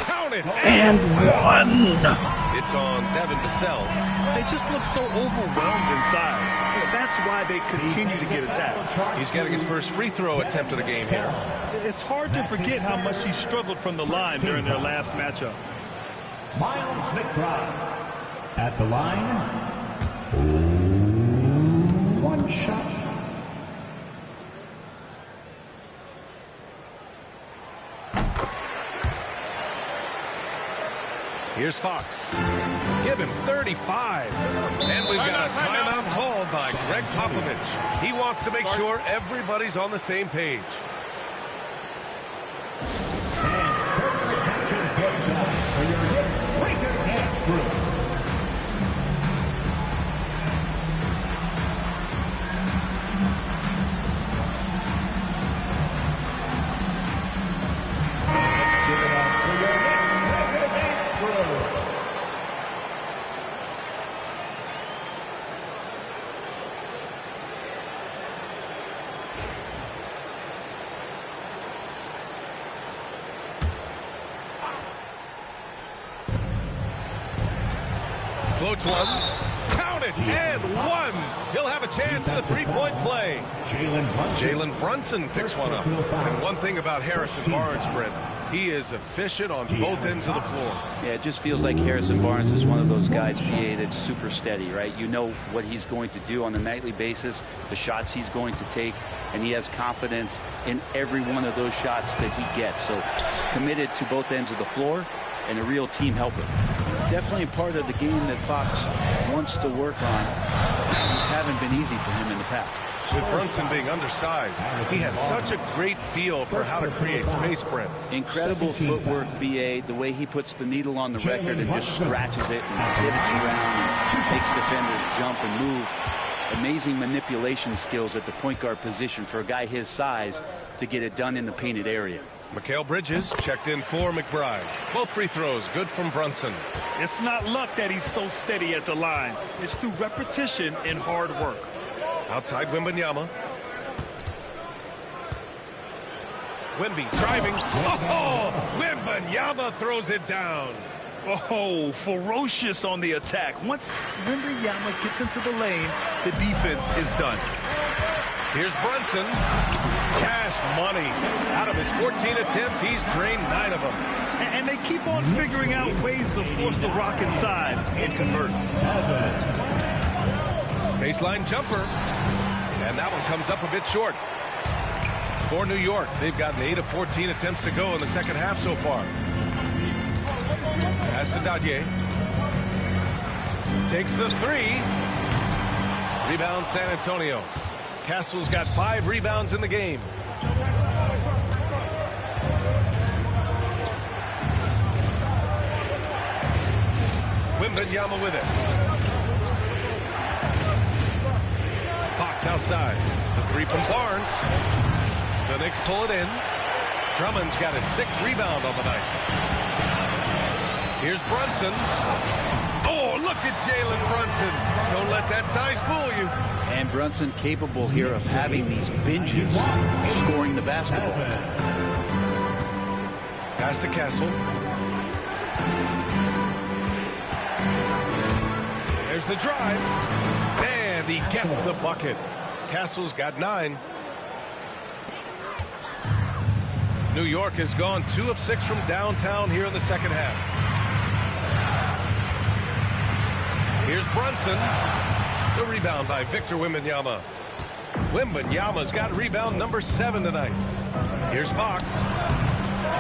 Count it! And one! It's on Devin Vassell. They just look so overwhelmed inside. Yeah, that's why they continue to get attacked. He's getting his first free throw attempt of the game here. It's hard to forget how much he struggled from the line during their last matchup. Miles McBride at the line. 1 shot. Here's Fox. Give him 35. And we've got a timeout called by Greg Popovich. He wants to make sure everybody's on the same page. And further attention goes out for your Knicks breaker dance group. Let's give it up for your Knicks breaker dance group. Floats one. Count it. And one. He'll have a chance at a three-point play. Jalen Brunson picks one up. And one thing about Harrison Barnes, Brent, he is efficient on both ends of the floor. Yeah, it just feels like Harrison Barnes is one of those guys, VA, that's super steady, right? You know what he's going to do on a nightly basis, the shots he's going to take, and he has confidence in every one of those shots that he gets. So committed to both ends of the floor and a real team helper. It's definitely a part of the game that Fox wants to work on. These haven't been easy for him in the past. With Brunson being undersized, he has such a great feel for how to create space, Brent. Incredible footwork, BA, the way he puts the needle on the record and just scratches it and pivots around and makes defenders jump and move. Amazing manipulation skills at the point guard position for a guy his size to get it done in the painted area. Mikal Bridges checked in for McBride. Both free throws good from Brunson. It's not luck that he's so steady at the line. It's through repetition and hard work. Outside Wembanyama. Wemby driving. Oh, Wembanyama throws it down. Oh, ferocious on the attack. Once Wembanyama gets into the lane, the defense is done. Here's Brunson. Cash money. Out of his 14 attempts, he's drained 9 of them. And they keep on figuring out ways to force the rock inside and convert. Baseline jumper. And that one comes up a bit short. For New York, they've gotten 8 of 14 attempts to go in the second half so far. Pass to Dadye. Takes the 3. Rebound San Antonio. Castle's got 5 rebounds in the game. Wembanyama with it. Fox outside. The 3 from Barnes. The Knicks pull it in. Drummond's got his 6th rebound on the night. Here's Brunson. Oh, Look at Jalen Brunson. Don't let that size fool you. And Brunson capable here of having these binges, scoring the basketball. Pass to Castle. There's the drive. And he gets the bucket. Castle's got 9. New York has gone 2 of 6 from downtown here in the second half. Here's Brunson. The rebound by Victor Wembanyama. Wembanyama's got rebound number 7 tonight. Here's Fox.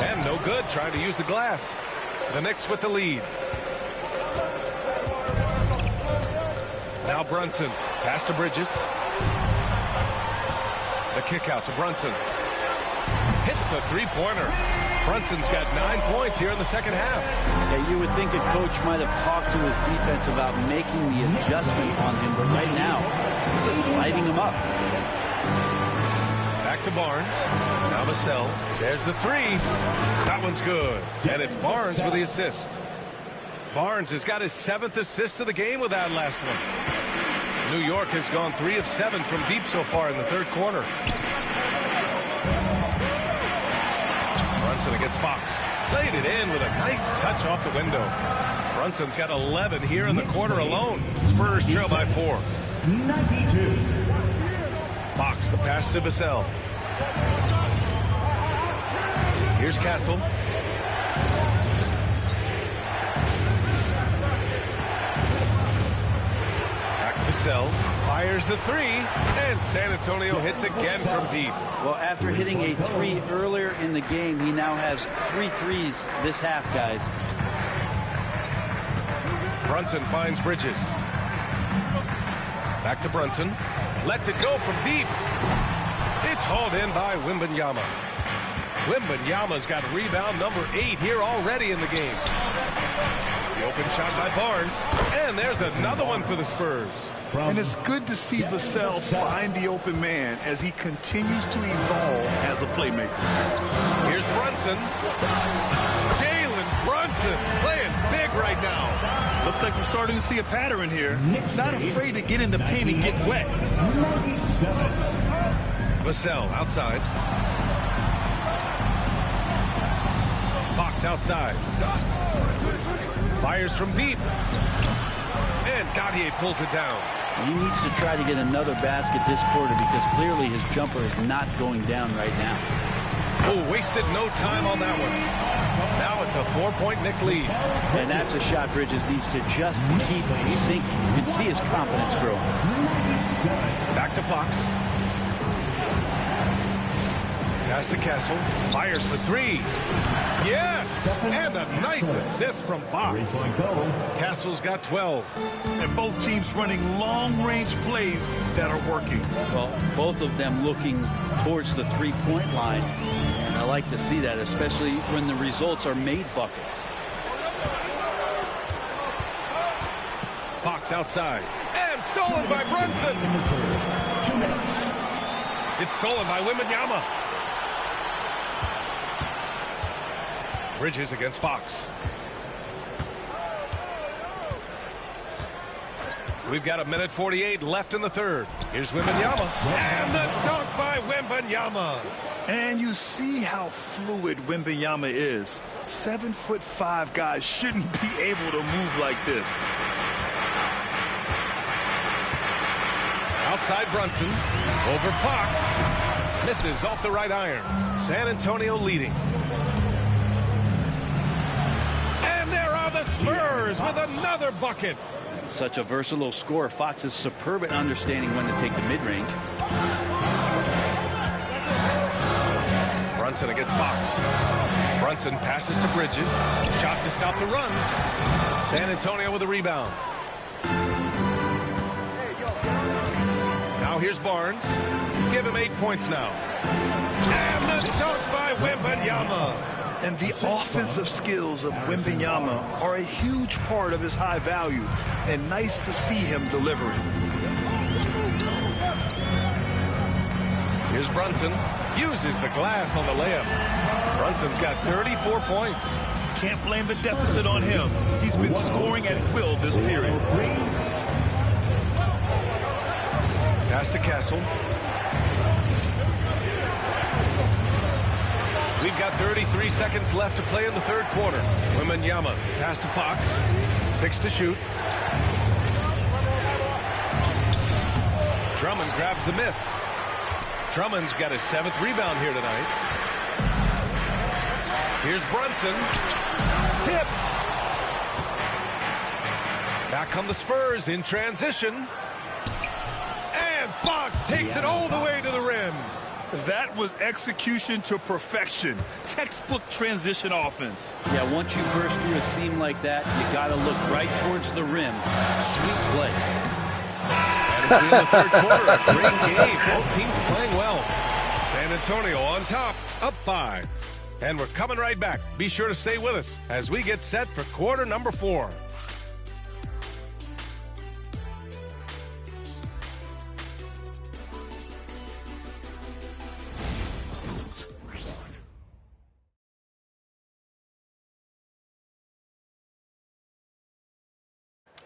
And no good, trying to use the glass. The Knicks with the lead. Now Brunson. Pass to Bridges. The kick out to Brunson. Hits the three-pointer. Brunson's got 9 points here in the second half. Yeah, you would think a coach might have talked to his defense about making the adjustment on him, but right now, he's just lighting him up. Back to Barnes. Now Vassell. There's the 3. That one's good. And it's Barnes with the assist. Barnes has got his 7th assist of the game with that last one. New York has gone 3 of 7 from deep so far in the third quarter. Brunson against Fox. Played it in with a nice touch off the window. Brunson's got 11 here in the quarter alone. Spurs trail by 4. 92. Fox, the pass to Vassell. Here's Castle. Back to Vassell. Fires the 3. And San Antonio hits again from deep. Well, after hitting a 3 earlier in the game, he now has 3 threes this half, guys. Brunson finds Bridges. Back to Brunson. Lets it go from deep. It's hauled in by Wembanyama. Wembanyama's got rebound number 8 here already in the game. The open shot by Barnes. And there's another one for the Spurs. And it's good to see Vassell find the open man as he continues to evolve as a playmaker. Here's Brunson. Jalen Brunson playing big right now. Looks like we're starting to see a pattern here. Not afraid to get in the paint and get wet. 97. Vassell outside. Fox outside. Fires from deep. And Dadier pulls it down. He needs to try to get another basket this quarter because clearly his jumper is not going down right now. Oh, wasted no time on that one. Now it's a 4-point Knick lead. And that's a shot Bridges needs to just keep sinking. You can see his confidence grow. Back to Fox. Pass to Castle. Fires for 3. Yes! And a nice assist from Fox. Castle's got 12. And both teams running long-range plays that are working. Well, both of them looking towards the three-point line. And I like to see that, especially when the results are made buckets. Fox outside. And stolen by Brunson. It's stolen by Wembanyama. Bridges against Fox. We've got 1:48 left in the third. Here's Wembanyama. And the dunk by Wembanyama. And you see how fluid Wembanyama is. 7'5" guys shouldn't be able to move like this. Outside Brunson. Over Fox. Misses off the right iron. San Antonio leading. Spurs with another bucket. Such a versatile scorer. Fox is superb at understanding when to take the mid-range. Brunson against Fox. Brunson passes to Bridges. Shot to stop the run. San Antonio with a rebound. Now here's Barnes. Give him 8 points now. And the dunk by Wembanyama. And the offensive skills of Wembanyama are a huge part of his high value, and nice to see him delivering. Here's Brunson. Uses the glass on the layup. Brunson's got 34 points. can't blame the deficit on him. He's been scoring at will this period. Pass to Castle. We've got 33 seconds left to play in the third quarter. Wembanyama pass to Fox. 6 to shoot. Drummond grabs the miss. Drummond's got his 7th rebound here tonight. Here's Brunson. Tipped. Back come the Spurs in transition. And Fox takes it all the way to the rim. That was execution to perfection. Textbook transition offense. Yeah, once you burst through a seam like that, you got to look right towards the rim. Sweet play. And it's been the third quarter. A great game. Both teams playing well. San Antonio on top, up 5. And we're coming right back. Be sure to stay with us as we get set for quarter number 4.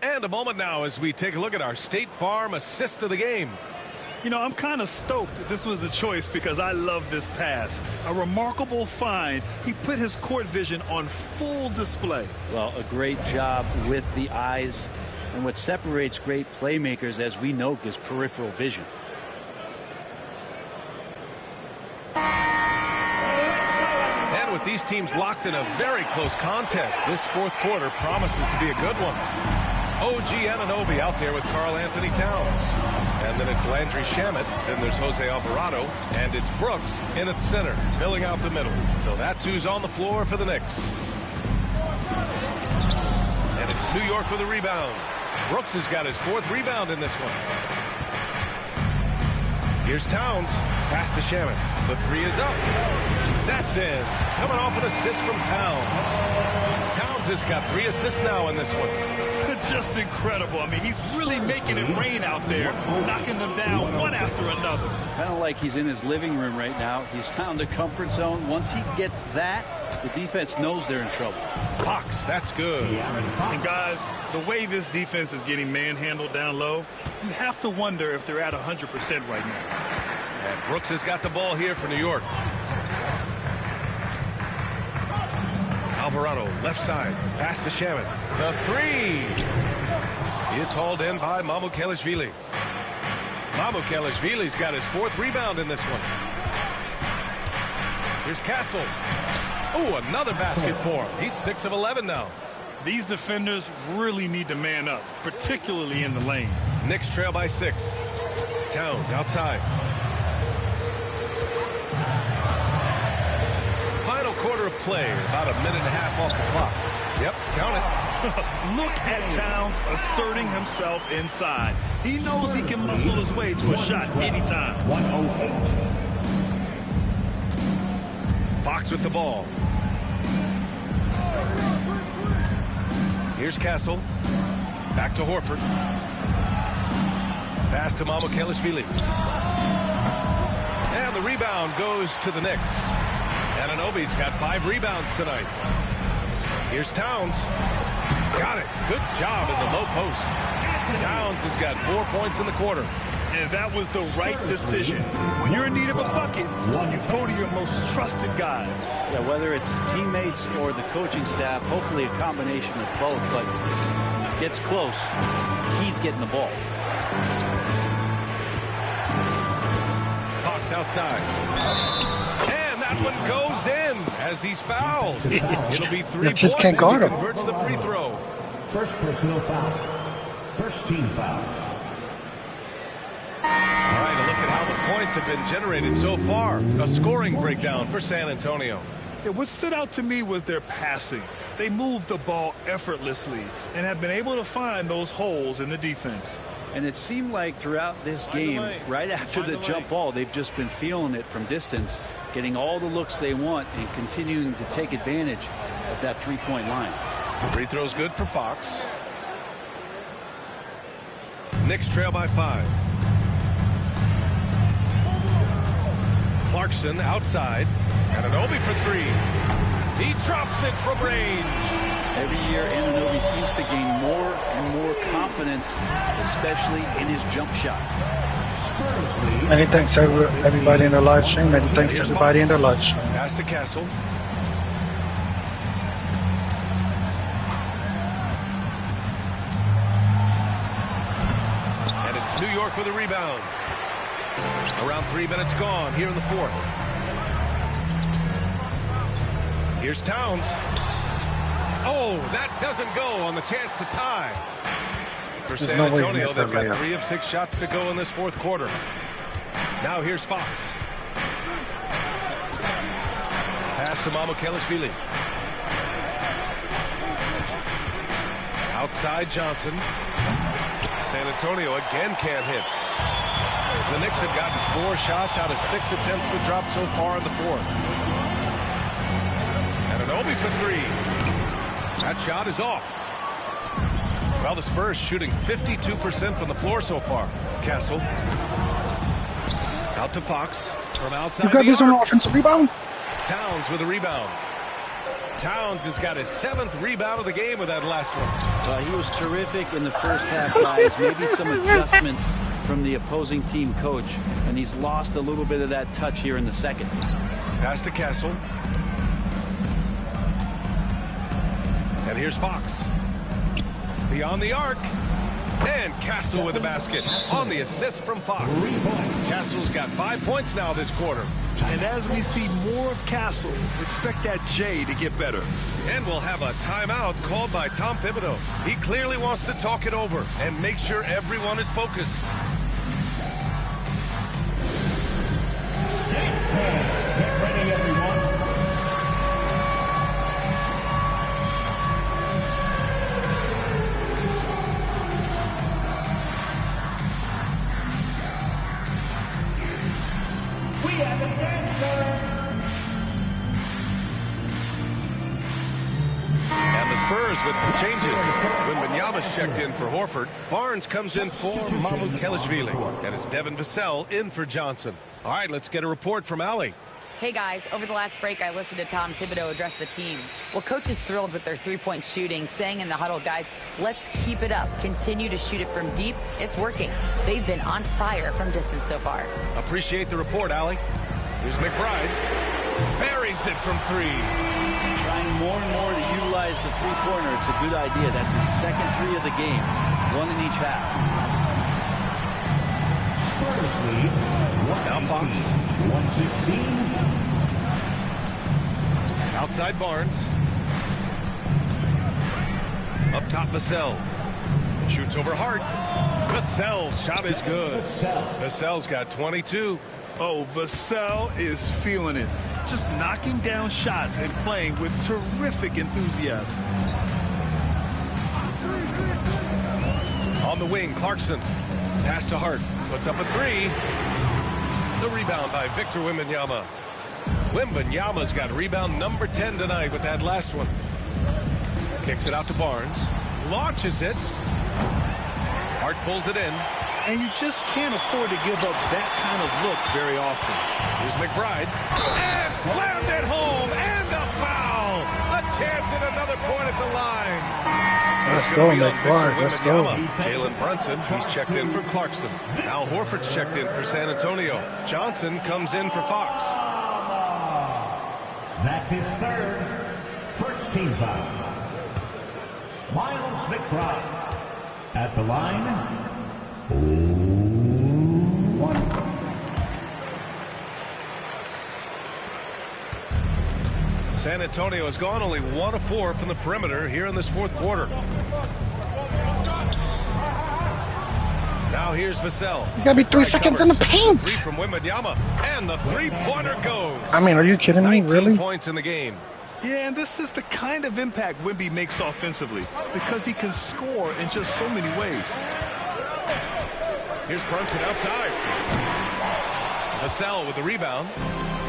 And a moment now as we take a look at our State Farm assist of the game. You know, I'm kind of stoked that this was a choice because I love this pass. A remarkable find. He put his court vision on full display. Well, a great job with the eyes. And what separates great playmakers, as we know, is peripheral vision. And with these teams locked in a very close contest, this fourth quarter promises to be a good one. OG Anunoby out there with Karl Anthony Towns. And then it's Landry Shamet. Then there's Jose Alvarado. And it's Brooks in at center, filling out the middle. So that's who's on the floor for the Knicks. And it's New York with a rebound. Brooks has got his 4th rebound in this one. Here's Towns. Pass to Shamet. The 3 is up. That's in. Coming off an assist from Towns. Towns has got 3 assists now in this one. Just incredible. I mean, he's really making it rain out there, knocking them down one after another. Kind of like he's in his living room right now. He's found a comfort zone. Once he gets that, the defense knows they're in trouble. Fox, that's good. And guys, the way this defense is getting manhandled down low, you have to wonder if they're at 100% right now. And Brooks has got the ball here for New York. Alvarado, left side, pass to Shamet. The 3. It's hauled in by Mamukelashvili. Mamukelashvili's got his 4th rebound in this one. Here's Castle. Oh, another basket for him. He's 6 of 11 now. These defenders really need to man up, particularly in the lane. Knicks trail by 6. Towns outside. Final quarter of play, about a minute and a half off the clock. Yep, count it. Look at Towns asserting himself inside. He knows he can muscle his way to a shot anytime. 108. Fox with the ball. Here's Castle. Back to Horford. Pass to Mamukelashvili. And the rebound goes to the Knicks. Anunoby's got 5 rebounds tonight. Here's Towns. Got it. Good job in the low post. Towns has got 4 points in the quarter. And that was the right decision. When you're in need of a bucket, you go to your most trusted guys. Yeah, whether it's teammates or the coaching staff, hopefully a combination of both, but gets close, he's getting the ball. Fox outside. And that one goes in as he's fouled. It'll be 3 points just can't guard if him. he converts the free throw. First personal foul. First team foul. All right, a look at how the points have been generated so far. A scoring breakdown for San Antonio. Yeah, what stood out to me was their passing. They moved the ball effortlessly and have been able to find those holes in the defense. And it seemed like throughout this game, right after the jump ball, they've just been feeling it from distance, getting all the looks they want and continuing to take advantage of that three-point line. Free throw's good for Fox. Knicks trail by 5. Clarkson outside. Anunoby for 3. He drops it from range. Every year, Anunoby seems to gain more and more confidence, especially in his jump shot. Many thanks to everybody in the live stream. Many thanks to everybody in the live stream. Pass to Castle. And it's New York with a rebound. Around 3 minutes gone here in the fourth. Here's Towns. Oh, that doesn't go on the chance to tie. For San Antonio, they've got 3 of 6 shots to go in this fourth quarter. Now here's Fox. Pass to Mamukelashvili. Outside Johnson. San Antonio again can't hit. The Knicks have gotten 4 shots out of 6 attempts to drop so far in the fourth. Anunoby for 3. That shot is off. Well, the Spurs shooting 52% from the floor so far. Castle. Out to Fox from outside. You got this on offensive rebound? Towns with a rebound. Towns has got his 7th rebound of the game with that last one. He was terrific in the first half, guys. Maybe some adjustments from the opposing team coach, and he's lost a little bit of that touch here in the second. Pass to Castle. And here's Fox. Beyond the arc. And Castle with the basket on the assist from Fox. Castle's got 5 points now this quarter. And as we see more of Castle, expect that J to get better. And we'll have a timeout called by Tom Thibodeau. He clearly wants to talk it over and make sure everyone is focused. Get ready, everyone. We have a dancer. And the Spurs with some changes. When Wembanyama's checked in for Horford, Barnes comes in for Mamukelashvili. And it's Devin Vassell in for Johnson. All right, let's get a report from Allie. Hey guys, over the last break I listened to Tom Thibodeau address the team. Well, coach is thrilled with their 3-point shooting, saying in the huddle, guys, let's keep it up. Continue to shoot it from deep. It's working. They've been on fire from distance so far. Appreciate the report, Allie. Here's McBride. Buries it from 3. Trying more and more to utilize the three-pointer. It's a good idea. That's his second 3 of the game. 1 in each half. Spurs lead. Now Fox. 116. Outside Barnes. Up top Vassell. Shoots over Hart. Vassell's shot is good. Vassell's got 22. Oh, Vassell is feeling it. Just knocking down shots and playing with terrific enthusiasm. On the wing, Clarkson. Pass to Hart. Puts up a 3. The rebound by Victor Wembanyama. Wembanyama's got rebound number 10 tonight with that last one. Kicks it out to Barnes. Launches it. Hart pulls it in. And you just can't afford to give up that kind of look very often. Here's McBride. And slammed it home. And a foul. A chance at another point at the line. Let's go, McBride. Let's go. Jalen Brunson, he's checked in for Clarkson. Al Horford's checked in for San Antonio. Johnson comes in for Fox. That's his 3rd. First team foul. Miles McBride. At the line. 1. San Antonio has gone only 1 of 4 from the perimeter here in this fourth quarter. Now here's Vassell. You gotta be 3 seconds in the paint. 3 from Wembanyama, and the 3-pointer goes. I mean, are you kidding me? 19 Really? points in the game. Yeah, and this is the kind of impact Wemby makes offensively because he can score in just so many ways. Here's Brunson outside. Vassell with the rebound.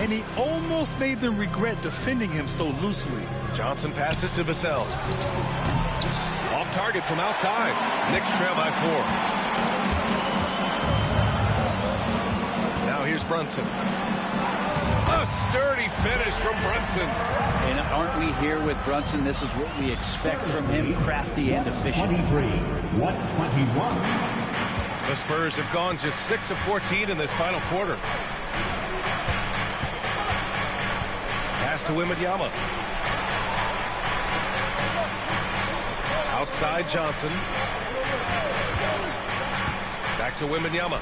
And he almost made them regret defending him so loosely. Johnson passes to Vassell. Off target from outside. Knicks trail by 4. Now here's Brunson. A sturdy finish from Brunson. And aren't we here with Brunson? This is what we expect from him, crafty and efficient. 121. The Spurs have gone just 6 of 14 in this final quarter. Pass to Wembanyama. Outside Johnson. Back to Wembanyama.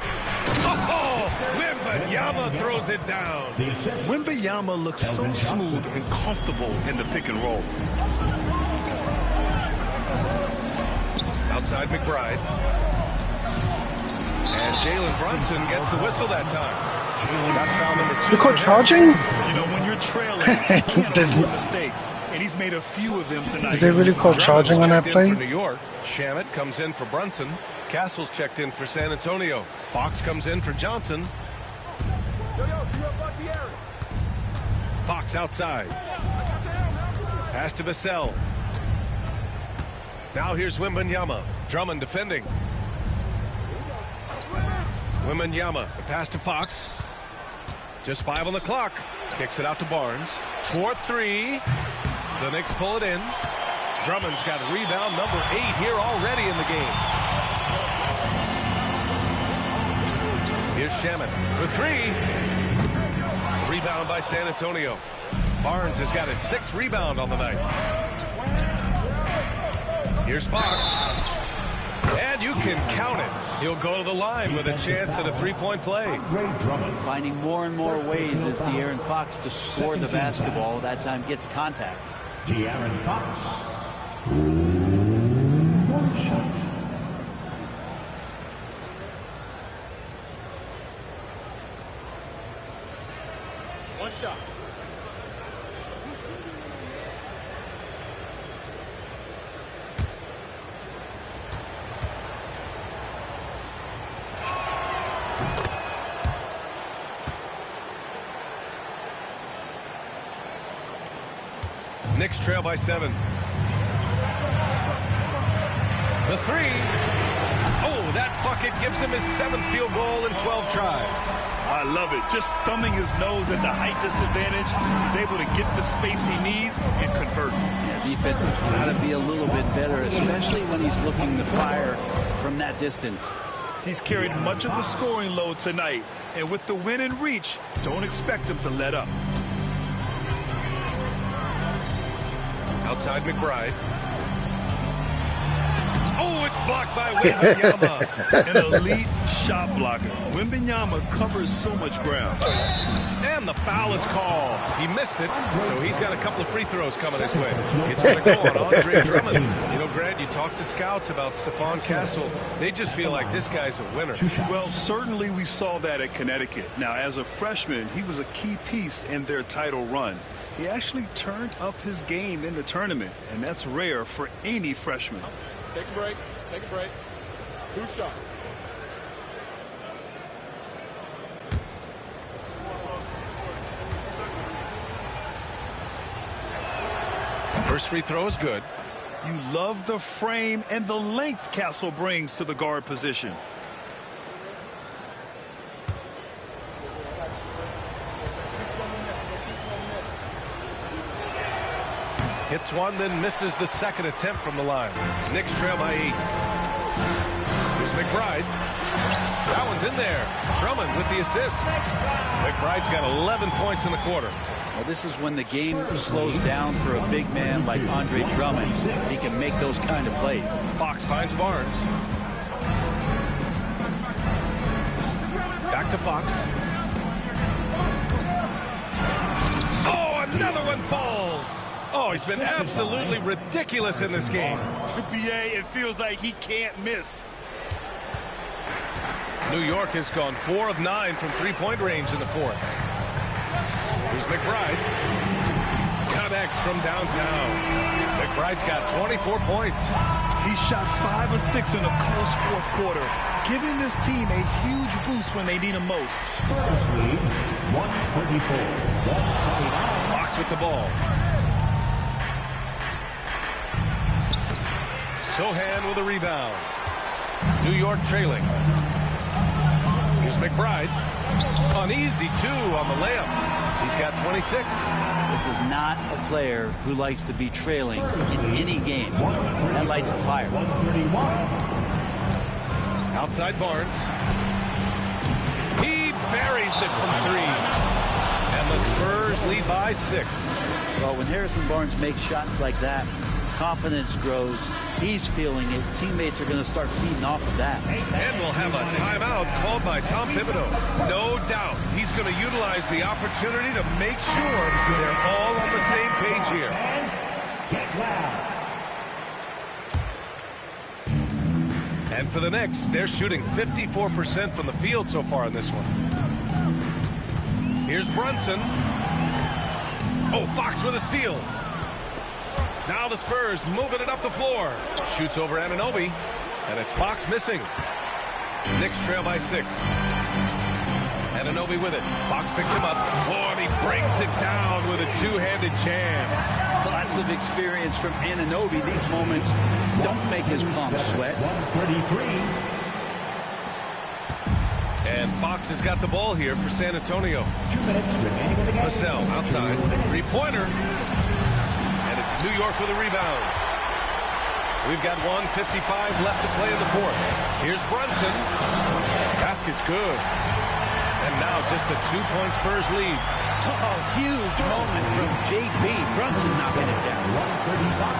Oh, Wembanyama throws it down. Wembanyama looks so smooth and comfortable in the pick and roll. Outside McBride. And Jalen Brunson gets the whistle that time. That's foul number 2. You caught charging? You know, when you're trailing, you can't afford mistakes. And he's made a few of them tonight. Did they really call charging on that play? For New York. Shamet comes in for Brunson. Castle's checked in for San Antonio. Fox comes in for Johnson. Fox outside. Pass to Vassell. Now here's Wembanyama. Drummond defending. Wembanyama. The pass to Fox. Just 5 on the clock. Kicks it out to Barnes. 4-3. The Knicks pull it in. Drummond's got rebound number 8 here already in the game. Here's Shamet for 3. Rebound by San Antonio. Barnes has got his 6th rebound on the night. Here's Fox. And you can count it. He'll go to the line with a chance at a 3-point play. Finding more and more ways as De'Aaron Fox to score the basketball. That time gets contact. De'Aaron Fox. One shot. One shot. Knicks trail by 7. The 3. Oh, that bucket gives him his 7th field goal in 12 tries. I love it. Just thumbing his nose at the height disadvantage. He's able to get the space he needs and convert. Yeah, defense has got to be a little bit better, especially when he's looking to fire from that distance. He's carried much of the scoring load tonight. And with the win and reach, don't expect him to let up. Outside McBride. Oh, it's blocked by Wembanyama. An elite shot blocker. Wembanyama covers so much ground. And the foul is called. He missed it, so he's got a couple of free throws coming his way. It's going to go on Andre Drummond. You know, Grant, you talk to scouts about Stephon Castle. They just feel like this guy's a winner. Well, certainly we saw that at Connecticut. Now, as a freshman, he was a key piece in their title run. He actually turned up his game in the tournament, and that's rare for any freshman. Take a break. Take a break. 2 shots. First free throw is good. You love the frame and the length Castle brings to the guard position. Hits one, then misses the 2nd attempt from the line. Knicks trail by 8. Here's McBride. That one's in there. Drummond with the assist. McBride's got 11 points in the quarter. Well, this is when the game slows down for a big man like Andre Drummond. He can make those kind of plays. Fox finds Barnes. Back to Fox. Oh, another one falls. Oh, he's been absolutely ridiculous in this game. BA, it feels like he can't miss. New York has gone 4 of 9 from 3-point range in the 4th. Here's McBride. Connects from downtown. McBride's got 24 points. He shot 5 of 6 in a close 4th quarter, giving this team a huge boost when they need him most. Spurs lead 134-129. Fox with the ball. Sohan with a rebound. New York trailing. Here's McBride. An easy 2 on the layup. He's got 26. This is not a player who likes to be trailing in any game. That lights a fire. Outside Barnes. He buries it from 3. And the Spurs lead by 6. Well, when Harrison Barnes makes shots like that, confidence grows. He's feeling it. Teammates are going to start feeding off of that. And we'll have a timeout called by Tom Thibodeau. No doubt he's going to utilize the opportunity to make sure they're all on the same page here. And for the Knicks, they're shooting 54% from the field so far in this one. Here's Brunson. Oh, Fox with a steal. Now the Spurs moving it up the floor. Shoots over Anunoby, and it's Fox missing. Knicks trail by 6. Anunoby with it. Fox picks him up. Oh, and he brings it down with a two-handed jam. Lots of experience from Anunoby. These moments don't make his palms sweat. 133. And Fox has got the ball here for San Antonio. 2 minutes remaining in the game. Vassell outside. Three-pointer. And it's New York with a rebound. We've got 1:55 left to play in the 4th. Here's Brunson. Basket's good. And now just a 2-point Spurs lead. Oh, huge moment from JB. Brunson knocking it down. 135.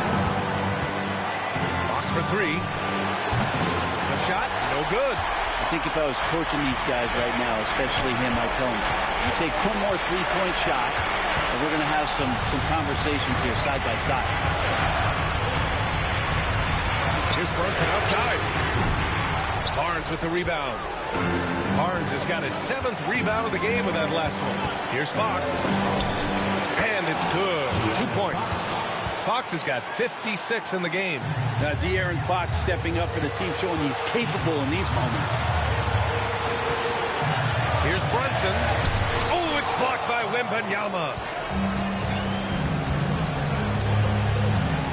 Fox for 3. The shot, no good. I think if I was coaching these guys right now, especially him, I'd tell him, you take one more 3-point shot, and we're going to have some conversations here side by side. Here's Brunson outside. Barnes with the rebound. Barnes has got his 7th rebound of the game with that last one. Here's Fox. And it's good. 2 points. Fox has got 56 in the game. Now, De'Aaron Fox stepping up for the team, showing he's capable in these moments. Here's Brunson. Oh, it's blocked by Wembanyama.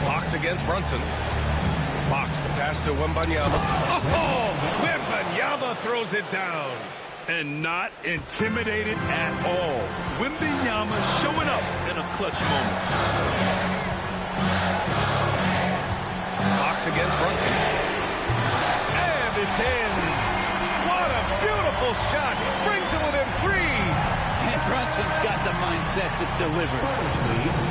Fox against Brunson. Fox, the pass to Wembanyama. Oh, Wembanyama throws it down. And not intimidated at all. Wembanyama showing up in a clutch moment. Fox against Brunson. And it's in. What a beautiful shot. Brings it within 3. And Brunson's got the mindset to deliver.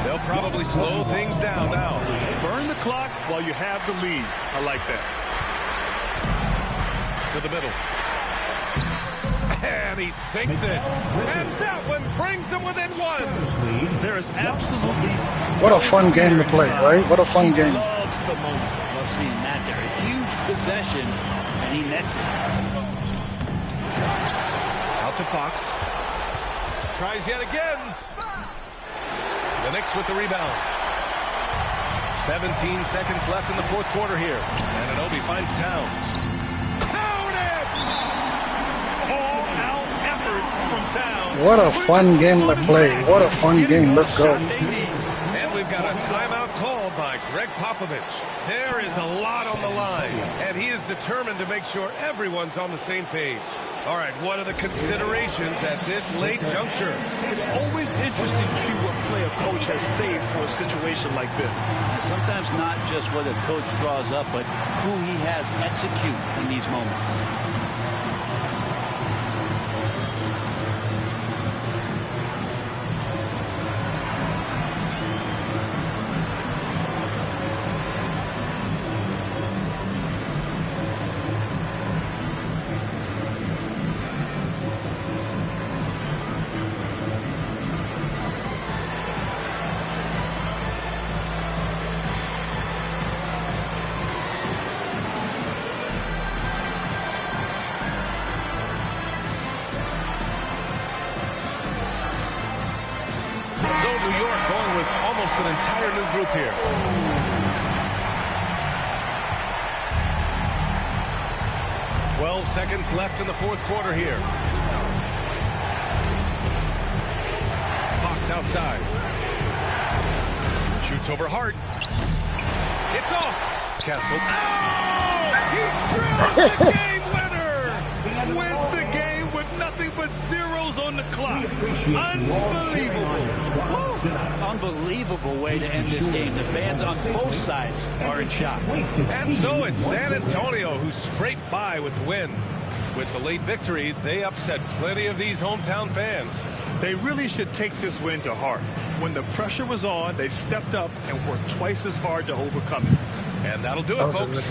They'll probably slow things down now. Burn the clock while you have the lead. I like that. To the middle. And he sinks it. And that one brings him within 1. There is absolutely... What a fun game to play, right? What a fun game. Loves the moment. Love seeing that there. A huge possession, and he nets it. Out to Fox. Tries yet again. The Knicks with the rebound. 17 seconds left in the 4th quarter here. Anunoby finds Towns. Count it! All-out effort from Towns. What a fun game to play. What a fun game. Let's go. And we've got a timeout called by Greg Popovich. There is a lot on the line, and he is determined to make sure everyone's on the same page. All right, what are the considerations at this late juncture? It's always interesting to see what play a coach has saved for a situation like this. Sometimes not just what a coach draws up, but who he has execute in these moments. An entire new group here. Seconds left in the 4th quarter here. Fox outside. Shoots over Hart. It's off. Castle. Oh! He drills the game winner! Wins the game with nothing but zeros on the clock. block. Unbelievable. Unbelievable way to end this game. The fans on both sides are in shock. And so it's San Antonio who scraped by with the win. With the late victory, they upset plenty of these hometown fans. They really should take this win to heart. When the pressure was on, they stepped up and worked twice as hard to overcome it. And that'll do it, folks.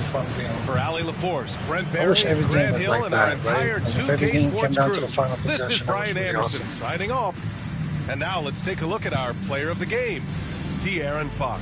For Ali LaForce, Brent Barry, every game Grant was Hill, like and that, our entire right? And if 2K everything Sports came down to crew, the final this is possession, Brian that was really Anderson awesome. signing off. And now let's take a look at our player of the game, De'Aaron Fox.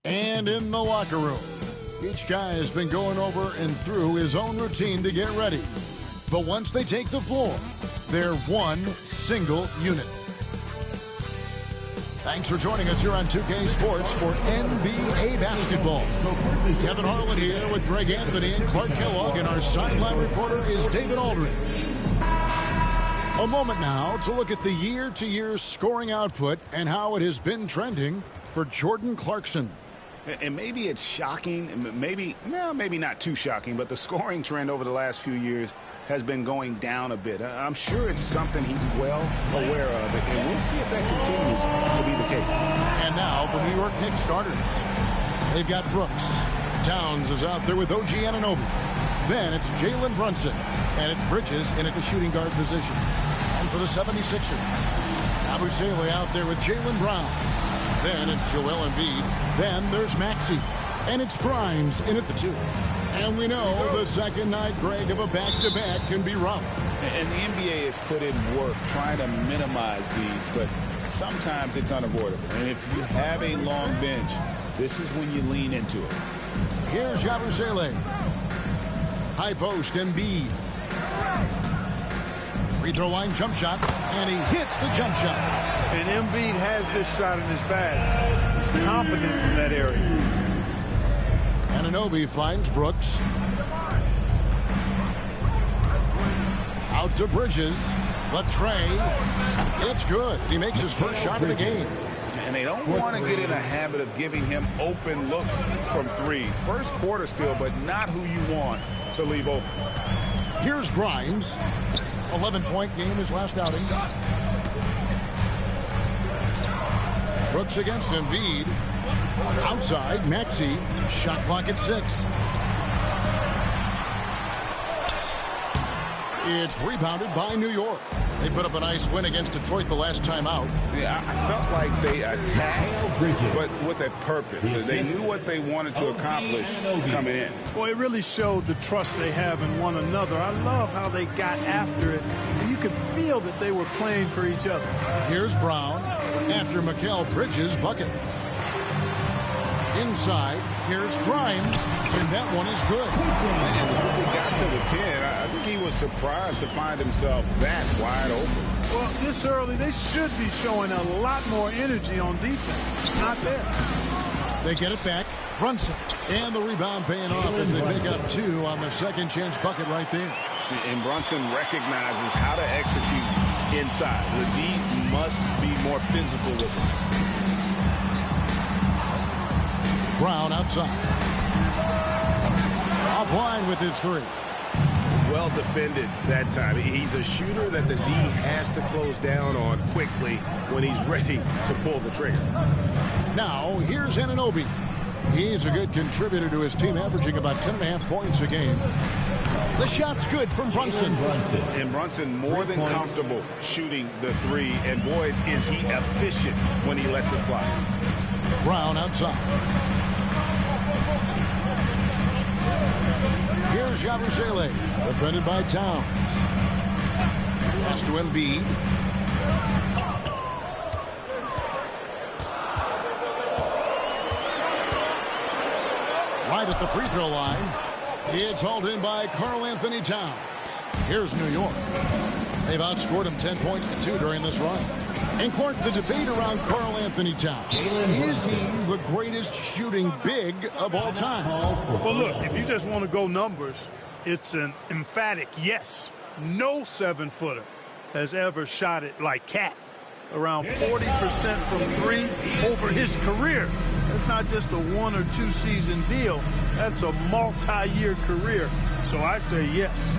And in the locker room, each guy has been going over and through his own routine to get ready. But once they take the floor, they're one single unit. Thanks for joining us here on 2K Sports for NBA basketball. Kevin Harlan here with Greg Anthony and Clark Kellogg, and our sideline reporter is David Aldridge. A moment now to look at the year-to-year scoring output and how it has been trending for Jordan Clarkson. And maybe it's shocking, maybe not too shocking, but the scoring trend over the last few years has been going down a bit. I'm sure it's something he's well aware of, and we'll see if that continues to be the case. And now the New York Knicks starters. They've got Brooks. Towns is out there with OG Anunoby. Then it's Jalen Brunson, and it's Bridges in at the shooting guard position. And for the 76ers, Abusele out there with Jaylen Brown. Then it's Joel Embiid. Then there's Maxey. And it's Grimes in at the 2. And we know the second night, Greg, of a back-to-back can be rough. And the NBA has put in work trying to minimize these, but sometimes it's unavoidable. And if you have a long bench, this is when you lean into it. Here's Yabusele. High post, Embiid. Free throw line jump shot, and he hits the jump shot. And Embiid has this shot in his bag. He's confident from that area. Anunoby finds Brooks. Out to Bridges. The tray. It's good. He makes his first shot of the game. And they don't want to get in a habit of giving him open looks from 3. First quarter still, but not who you want to leave open. Here's Grimes. 11-point game his last outing. Brooks against Embiid. Outside, Maxey. Shot clock at 6. It's rebounded by New York. They put up a nice win against Detroit the last time out. Yeah, I felt like they attacked, but with a purpose. They knew what they wanted to accomplish coming in. Well, it really showed the trust they have in one another. I love how they got after it, and you could feel that they were playing for each other. Here's Brown after Mikal Bridges' bucket. Inside, here's Grimes, and that one is good. And once he got to the 10, I think he was surprised to find himself that wide open. Well, this early, they should be showing a lot more energy on defense. It's not there. They get it back. Brunson. And the rebound paying off as they pick up 2 on the second chance bucket right there. And Brunson recognizes how to execute inside. The D must be more physical with him. Brown outside. Offline with his 3. Well defended that time. He's a shooter that the D has to close down on quickly when he's ready to pull the trigger. Now, here's Anunoby. He's a good contributor to his team, averaging about 10.5 points a game. The shot's good from Brunson. And Brunson more than comfortable shooting the 3. And boy, is he efficient when he lets it fly. Brown outside. Here's Yabusele, defended by Towns. Pass to Embiid. Right at the free throw line. It's hauled in by Karl-Anthony Towns. Here's New York. They've outscored him 10 points to 2 during this run. And Clark, the debate around Karl-Anthony Towns. Is he the greatest shooting big of all time? Well, look, if you just want to go numbers, it's an emphatic yes. No 7-footer has ever shot it like Cat. Around 40% from 3 over his career. That's not just a 1 or 2 season deal. That's a multi-year career. So I say yes.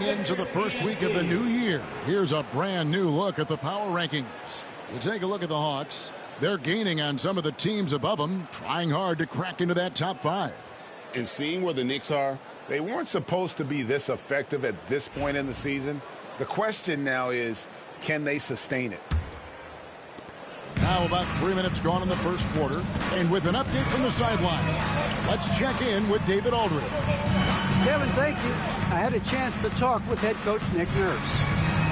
Into the first week of the new year. Here's a brand new look at the power rankings. You take a look at the Hawks. They're gaining on some of the teams above them, trying hard to crack into that top 5. And seeing where the Knicks are, they weren't supposed to be this effective at this point in the season. The question now is, can they sustain it? Now about 3 minutes gone in the first quarter. And with an update from the sideline, let's check in with David Aldridge. Kevin, thank you. I had a chance to talk with head coach Nick Nurse.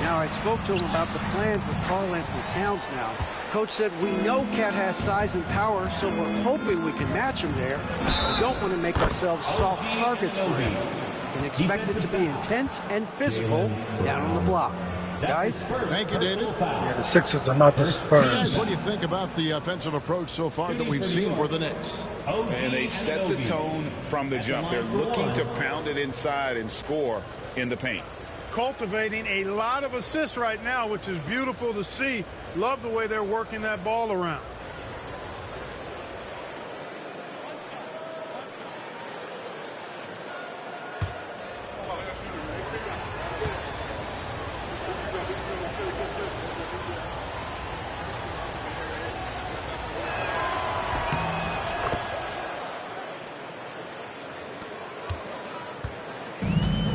Now, I spoke to him about the plan for Karl-Anthony Towns now. Coach said, we know Cat has size and power, so we're hoping we can match him there. We don't want to make ourselves soft targets for him. We can expect it to be intense and physical down on the block. Guys? Thank you, David. Yeah, the Sixers are not the Spurs. Guys, what do you think about the offensive approach so far that we've seen for the Knicks? And they've set the tone from the jump. They're looking to pound it inside and score in the paint. Cultivating a lot of assists right now, which is beautiful to see. Love the way they're working that ball around.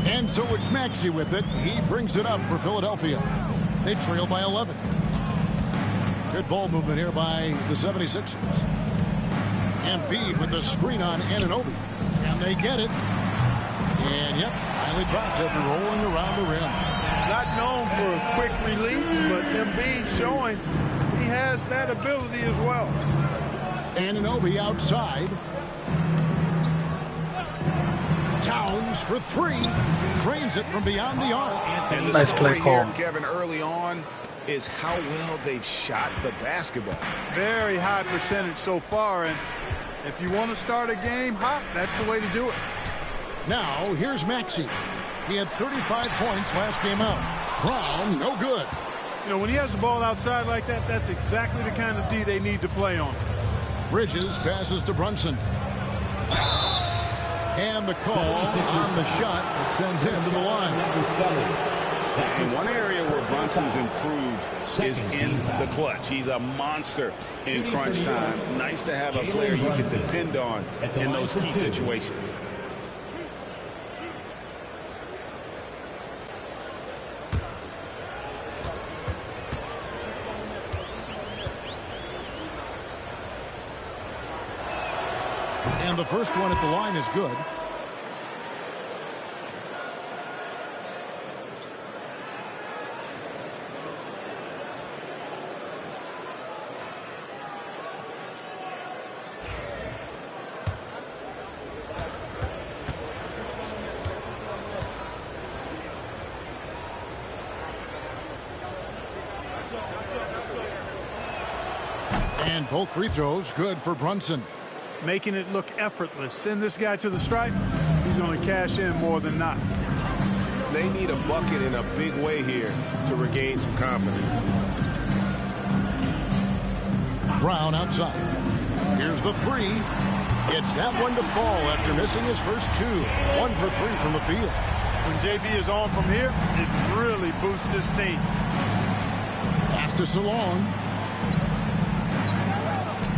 And so it's Maxey with it. He brings it up for Philadelphia. They trail by 11. Good ball movement here by the 76ers. Embiid with the screen on Anunoby. Can they get it? And, yep, finally drops after rolling around the rim. Not known for a quick release, but Embiid showing he has that ability as well. Anunoby outside. Towns for 3. Trains it from beyond the arc. And the nice story play call here, Kevin, early on is how well they've shot the basketball. Very high percentage so far, and If you want to start a game hot, that's the way to do it. Now, here's Maxey. He had 35 points last game out. Brown, no good. You know, when he has the ball outside like that, that's exactly the kind of D they need to play on. Bridges passes to Brunson. And the call on the shot that sends him to the line. And one area where Brunson's improved is in the clutch. He's a monster in crunch time. Nice to have a player you can depend on in those key situations. And the first one at the line is good. And both free throws good for Brunson. Making it look effortless. Send this guy to the stripe. He's going to cash in more than not. They need a bucket in a big way here to regain some confidence. Brown outside. Here's the three. It's that one to fall after missing his first two. 1 for 3 from the field. When JB is on from here, it really boosts his team. Pass to Salon.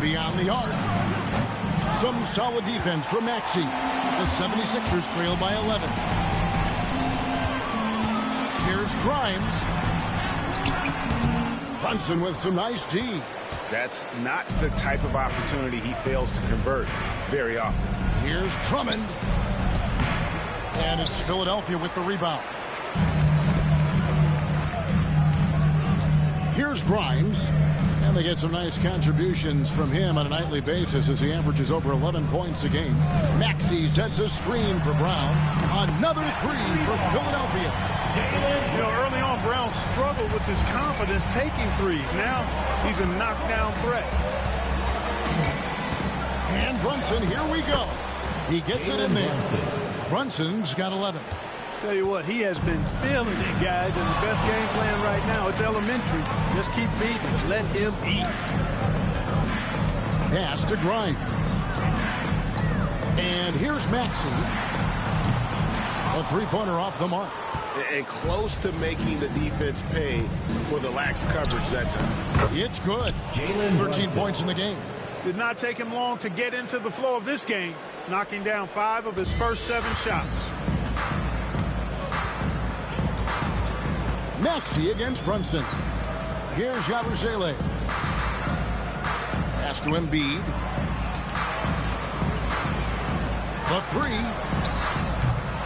Beyond the arc. Some solid defense from Maxey. The 76ers trail by 11. Here's Grimes. Brunson with some nice D. That's not the type of opportunity he fails to convert very often. Here's Drummond. And it's Philadelphia with the rebound. Here's Grimes. And they get some nice contributions from him on a nightly basis as he averages over 11 points a game. Maxey sets a screen for Brown. Another three for Philadelphia. You know, early on, Brown struggled with his confidence taking threes. Now he's a knockdown threat. And Brunson, here we go. He gets it in there. Brunson's got 11. Tell you what, he has been feeling it, guys, and the best game plan right now, it's elementary. Just keep feeding him. Let him eat. Pass to Grimes. And here's Maxey. A three-pointer off the mark. And close to making the defense pay for the lax coverage that time. It's good. 13 points in the game. Did not take him long to get into the flow of this game, knocking down 5 of his first 7 shots. Maxey against Brunson. Here's Yabusele. Pass to Embiid. The three.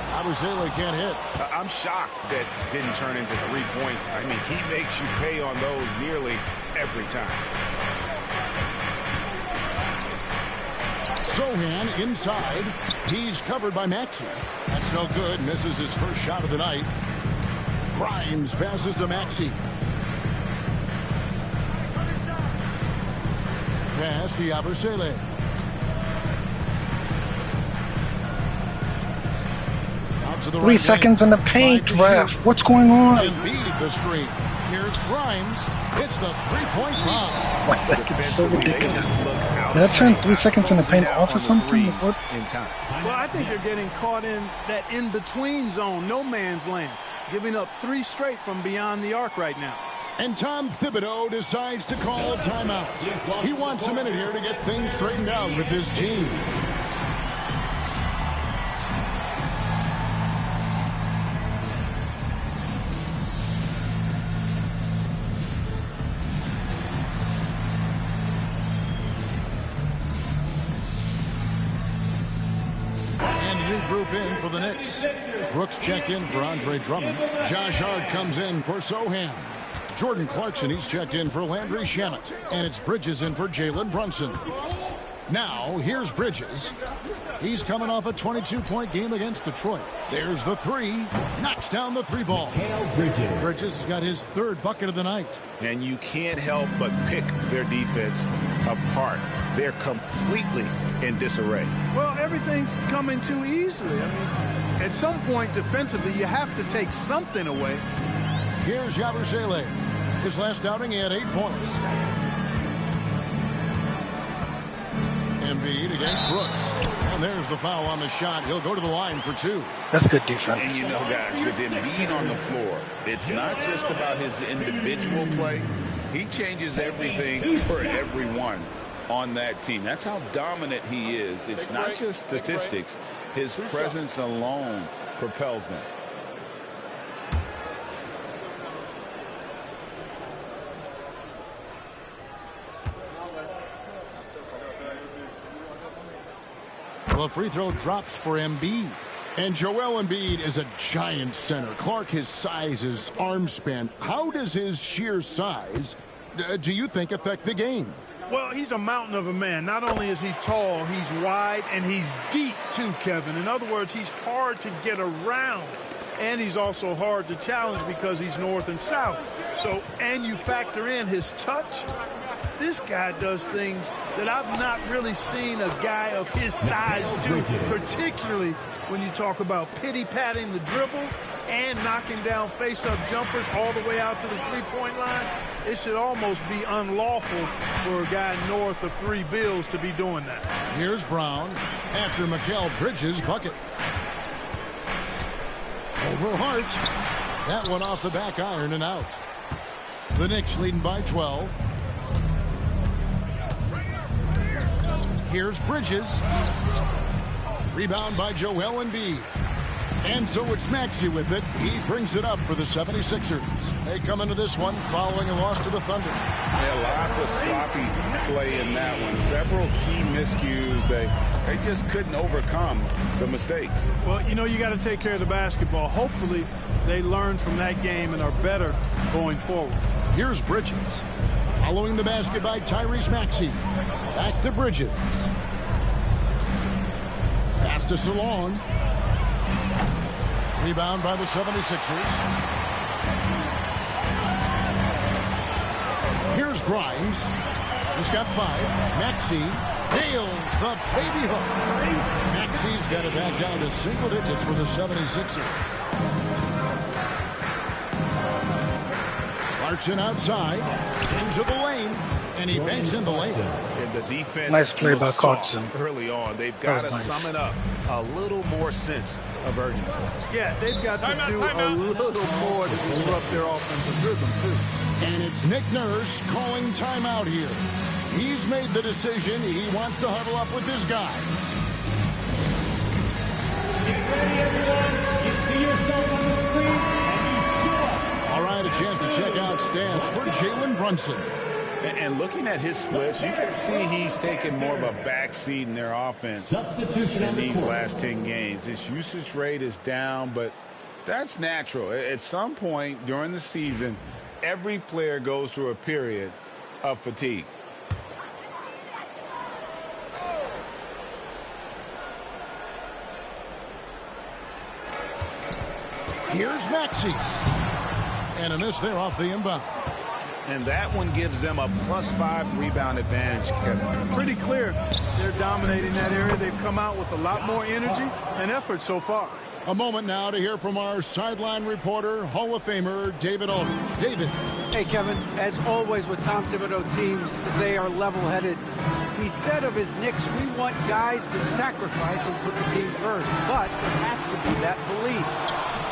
Yabusele can't hit. I'm shocked that didn't turn into 3 points. I mean, he makes you pay on those nearly every time. Sohan inside. He's covered by Maxey. That's no good. Misses his first shot of the night. Grimes passes to Maxey. Pass to Yabusele. Out to the 3 seconds in the paint, ref. What's going on? Embiid the screen. Here's Grimes. It's the three-point bomb. Like, that's so ridiculous. Did I turn 3 seconds in the paint off or something? What? Well, I think they're getting caught in that in-between zone, no man's land. Giving up 3 straight from beyond the arc right now. And Tom Thibodeau decides to call timeout. He wants a minute here to get things straightened out with his team. Group in for the Knicks. Brooks checked in for Andre Drummond. Josh Hart comes in for Sohan. Jordan Clarkson, he's checked in for Landry Shamet. And it's Bridges in for Jalen Brunson. Now, here's Bridges. He's coming off a 22-point game against Detroit. There's the three. Knocks down the three ball. Bridges has got his 3rd bucket of the night. And you can't help but pick their defense apart. They're completely in disarray. Well, everything's coming too easily. I mean, at some point defensively, you have to take something away. Here's Yabusele. His last outing, he had 8 points. Embiid against Brooks. And there's the foul on the shot. He'll go to the line for 2. That's good defense. And you know, guys, with Embiid on the floor, it's not just about his individual play. He changes everything for everyone on that team. That's how dominant he is. It's not just statistics. His presence alone propels them. The free throw drops for Embiid. And Joel Embiid is a giant center. Clark, his size, his arm span. How does his sheer size, do you think, affect the game? Well, he's a mountain of a man. Not only is he tall, he's wide, and he's deep, too, Kevin. In other words, he's hard to get around. And he's also hard to challenge because he's north and south. So, and you factor in his touch. This guy does things that I've not really seen a guy of his size do, particularly when you talk about pity-patting the dribble and knocking down face-up jumpers all the way out to the three-point line. It should almost be unlawful for a guy north of 3 bills to be doing that. Here's Brown after Mikal Bridges' bucket. Over Hart. That one off the back iron and out. The Knicks leading by 12. Here's Bridges. Rebound by Joel Embiid. And so it's Maxey with it. He brings it up for the 76ers. They come into this one following a loss to the Thunder. Yeah, lots of sloppy play in that one. Several key miscues. They just couldn't overcome the mistakes. Well, you know, you got to take care of the basketball. Hopefully, they learn from that game and are better going forward. Here's Bridges. Following the basket by Tyrese Maxey. Back to Bridges. Pass to Salon. Rebound by the 76ers. Here's Grimes. He's got 5. Maxey nails the baby hook. Maxey's got it back down to single digits for the 76ers. Clarkson outside, into the lane, and he banks in the lane. And the defense nice play by Clarkson early on. They've got to sum it up. A little more sense of urgency. Yeah, they've got to do a little more to disrupt their offensive rhythm, too. And it's Nick Nurse calling timeout here. He's made the decision. He wants to huddle up with his guy. Get ready, everyone. You see yourself on the screen, and you show up. All right, a chance to check out stats for Jalen Brunson. And looking at his splits, you can see he's taken more of a backseat in their offense in these last 10 games. His usage rate is down, but that's natural. At some point during the season, every player goes through a period of fatigue. Here's Maxey. And a miss there off the inbound. And that one gives them a +5 rebound advantage, Kevin. Pretty clear. They're dominating that area. They've come out with a lot more energy and effort so far. A moment now to hear from our sideline reporter, Hall of Famer David Aldridge. David. Hey, Kevin. As always with Tom Thibodeau teams, they are level-headed. He said of his Knicks, we want guys to sacrifice and put the team first. But there has to be that belief.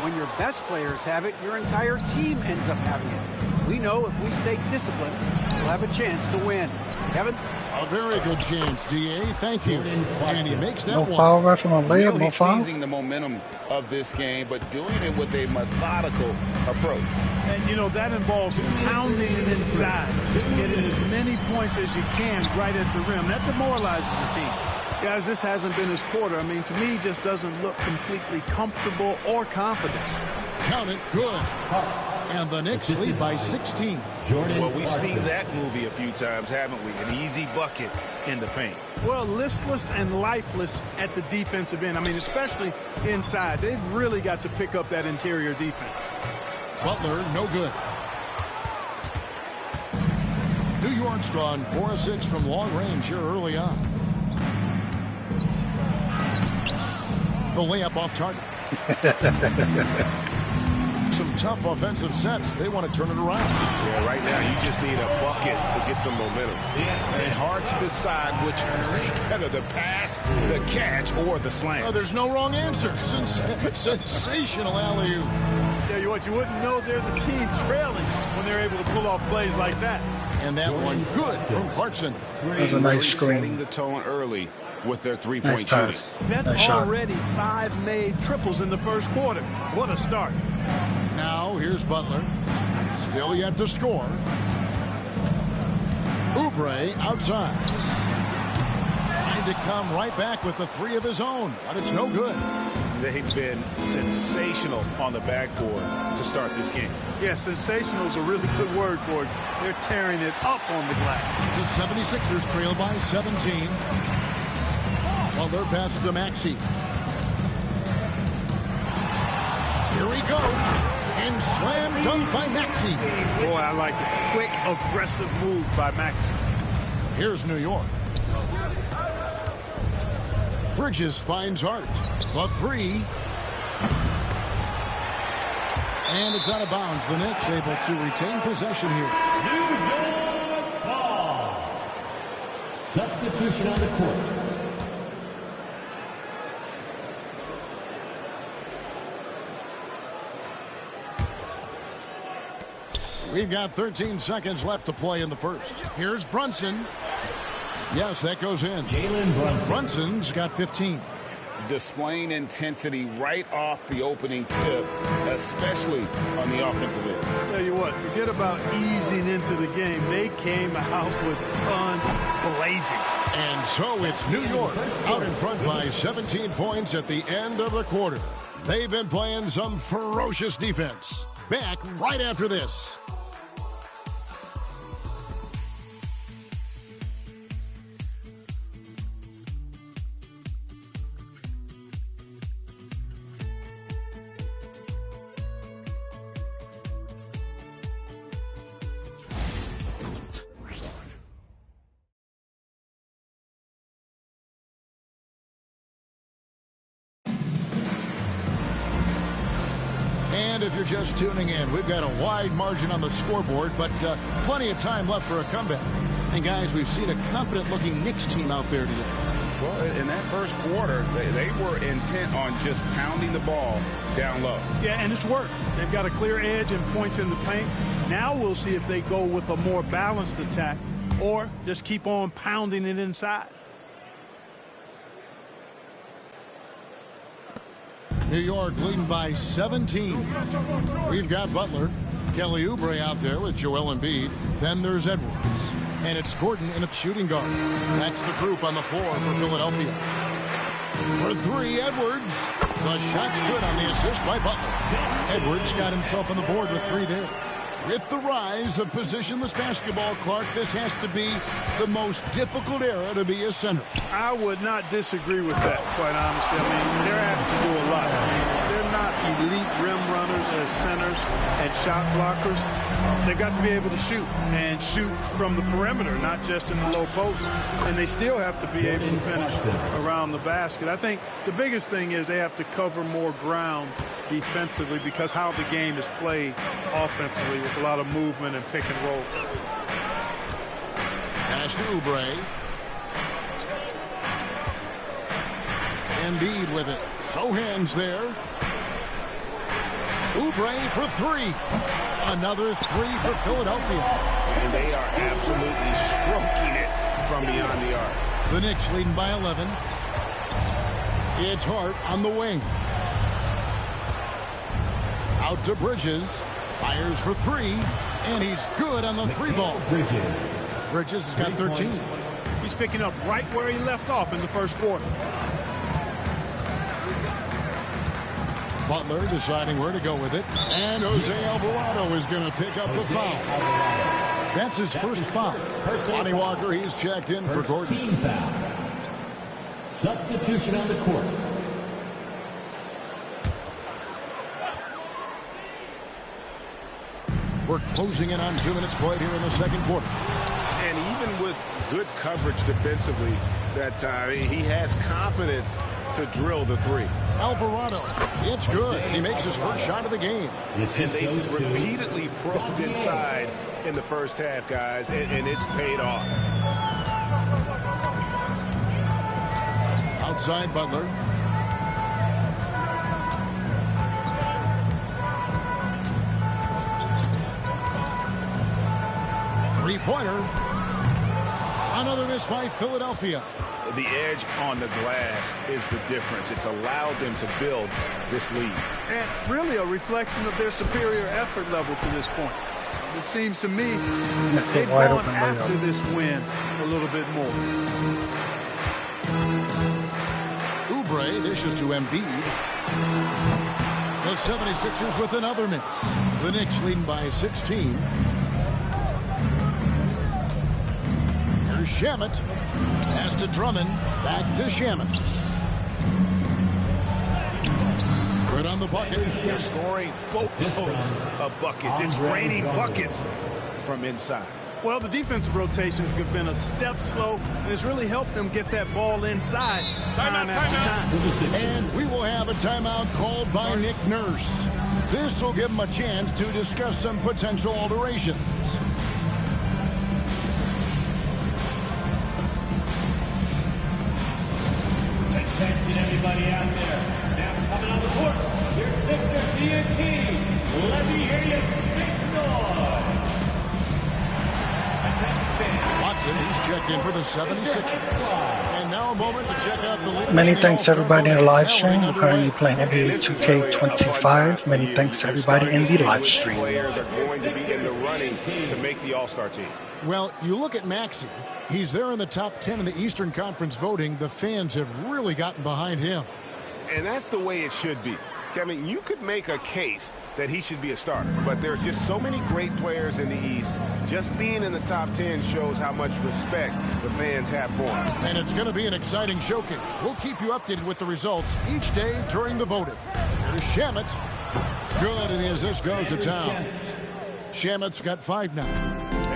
When your best players have it, your entire team ends up having it. We know if we stay disciplined, we'll have a chance to win. Kevin? A very good chance, D.A. Thank you. And he makes that no one. Foul right from a layup, no He's foul. seizing the momentum of this game, but doing it with a methodical approach. And, you know, that involves pounding it inside, getting as many points as you can right at the rim. That demoralizes the team. Guys, this hasn't been his quarter. I mean, to me, he just doesn't look completely comfortable or confident. Count it. Good. And the Knicks lead by 16. Well, we've seen that movie a few times, haven't we? An easy bucket in the paint. Well, listless and lifeless at the defensive end. I mean, especially inside. They've really got to pick up that interior defense. Butler, no good. New York's gone 4 of 6 from long range here early on. The layup off target. Some tough offensive sets. They want to turn it around. Yeah, right now you just need a bucket to get some momentum. And hard to decide which is better, the pass, the catch, or the slam. Oh, there's no wrong answer. Sensational alley-oop. Tell you what, you wouldn't know they're the team trailing when they're able to pull off plays like that. And that one good from Clarkson. That was a nice screen. Setting the tone early with their three-point shooting. That's nice already 5 made triples in the first quarter. What a start. Now here's Butler. Still yet to score. Oubre outside. Trying to come right back with the 3 of his own, but it's no good. They've been sensational on the backboard to start this game. Yeah, sensational is a really good word for it. They're tearing it up on the glass. The 76ers trail by 17. Butler passes to Maxey. Here he goes. And slam dunk by Maxey. Boy, I like the quick, aggressive move by Maxey. Here's New York. Bridges finds Hart. The 3. And it's out of bounds. The Knicks able to retain possession here. New York ball. Substitution on the court. We've got 13 seconds left to play in the first. Here's Brunson. Yes, that goes in. Jalen Brunson. Brunson's got 15. Displaying intensity right off the opening tip, especially on the offensive end. Tell you what, forget about easing into the game. They came out with guns blazing. And so it's New York out in front by 17 points at the end of the quarter. They've been playing some ferocious defense. Back right after this. And if you're just tuning in, we've got a wide margin on the scoreboard, but plenty of time left for a comeback. And guys, we've seen a confident-looking Knicks team out there today. Well, in that first quarter, they were intent on just pounding the ball down low. Yeah, and it's worked. They've got a clear edge and points in the paint. Now we'll see if they go with a more balanced attack or just keep on pounding it inside. New York leading by 17. We've got Butler, Kelly Oubre out there with Joel Embiid. Then there's Edwards. And it's Gordon in a shooting guard. That's the group on the floor for Philadelphia. For 3, Edwards. The shot's good on the assist by Butler. Edwards got himself on the board with 3 there. With the rise of positionless basketball, Clark, this has to be the most difficult era to be a center. I would not disagree with that, quite honestly. I mean, they're asked to do a lot. I mean, they're not elite rim runners as centers and shot blockers. They've got to be able to shoot and shoot from the perimeter, not just in the low post. And they still have to be able to finish around the basket. I think the biggest thing is they have to cover more ground defensively because how the game is played offensively with a lot of movement and pick and roll. Pass to Oubre. Embiid with it. So hands there. Oubre for 3. Another 3 for Philadelphia. And they are absolutely stroking it from beyond the arc. The Knicks leading by 11. It's Hart on the wing. Out to Bridges. Fires for 3. And he's good on the 3 ball. Bridges has got 13. He's picking up right where he left off in the first quarter. Butler deciding where to go with it. And Jose Alvarado is going to pick up the foul. That's his first foul. Lonnie Walker, he's checked in for Gordon. Team foul. Substitution on the court. We're closing in on 2 minutes played here in the second quarter. the good coverage defensively that he has confidence to drill the three. Alvarado, it's good. He makes his first shot of the game. And they've repeatedly probed inside in the first half, guys, and it's paid off. Outside Butler. Three-pointer. Another miss by Philadelphia. The edge on the glass is the difference. It's allowed them to build this lead. And really a reflection of their superior effort level to this point. It seems to me they've gone after this win a little bit more. Oubre dishes to Embiid. The 76ers with another miss. The Knicks leading by 16. Here's Shamet. Pass to Drummond. Back to Shamet. Good on the bucket. They're scoring boatloads of buckets. It's raining buckets from inside. Well, the defensive rotations have been a step slow, and it's really helped them get that ball inside time after time. And we will have a timeout called by Nick Nurse. This will give him a chance to discuss some potential alterations. Attention, everybody out there. Now coming on the court, your Sixers DNT. Let me hear you make noise. Watson, he's checked in for the 76ers. And now a moment to check out the leaders. Many thanks to everybody in the live stream. We're currently playing NBA 2K25. Many thanks to everybody in the live stream. Players are going to be in the running to make the All-Star team. Well, you look at Maxey. He's there in the top 10 in the Eastern Conference voting. The fans have really gotten behind him. And that's the way it should be. Kevin, you could make a case that he should be a starter, but there's just so many great players in the East. Just being in the top 10 shows how much respect the fans have for him. And it's going to be an exciting showcase. We'll keep you updated with the results each day during the voting. Here's Shamet. Good, and as this goes to town. Shamet's got 5 now.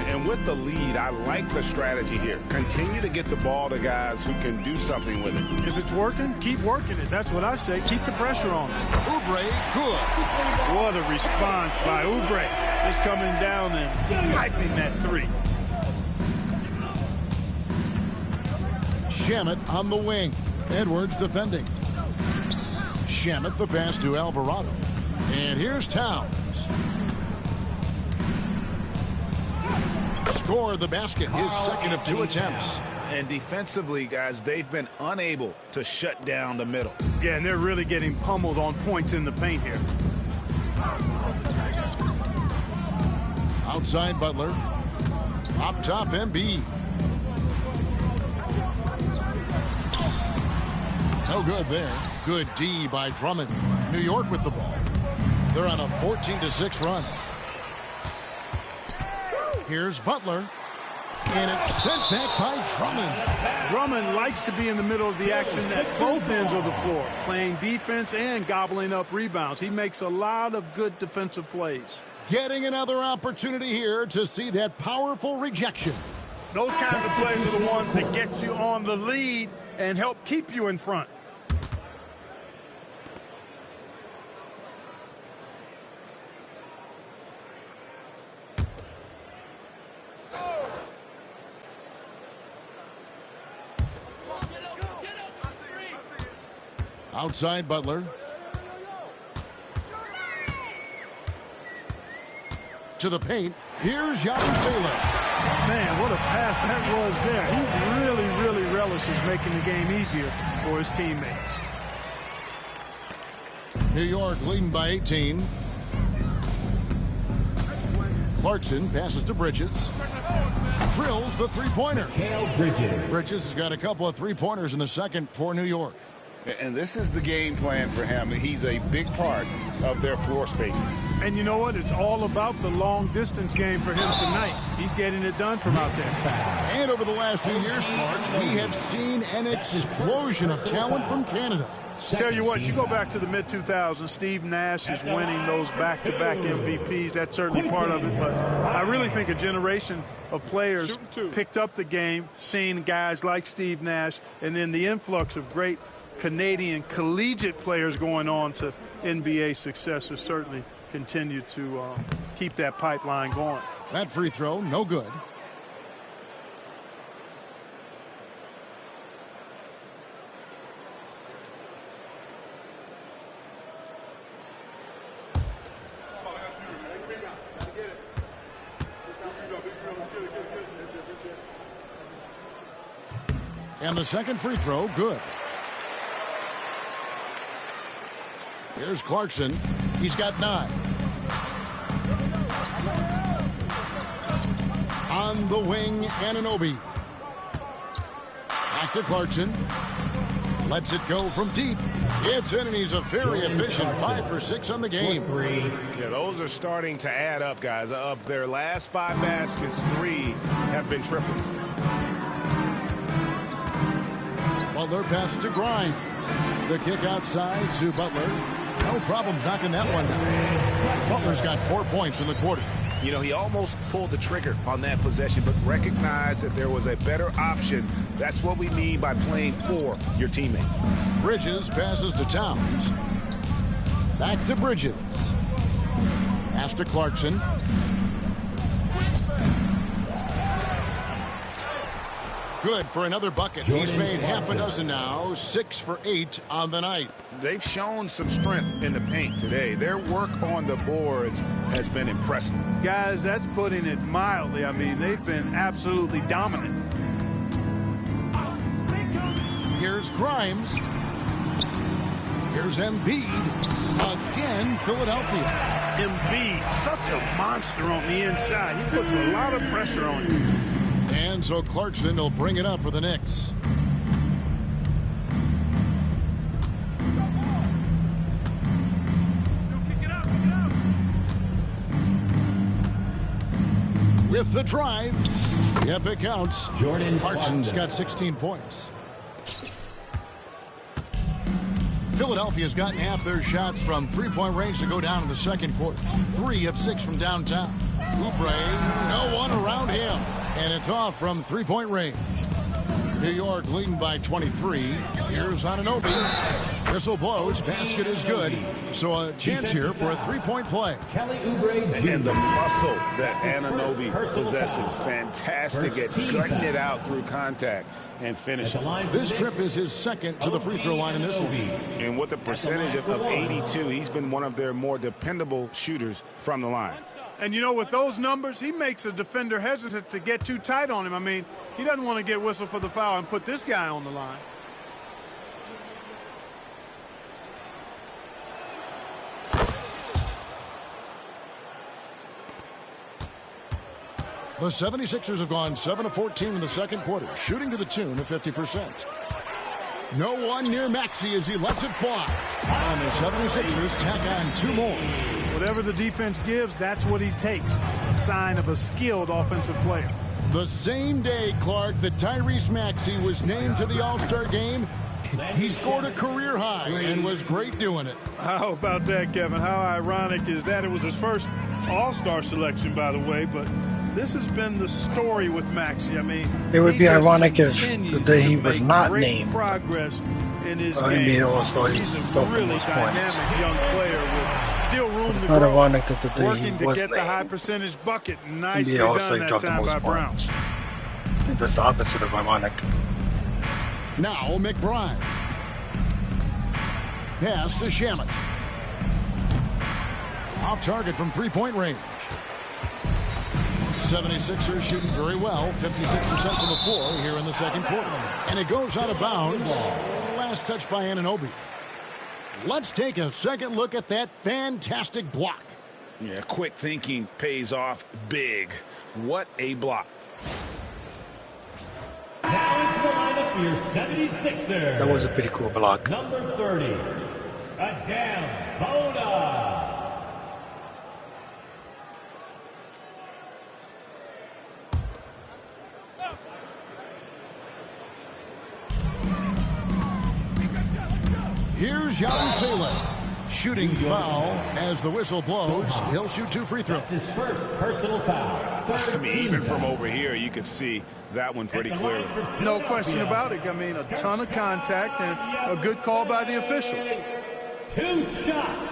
And with the lead, I like the strategy here. Continue to get the ball to guys who can do something with it. If it's working, keep working it. That's what I say. Keep the pressure on it. Oubre, good. What a response by Oubre. Just coming down and sniping that three. Shamet on the wing. Edwards defending. Shamet the pass to Alvarado. And here's Towns. Score the basket, his second of 2 attempts. And defensively, guys, they've been unable to shut down the middle. Yeah, and they're really getting pummeled on points in the paint here. Outside Butler. Off top, Embiid. No good there. Good D by Drummond. New York with the ball. They're on a 14-6 run. Here's Butler. And it's sent back by Drummond. Drummond likes to be in the middle of the action at both ends of the floor, playing defense and gobbling up rebounds. He makes a lot of good defensive plays. Getting another opportunity here to see that powerful rejection. Those kinds of plays are the ones that get you on the lead and help keep you in front. Outside Butler. To the paint. Here's Yabusele. Man, what a pass that was there. He really relishes making the game easier for his teammates. New York leading by 18. Clarkson passes to Bridges. Drills the three-pointer. Bridges has got a couple of three-pointers in the second for New York. And this is the game plan for him. He's a big part of their floor spacing. And you know what? It's all about the long-distance game for him tonight. He's getting it done from out there. And over the last few years, Mark, we have seen an explosion of talent from Canada. Tell you what, you go back to the mid-2000s, Steve Nash is winning those back-to-back MVPs. That's certainly part of it, but I really think a generation of players picked up the game, seeing guys like Steve Nash, and then the influx of great Canadian collegiate players going on to NBA success has certainly continued to keep that pipeline going. That free throw, no good. And the second free throw, good. Here's Clarkson. He's got 9. On the wing, Anunoby. Back to Clarkson. Lets it go from deep. It's in, and he's a very efficient 5 for 6 on the game. Yeah, those are starting to add up, guys. Of their last 5 baskets, 3 have been triples. Butler passes to Grimes. The kick outside to Butler. No problems knocking that one down. Butler's got 4 points in the quarter. You know, he almost pulled the trigger on that possession, but recognized that there was a better option. That's what we mean by playing for your teammates. Bridges passes to Towns. Back to Bridges. Pass to Clarkson. Good for another bucket. He's made half a dozen now, 6 for 8 on the night. They've shown some strength in the paint today. Their work on the boards has been impressive. Guys, that's putting it mildly. I mean, they've been absolutely dominant. Here's Grimes. Here's Embiid. Again, Philadelphia. Embiid, such a monster on the inside. He puts a lot of pressure on you. And so Clarkson will bring it up for the Knicks. With the drive. Yep, it counts. Clarkson's got 16 points. Philadelphia's gotten half their shots from three-point range to go down in the second quarter. 3 of 6 from downtown. Oubre, no one around him. And it's off from three-point range. New York leading by 23. Here's Anunoby. Whistle blows. Basket is good. So a chance here for a three-point play. And the muscle that Anunoby possesses. Fantastic at gutting it out through contact and finishing. This trip is his second to the free throw line in this one. And with a percentage of 82, he's been one of their more dependable shooters from the line. And, you know, with those numbers, he makes a defender hesitant to get too tight on him. I mean, he doesn't want to get whistled for the foul and put this guy on the line. The 76ers have gone 7 of 14 in the second quarter, shooting to the tune of 50%. No one near Maxey as he lets it fly. And the 76ers tack on 2 more. Whatever the defense gives, that's what he takes. A sign of a skilled offensive player. The same day, Clark, that Tyrese Maxey was named to the All-Star game, he scored a career high and was great doing it. How about that, Kevin? How ironic is that? It was his first All-Star selection, by the way, but this has been the story with Maxey. I mean, it would be ironic if the day he was not named progress in his NBA game. All-Star. He's a really dynamic young player with still room to not grow. ironic that the day Working he to was get the named high percentage bucket. Nicely NBA done that time by Brown. I think that's the opposite of ironic. Now McBride. Pass to Shamet. Off target from three-point range. 76ers shooting very well, 56% from the floor here in the second quarter. And it goes out of bounds. Last touch by Anunoby. Let's take a second look at that fantastic block. Yeah, quick thinking pays off big. What a block. That was a pretty cool block. Number 30, Adam Bona. Here's Yabusele. Shooting foul as the whistle blows. He'll shoot 2 free throws. His first personal foul. I mean, even from over here, you could see that one pretty clearly. No question about it. I mean, a ton of contact and a good call by the officials. 2 shots.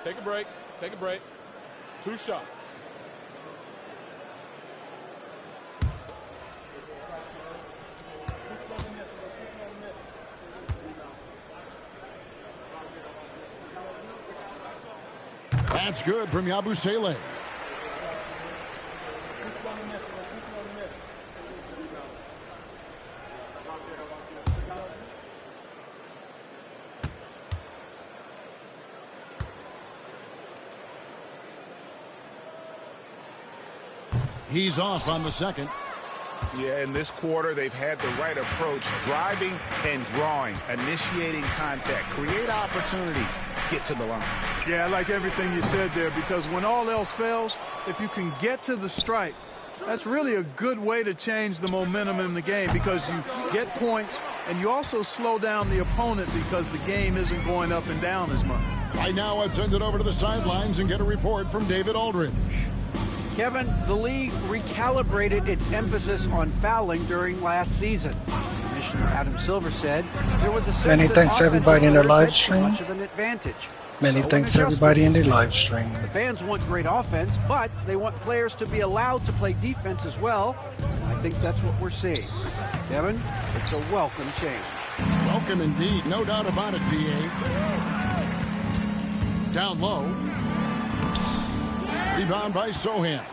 Take a break. Take a break. 2 shots. That's good from Yabusele. He's off on the second. Yeah, in this quarter, they've had the right approach, driving and drawing, initiating contact, create opportunities, get to the line. Yeah, I like everything you said there, because when all else fails, if you can get to the stripe, that's really a good way to change the momentum in the game, because you get points and you also slow down the opponent because the game isn't going up and down as much. Right now, I'd send it over to the sidelines and get a report from David Aldridge. Kevin, the league recalibrated its emphasis on fouling during last season. Commissioner Adam Silver said there was a sense Many that thanks everybody in their live offensive stream. much of an advantage. Many So thanks an everybody in their adjustment live stream. The fans want great offense, but they want players to be allowed to play defense as well. And I think that's what we're seeing. Kevin, it's a welcome change. Welcome indeed, no doubt about it, D.A. Down low. Rebound by Sohan.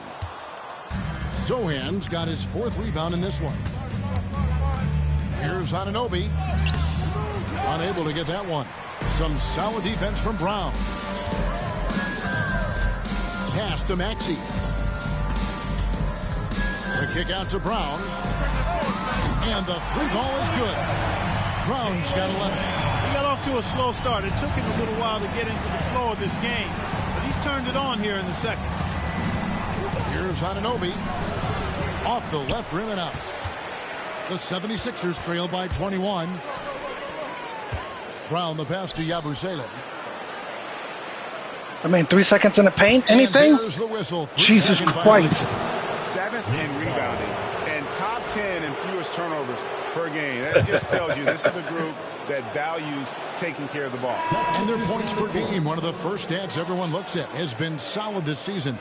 Sohan's got his 4th rebound in this one. Here's Anunoby. Unable to get that one. Some solid defense from Brown. Pass to Maxey. The kick out to Brown. And the 3-ball is good. Brown's got 11. He got off to a slow start. It took him a little while to get into the flow of this game, but he's turned it on here in the second. Here's Anunoby. Off the left rim and out. The 76ers trail by 21. Brown the pass to Yabusele. I mean, 3 seconds in the paint? Anything? Here's the whistle. Jesus Christ. 7th in rebounding and top 10 in fewest turnovers per game. That just tells you this is a group that values taking care of the ball. And their points per game, one of the first stats everyone looks at, has been solid this season.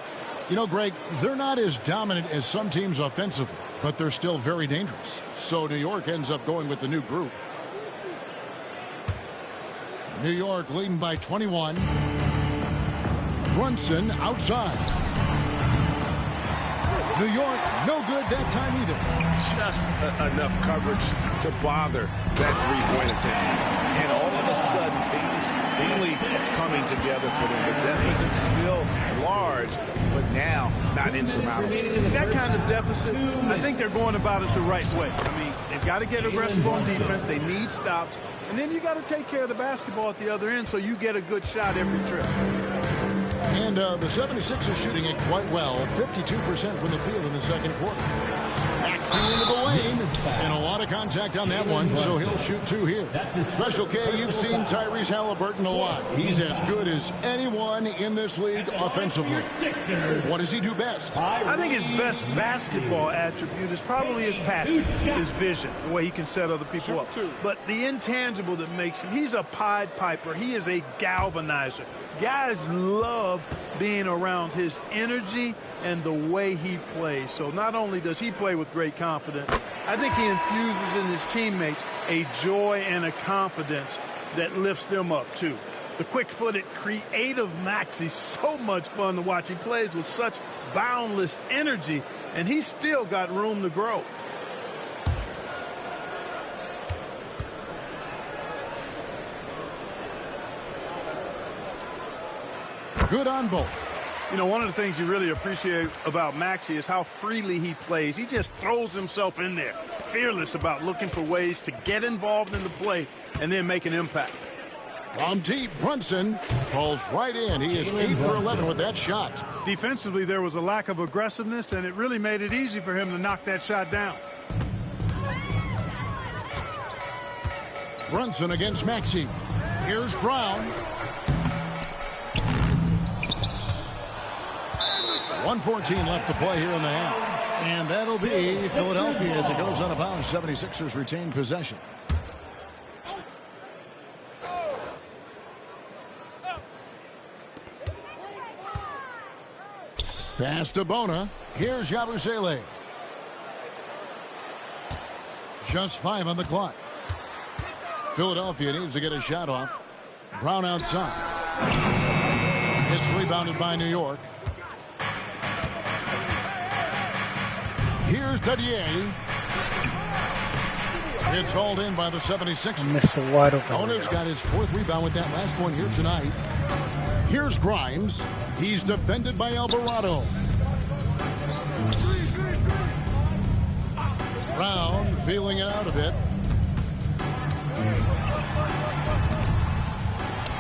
You know, Greg, they're not as dominant as some teams offensively, but they're still very dangerous. So New York ends up going with the new group. New York leading by 21. Brunson outside. New York, no good that time either. Just enough coverage to bother that three-point attempt. And all of a sudden, things really coming together for them. The deficit still large, but now not insurmountable. That kind of deficit, I think they're going about it the right way. I mean, they've got to get aggressive on defense. They need stops. And then you got to take care of the basketball at the other end so you get a good shot every trip. And the 76ers shooting it quite well. 52% from the field in the second quarter. Maxey into the lane. And a lot of contact on that one, so he'll shoot 2 here. Special K, you've seen Tyrese Halliburton a lot. He's as good as anyone in this league offensively. What does he do best? I think his best basketball attribute is probably his passing, his vision, the way he can set other people up. But the intangible that makes him, he's a Pied Piper. He is a galvanizer. Guys love being around his energy and the way he plays. So not only does he play with great confidence, I think he infuses in his teammates a joy and a confidence that lifts them up too. The quick-footed, creative Maxey's so much fun to watch. He plays with such boundless energy, and he's still got room to grow. Good on both. You know, one of the things you really appreciate about Maxey is how freely he plays. He just throws himself in there, fearless about looking for ways to get involved in the play and then make an impact. From deep, Brunson falls right in. He is 8 for 11 with that shot. Defensively, there was a lack of aggressiveness, and it really made it easy for him to knock that shot down. Brunson against Maxey. Here's Brown. 1:14 left to play here in the half. And that'll be Philadelphia as it goes out of bounds. 76ers retain possession. Pass to Bona. Here's Yabusele. Just 5 on the clock. Philadelphia needs to get a shot off. Brown outside. It's rebounded by New York. Here's Dadier. It's hauled in by the 76ers. Missed a wide open. Bona's got his 4th rebound with that last one here tonight. Here's Grimes. He's defended by Alvarado. Brown feeling it out a bit.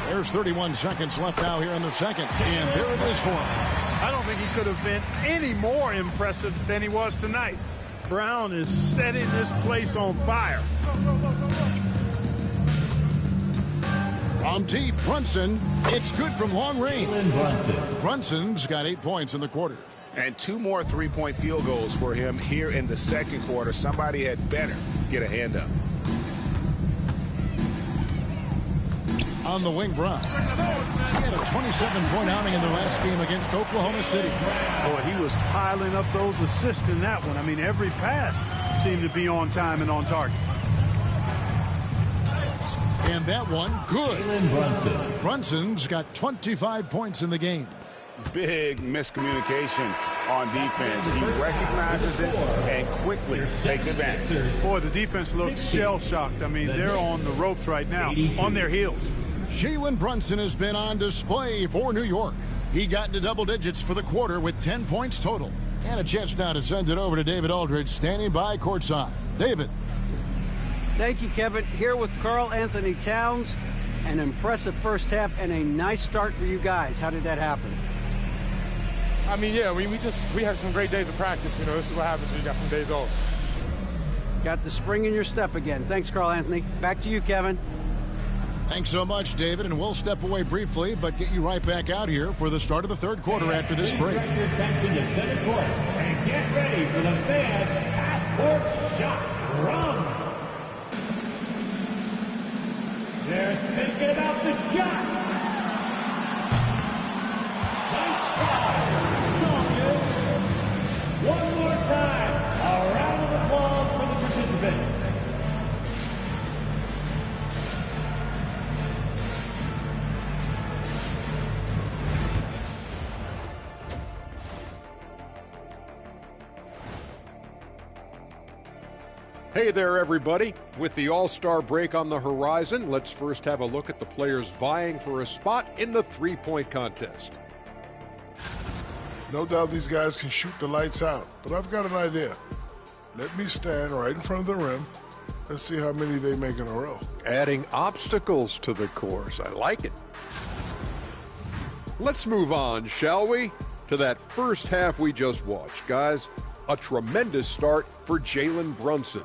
There's 31 seconds left now here in the second. And there it is for him. I don't think he could have been any more impressive than he was tonight. Brown is setting this place on fire. From deep, Brunson. It's good from long range. Brunson's got 8 points in the quarter. And 2 more three-point field goals for him here in the second quarter. Somebody had better get a hand up. On the wing, Brown. He had a 27-point outing in the last game against Oklahoma City. Boy, he was piling up those assists in that one. I mean, every pass seemed to be on time and on target. And that one, good. Brunson's got 25 points in the game. Big miscommunication on defense. He recognizes it and quickly takes advantage. Boy, the defense looks shell-shocked. I mean, they're on the ropes right now, on their heels. Jalen Brunson has been on display for New York. He got into double digits for the quarter with 10 points total. And a chance now to send it over to David Aldridge, standing by courtside. David. Thank you, Kevin. Here with Karl Anthony Towns. An impressive first half and a nice start for you guys. How did that happen? I mean, yeah, we had some great days of practice. You know, this is what happens when you got some days off. Got the spring in your step again. Thanks, Karl Anthony. Back to you, Kevin. Thanks so much, David, and we'll step away briefly, but get you right back out here for the start of the third quarter after this break. Turn your attention to center court and get ready for the fan half-court shot from. They're thinking about the shot. Nice try. One more time. A round of applause for the participants. Hey there, everybody. With the All-Star break on the horizon, let's first have a look at the players vying for a spot in the three-point contest. No doubt these guys can shoot the lights out, but I've got an idea. Let me stand right in front of the rim. Let's see how many they make in a row. Adding obstacles to the course. I like it. Let's move on, shall we? To that first half we just watched, guys. A tremendous start for Jalen Brunson.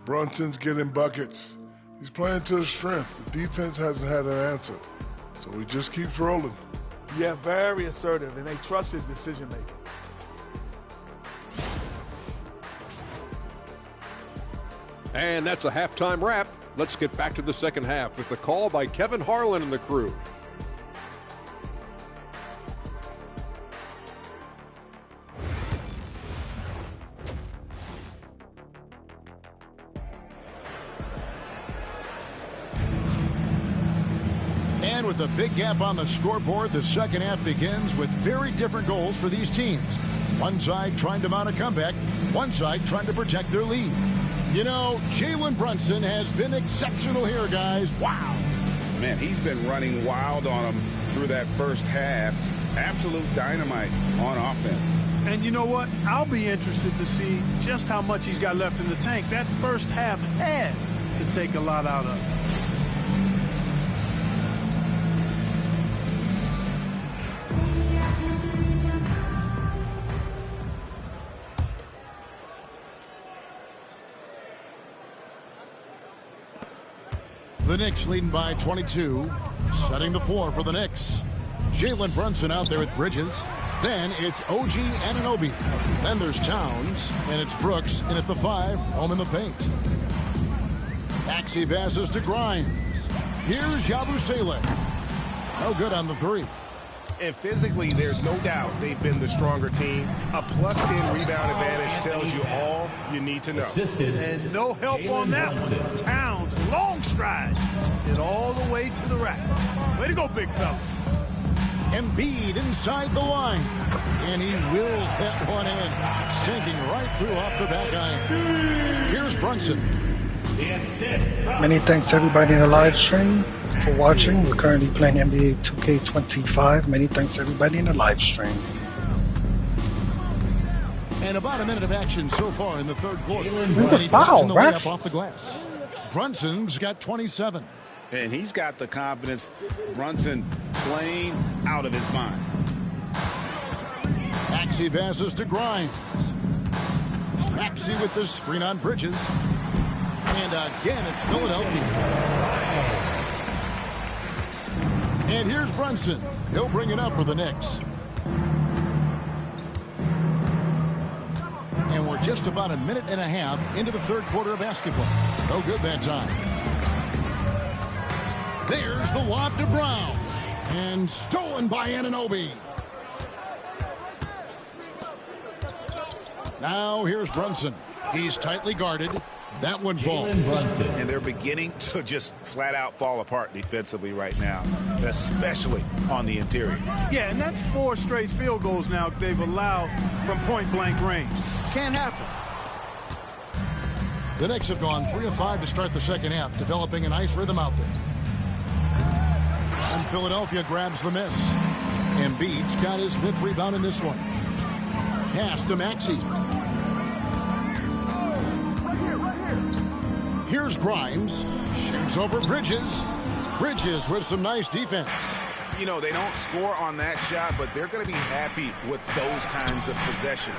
Brunson's getting buckets. He's playing to his strength. The defense hasn't had an answer, so he just keeps rolling. Yeah, very assertive, and they trust his decision-making. And that's a halftime wrap. Let's get back to the second half with the call by Kevin Harlan and the crew. And with a big gap on the scoreboard, the second half begins with very different goals for these teams. One side trying to mount a comeback, one side trying to protect their lead. You know, Jalen Brunson has been exceptional here, guys. Wow. Man, he's been running wild on them through that first half. Absolute dynamite on offense. And you know what? I'll be interested to see just how much he's got left in the tank. That first half had to take a lot out of. The Knicks leading by 22. Setting the floor for the Knicks. Jalen Brunson out there with Bridges. Then it's OG Anunoby. Then there's Towns. And it's Brooks in at the 5, home in the paint. Maxey passes to Grimes. Here's Yabusele. No good on the 3. And physically, there's no doubt they've been the stronger team. A +10 rebound advantage tells you all you need to know. And no help on that one. Towns, long stride. Get all the way to the rack. Way to go, big fella. Embiid inside the line. And he wills that one in. Sinking right through off the back iron. Here's Brunson. Many thanks everybody in the live stream for watching. We're currently playing NBA 2K25. Many thanks everybody in the live stream. And about a minute of action so far in the third quarter. The foul, the way up off the glass. Brunson's got 27. And he's got the confidence. Brunson playing out of his mind. Maxey passes to Grimes. Maxey with the screen on Bridges. And again, it's Philadelphia. And here's Brunson. He'll bring it up for the Knicks. And we're just about a minute and a half into the third quarter of basketball. No good that time. There's the lob to Brown. And stolen by Anunoby. Now here's Brunson. He's tightly guarded. That one falls. And they're beginning to just flat out fall apart defensively right now, especially on the interior. Yeah, and that's 4 straight field goals now they've allowed from point-blank range. Can't happen. The Knicks have gone 3 of 5 to start the second half, developing a nice rhythm out there. And Philadelphia grabs the miss. Embiid's got his 5th rebound in this one. Pass to Maxey. Here's Grimes. Shoots over Bridges. Bridges with some nice defense. You know, they don't score on that shot, but they're going to be happy with those kinds of possessions.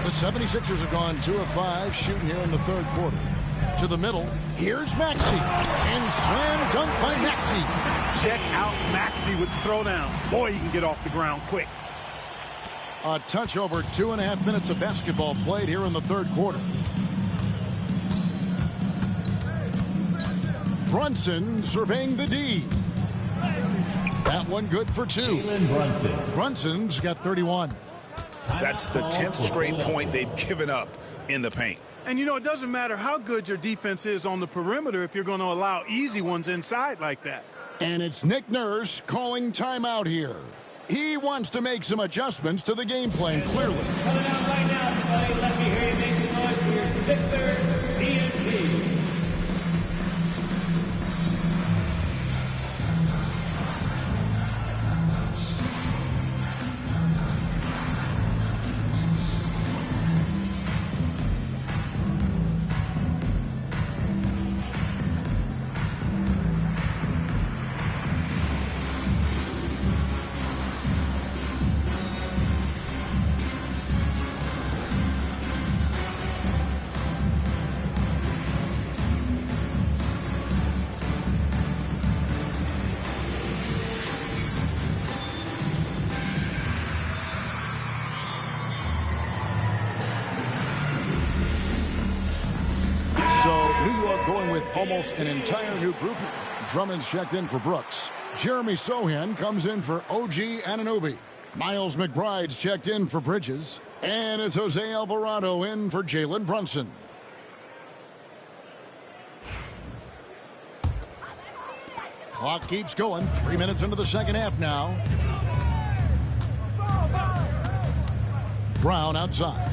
The 76ers have gone 2 of 5 shooting here in the third quarter. To the middle. Here's Maxey. And slam dunk by Maxey. Check out Maxey with the throwdown. Boy, he can get off the ground quick. A touch over 2.5 minutes of basketball played here in the third quarter. Brunson surveying the D. That one good for 2. Brunson's got 31. That's the 10th straight point they've given up in the paint. And, you know, it doesn't matter how good your defense is on the perimeter if you're going to allow easy ones inside like that. And it's Nick Nurse calling timeout here. He wants to make some adjustments to the game plan, clearly. Coming out right now, everybody. Let me hear you make some noise for your Sixers BNP. Almost an entire new group here. Drummond's checked in for Brooks. Jeremy Sohan comes in for OG Anunoby. Miles McBride's checked in for Bridges. And it's Jose Alvarado in for Jalen Brunson. Clock keeps going. 3 minutes into the second half now. Brown outside.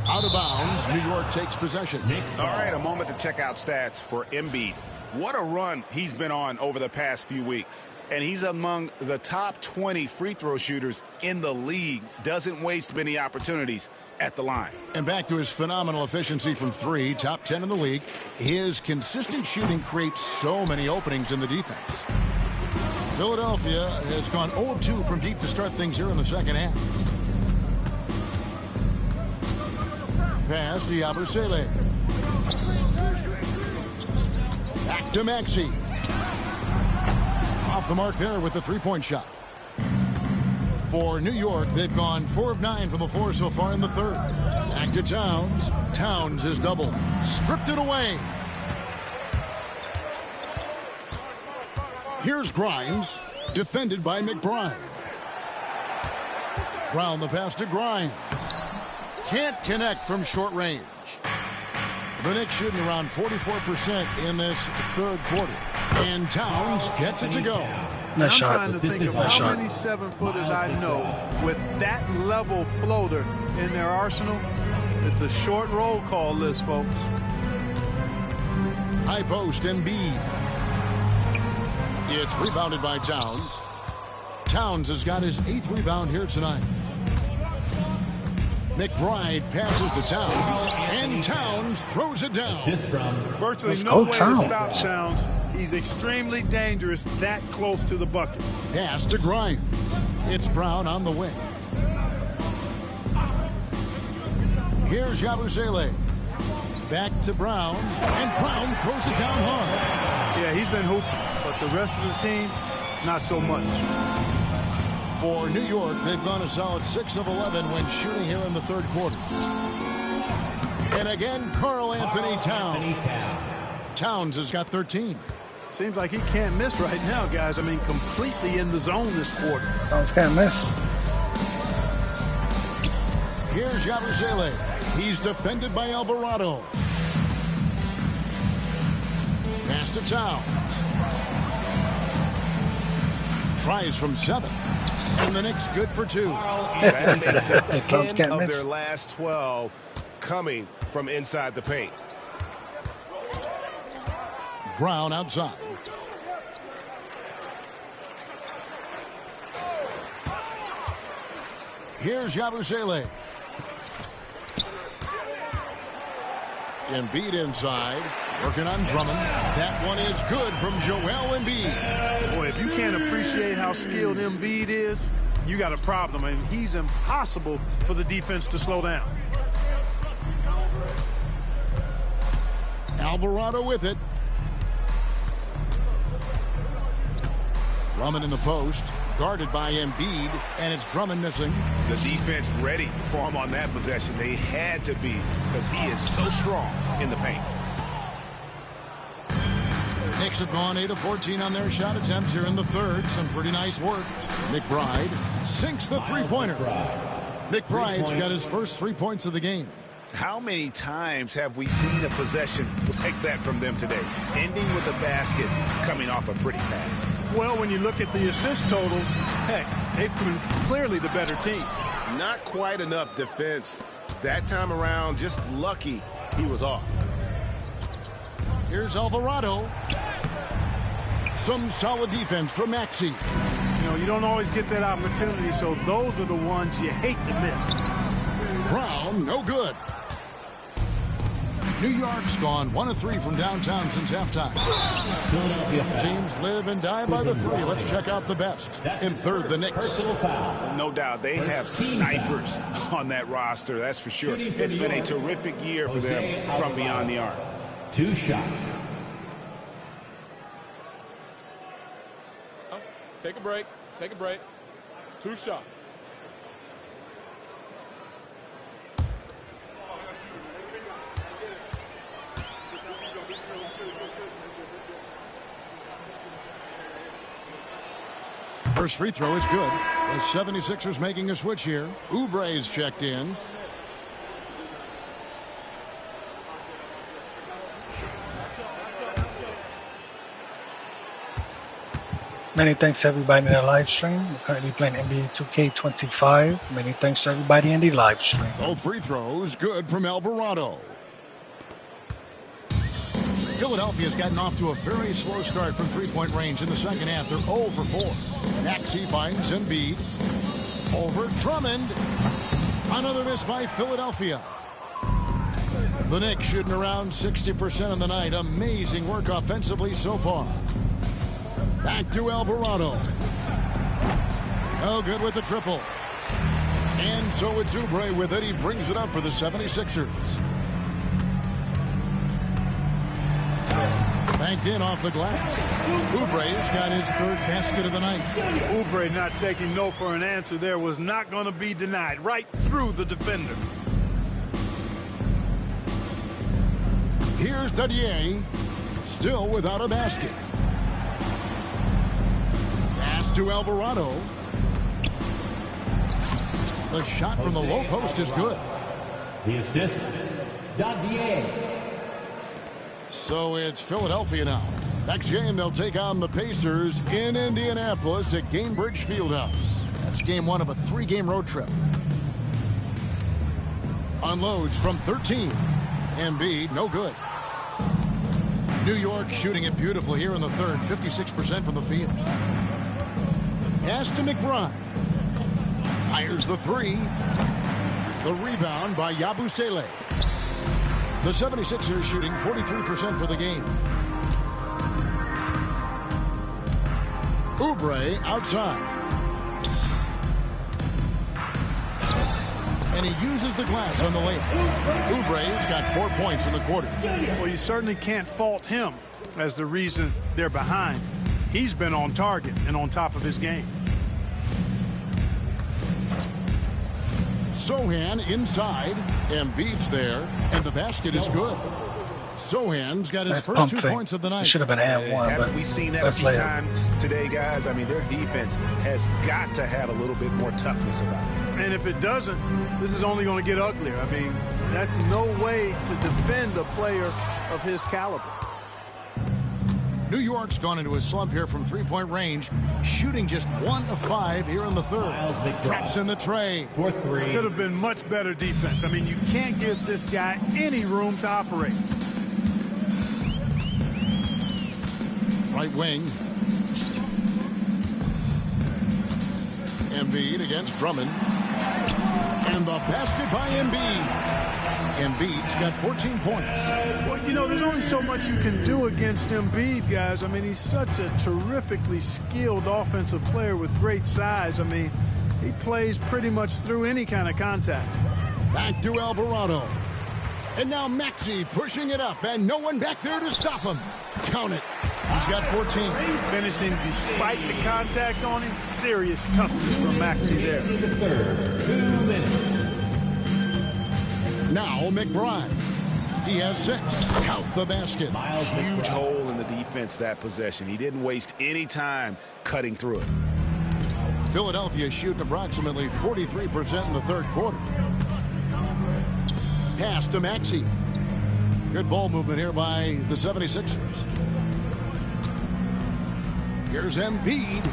Out of bounds, New York takes possession. All right, a moment to check out stats for Embiid. What a run he's been on over the past few weeks. And he's among the top 20 free throw shooters in the league. Doesn't waste many opportunities at the line. And back to his phenomenal efficiency from 3, top 10 in the league. His consistent shooting creates so many openings in the defense. Philadelphia has gone 0 of 2 from deep to start things here in the second half. Pass to Yabusele. Back to Maxey. Off the mark there with the three-point shot. For New York, they've gone 4 of 9 from the floor so far in the third. Back to Towns. Towns is doubled. Stripped it away. Here's Grimes. Defended by McBride. Brown the pass to Grimes. Can't connect from short range. The Knicks shooting around 44% in this third quarter. And Towns gets it to go. I'm trying to think of how many 7-footers I know with that level floater in their arsenal. It's a short roll call list, folks. High post Embiid. It's rebounded by Towns. Towns has got his 8th rebound here tonight. McBride passes to Towns, and Towns throws it down. Virtually no way to stop Towns. He's extremely dangerous that close to the bucket. Pass to Grimes. It's Brown on the wing. Here's Yabusele. Back to Brown, and Brown throws it down hard. Yeah, he's been hooping, but the rest of the team, not so much. For New York, they've gone a solid 6 of 11 when shooting here in the third quarter. And again, Karl Anthony Towns. Towns has got 13. Seems like he can't miss right now, guys. I mean, completely in the zone this quarter. Towns can't miss. Here's Yabusele. He's defended by Alvarado. Pass to Towns. Tries from 7. And the Knicks good for 2. That makes it 10 of their last 12 coming from inside the paint. Brown outside. Here's Yabusele. Embiid inside, working on Drummond. That one is good from Joel Embiid. Boy, if you can't appreciate how skilled Embiid is, you got a problem. I mean, he's impossible for the defense to slow down. Alvarado with it. Drummond in the post, guarded by Embiid, and it's Drummond missing. The defense ready for him on that possession. They had to be, because he is so strong in the paint. Knicks have gone 8 of 14 on their shot attempts here in the third. Some pretty nice work. McBride sinks the three-pointer. McBride's got his first 3 points of the game. How many times have we seen a possession like that from them today? Ending with a basket, coming off a pretty pass. Well, when you look at the assist totals, heck, they've been clearly the better team. Not quite enough defense. That time around, just lucky he was off. Here's Alvarado. Some solid defense from Maxey. You know, you don't always get that opportunity, so those are the ones you hate to miss. Brown, no good. New York's gone 1 of 3 from downtown since halftime. Some teams live and die by the 3. Let's check out the best. In third, the Knicks. No doubt they have snipers on that roster, that's for sure. It's been a terrific year for them from beyond the arc. 2 shots. Take a break. Take a break. 2 shots. First free throw is good. The 76ers making a switch here. Oubre's checked in. Many thanks to everybody in the live stream. We're currently playing NBA 2K25. Many thanks to everybody in the live stream. Both free throws good from Alvarado. Philadelphia's gotten off to a very slow start from three-point range in the second half. They're 0 for 4. Maxey finds Embiid. Over Drummond. Another miss by Philadelphia. The Knicks shooting around 60% on the night. Amazing work offensively so far. Back to Alvarado. No good with the triple. And so it's Oubre with it. He brings it up for the 76ers. Banked in off the glass. Oubre's got his third basket of the night. Oubre not taking no for an answer there was not going to be denied. Right through the defender. Here's Dadier, still without a basket. Pass to Alvarado. The shot from the low post is good. The assist, Dadier. So it's Philadelphia now. Next game, they'll take on the Pacers in Indianapolis at Gainbridge Fieldhouse. That's game one of a 3-game road trip. Unloads from 13. Embiid, no good. New York shooting it beautiful here in the third, 56% from the field. Pass to McBride. Fires the three. The rebound by Yabusele. The 76ers shooting 43% for the game. Oubre outside. And he uses the glass on the layup. Oubre's got 4 points in the quarter. Well, you certainly can't fault him as the reason they're behind. He's been on target and on top of his game. Sohan inside. Embiid's there. And the basket is good. Sohan's got his first 2 points of the night. Should have been at one. Haven't we seen that a few times today, guys? I mean, their defense has got to have a little bit more toughness about it. And if it doesn't, this is only going to get uglier. I mean, that's no way to defend a player of his caliber. New York's gone into a slump here from three-point range, shooting just 1 of 5 here in the third. Traps in the tray. For 3. Could have been much better defense. I mean, you can't give this guy any room to operate. Right wing. Embiid against Drummond. And the basket by Embiid. Embiid's got 14 points. Well, you know, there's only so much you can do against Embiid, guys. I mean, he's such a terrifically skilled offensive player with great size. I mean, he plays pretty much through any kind of contact. Back to Alvarado. And now Maxey pushing it up, and no one back there to stop him. Count it. He's got 14. Finishing despite the contact on him. Serious toughness from Maxey there. The third, 2 minutes. Now McBride. He has 6. Count the basket. Huge hole in the defense that possession. He didn't waste any time cutting through it. Philadelphia shooting approximately 43% in the third quarter. Pass to Maxey. Good ball movement here by the 76ers. Here's Embiid.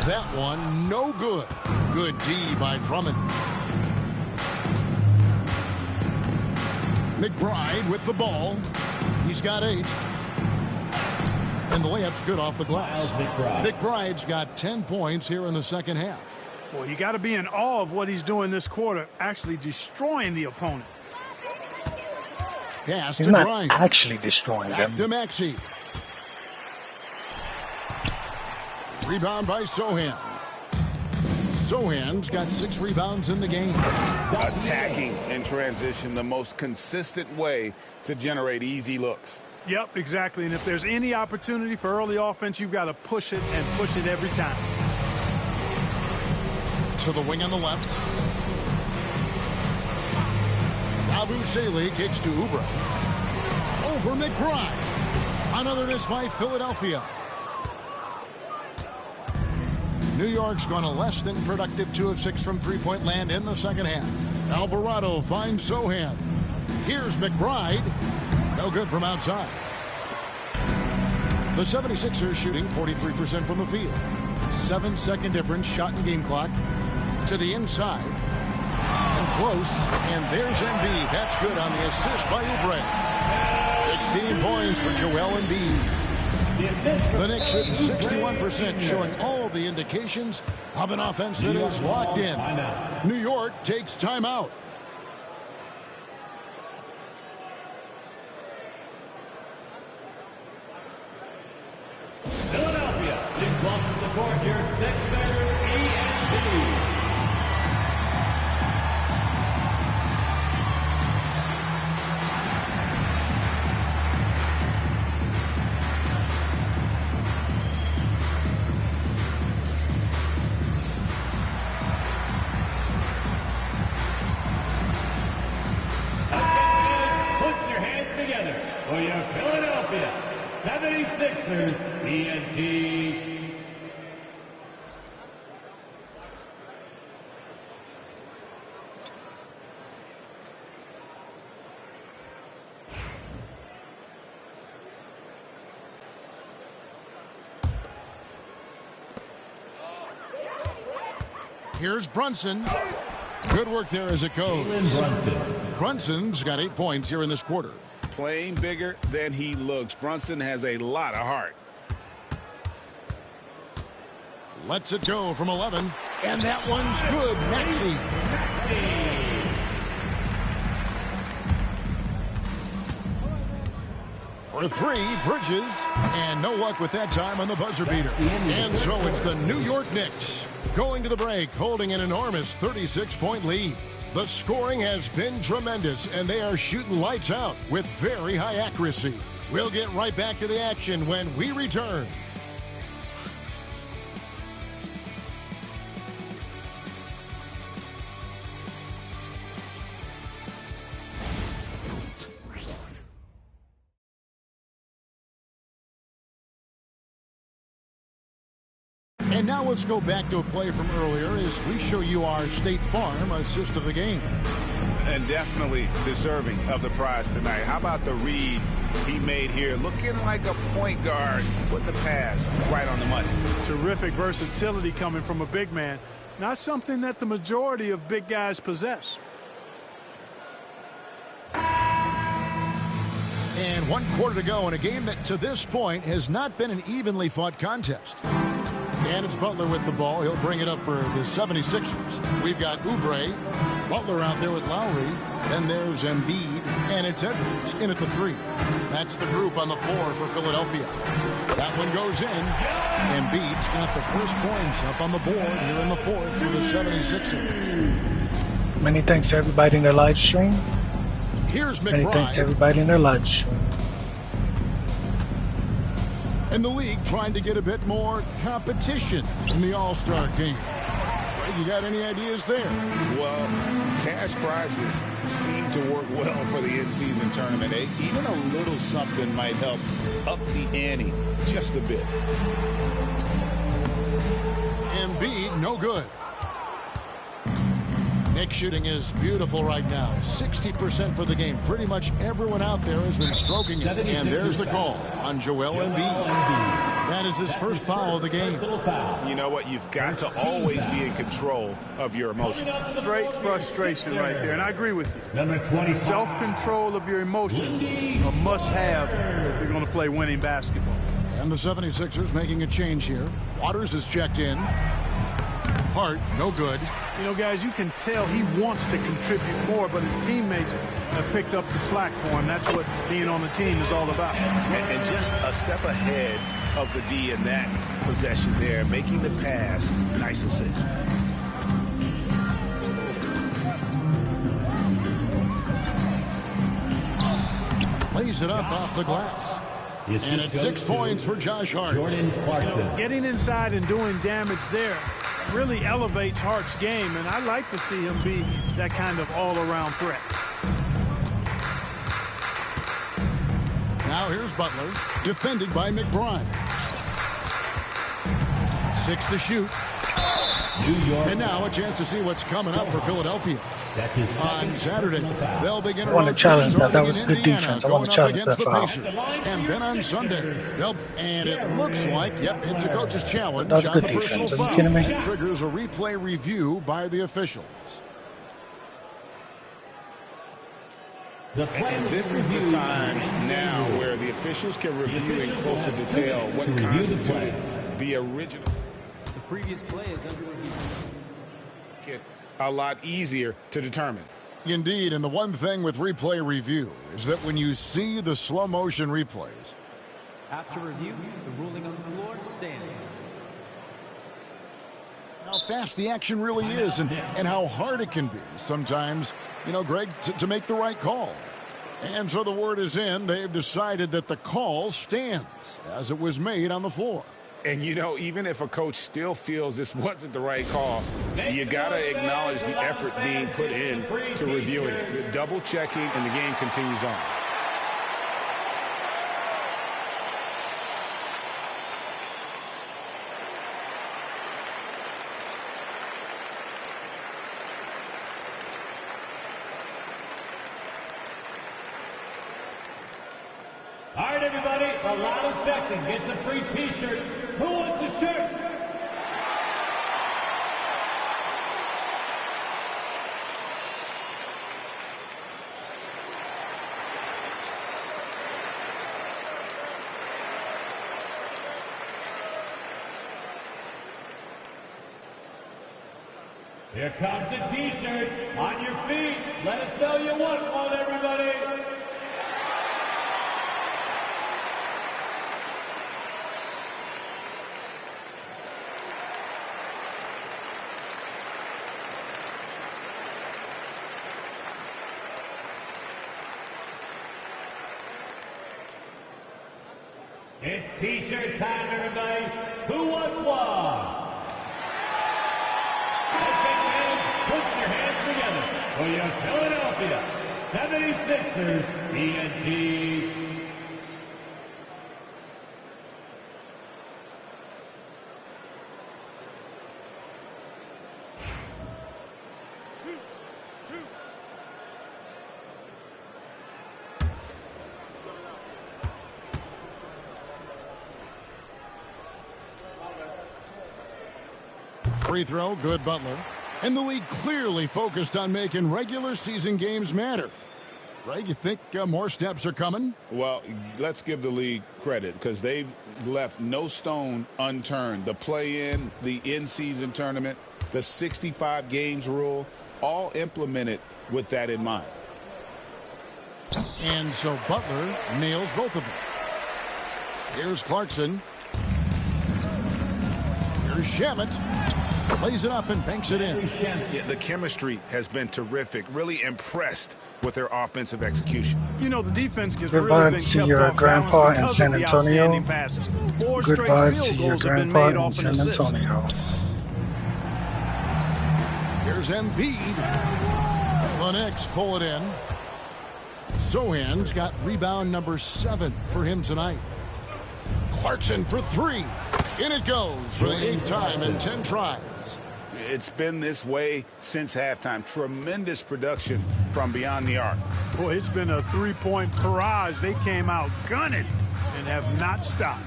That one, no good. Good D by Drummond. McBride with the ball. He's got 8. And the layup's good off the glass. McBride's got 10 points here in the second half. Well, you got to be in awe of what he's doing this quarter, actually destroying the opponent. Pass He's to not Bryant. actually destroying them. Back to Maxey. Rebound by Sohan. Sohan's got 6 rebounds in the game. Attacking in transition, the most consistent way to generate easy looks. Yep, exactly. And if there's any opportunity for early offense, you've got to push it and push it every time. To the wing on the left. Yabusele kicks to Oubre. Over McBride. Another miss by Philadelphia. New York's gone a less than productive 2 of 6 from three-point land in the second half. Alvarado finds Sohan. Here's McBride. No good from outside. The 76ers shooting 43% from the field. 7-second difference shot in game clock. To the inside. And close. And there's Embiid. That's good on the assist by Oubre. 16 points for Joel Embiid. The Knicks shooting 61%, showing all the indications of an offense that is locked in. New York takes timeout. Philadelphia brings welcome to the court your Sixers ENB. Sixers ENT. Here's Brunson. Good work there as it goes. Brunson's got 8 points here in this quarter. Playing bigger than he looks. Brunson has a lot of heart. Lets it go from 11. And that one's good. Maxey. For 3, Bridges. And no luck with that time on the buzzer beater. And so it's the New York Knicks going to the break, holding an enormous 36-point lead. The scoring has been tremendous, and they are shooting lights out with very high accuracy. We'll get right back to the action when we return. And now let's go back to a play from earlier as we show you our State Farm assist of the game. And definitely deserving of the prize tonight. How about the read he made here? Looking like a point guard. Put the pass right on the money. Terrific versatility coming from a big man. Not something that the majority of big guys possess. And 1 quarter to go in a game that to this point has not been an evenly fought contest. And it's Butler with the ball. He'll bring it up for the 76ers. We've got Oubre, Butler out there with Lowry. Then there's Embiid, and it's Edwards in at the 3. That's the group on the floor for Philadelphia. That one goes in. Embiid's got the first points up on the board here in the 4th for the 76ers. Many thanks to everybody in their live stream. Here's McBride. Many thanks to everybody in their live stream. And the league trying to get a bit more competition in the All-Star game. You got any ideas there? Well, cash prizes seem to work well for the in-season tournament. Even a little something might help up the ante just a bit. Embiid, no good. Knicks shooting is beautiful right now. 60% for the game. Pretty much everyone out there has been stroking it. And there's the call on Joel Embiid. That is his first foul of the game. You know what? You've got to always be in control of your emotions. Great frustration right there, and I agree with you. Self-control of your emotions, a must-have if you're going to play winning basketball. And the 76ers making a change here. Waters is checked in. Hart, no good. You know, guys, you can tell he wants to contribute more, but his teammates have picked up the slack for him. That's what being on the team is all about. And just a step ahead of the D in that possession there, making the pass. Nice assist. Plays it up off the glass. And it's 6 points for Josh Hart. Getting inside and doing damage there really elevates Hart's game, and I like to see him be that kind of all-around threat. Now here's Butler, defended by McBride. 6 to shoot. And now a chance to see what's coming up for Philadelphia. On Saturday, they'll begin. I want to challenge that. That was good defense. I want to challenge that foul. And then on Sunday, and it looks like, yep, it's a coach's challenge. That's good defense. Are you kidding me? It triggers a replay review by the officials. And this is the time now where the officials can review in closer detail what constituted the original. The previous play is under review. A lot easier to determine. Indeed, and the one thing with replay review is that when you see the slow motion replays, after review, the ruling on the floor stands. How fast the action really is and how hard it can be sometimes, you know, Greg, to make the right call. And so the word is in. They've decided that the call stands as it was made on the floor. And, you know, even if a coach still feels this wasn't the right call, you got to acknowledge the effort being put in to reviewing it. The double checking, and the game continues on. everybody, the loudest section gets a free T-shirt. Who wants the shirt? Here comes the T-shirts. On your feet. Let us know you want one, everybody. It's T-shirt time, everybody. Who wants one? Put your hands together for your Philadelphia 76ers TNT. Free throw, good Butler. And the league clearly focused on making regular season games matter. Greg, you think more steps are coming? Well, let's give the league credit because they've left no stone unturned. The play-in, the in-season tournament, the 65 games rule, all implemented with that in mind. And so Butler nails both of them. Here's Clarkson. Here's Shamet. Lays it up and banks it in. Yeah, the chemistry has been terrific. Really impressed with their offensive execution. You know, the defense has Good really been vibes to kept your off grandpa balance in because San of the Antonio. outstanding passes. 4 Good straight vibes field to your goals have been grandpa made in off an San assist. Antonio. Here's Embiid. The Knicks pull it in. Sohan's got rebound number 7 for him tonight. Clarkson for 3. In it goes for the 8th time in 10 tries. It's been this way since halftime. Tremendous production from beyond the arc. Boy, it's been a three-point barrage. They came out gunning and have not stopped.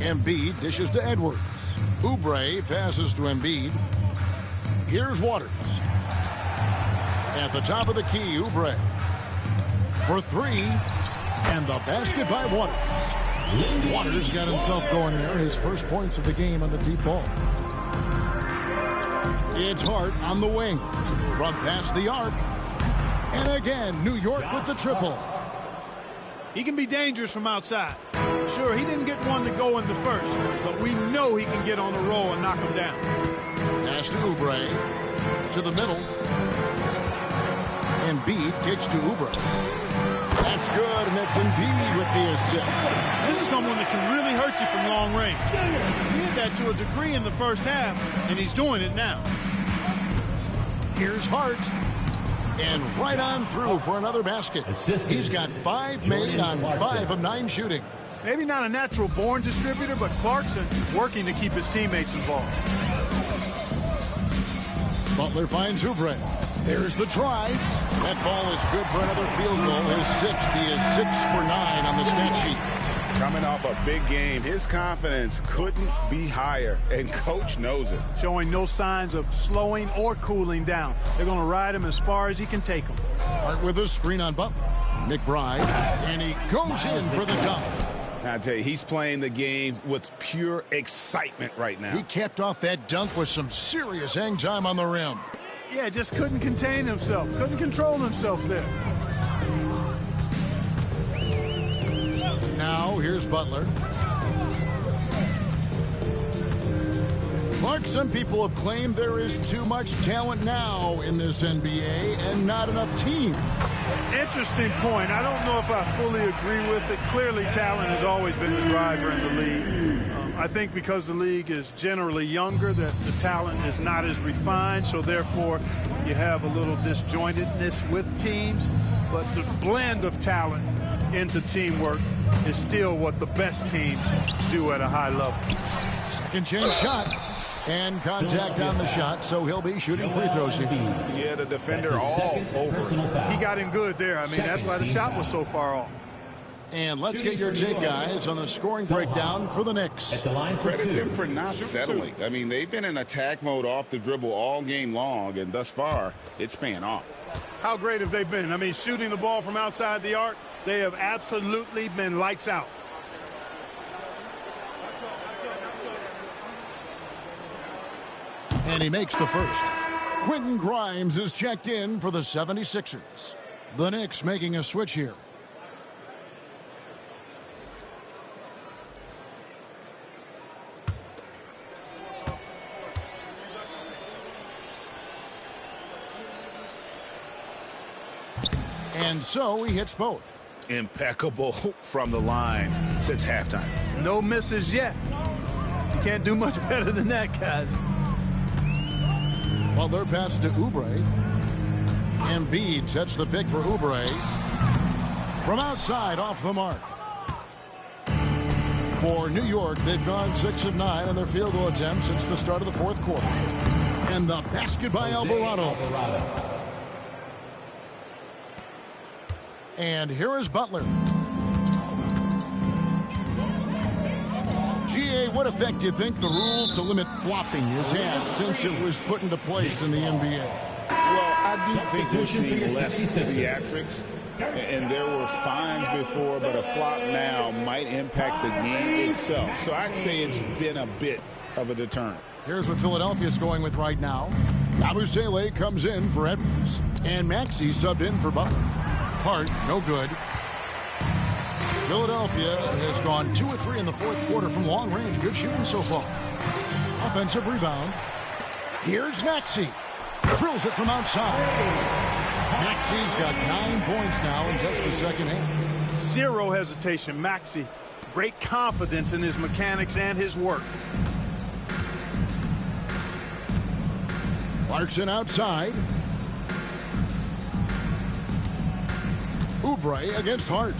Embiid dishes to Edwards. Oubre passes to Embiid. Here's Waters. At the top of the key, Oubre. For 3. And the basket by Waters. Waters got himself going there. His first points of the game on the deep ball. It's Hart on the wing. From past the arc. And again, New York with the triple. He can be dangerous from outside. Sure, he didn't get one to go in the first, but we know he can get on the roll and knock him down. Pass to Oubre. To the middle. Embiid kicks to Oubre. That's good, and that's Embiid with the assist. This is someone that can really hurt you from long range. He did that to a degree in the first half, and he's doing it now. Here's Hart. And right on through for another basket. He's got 5 made on 5 of 9 shooting. Maybe not a natural born distributor, but Clarkson working to keep his teammates involved. Butler finds Oubre. There's the try. That ball is good for another field goal. His 6th. He is 6 for 9 on the stat sheet. Coming off a big game, his confidence couldn't be higher, and coach knows it. Showing no signs of slowing or cooling down. They're going to ride him as far as he can take him. Hart with a screen on Butler. McBride, and he goes in for the dunk. I tell you, he's playing the game with pure excitement right now. He capped off that dunk with some serious hang time on the rim. Yeah, just couldn't contain himself. Couldn't control himself there. Now, here's Butler. Mark, some people have claimed there is too much talent now in this NBA and not enough teams. Interesting point. I don't know if I fully agree with it. Clearly, talent has always been the driver in the league. I think because the league is generally younger, that the talent is not as refined, so therefore you have a little disjointedness with teams. But the blend of talent into teamwork is still what the best teams do at a high level. Second chance shot. And contact on the shot, so he'll be shooting free throws here. Yeah, the defender all over. He got him good there. I mean, that's why the shot was so far off. And let's get your take, guys, on the scoring breakdown for the Knicks. Credit them for not settling. I mean, they've been in attack mode off the dribble all game long, and thus far, it's paying off. How great have they been? I mean, shooting the ball from outside the arc, they have absolutely been lights out. And he makes the first. Quentin Grimes is checked in for the 76ers. The Knicks making a switch here. And so he hits both. Impeccable from the line since halftime. No misses yet. You can't do much better than that, guys. Well, their pass to Oubre. Embiid sets the pick for Oubre. From outside, off the mark. For New York, they've gone 6 of 9 on their field goal attempts since the start of the fourth quarter. And the basket by Alvarado. And here is Butler. GA, what effect do you think the rule to limit flopping has had since it was put into place in the NBA? Well, I do think we're seeing less theatrics, and there were fines before, but a flop now might impact the game itself. So I'd say it's been a bit of a deterrent. Here's what Philadelphia is going with right now. Yabusele comes in for Edwards, and Maxey subbed in for Butler. Hart, no good. Philadelphia has gone 2 of 3 in the fourth quarter from long range. Good shooting so far. Offensive rebound. Here's Maxey. Drills it from outside. Maxey's got 9 points now in just the second half. Zero hesitation. Maxey, great confidence in his mechanics and his work. Clarkson outside. Oubre against Hart.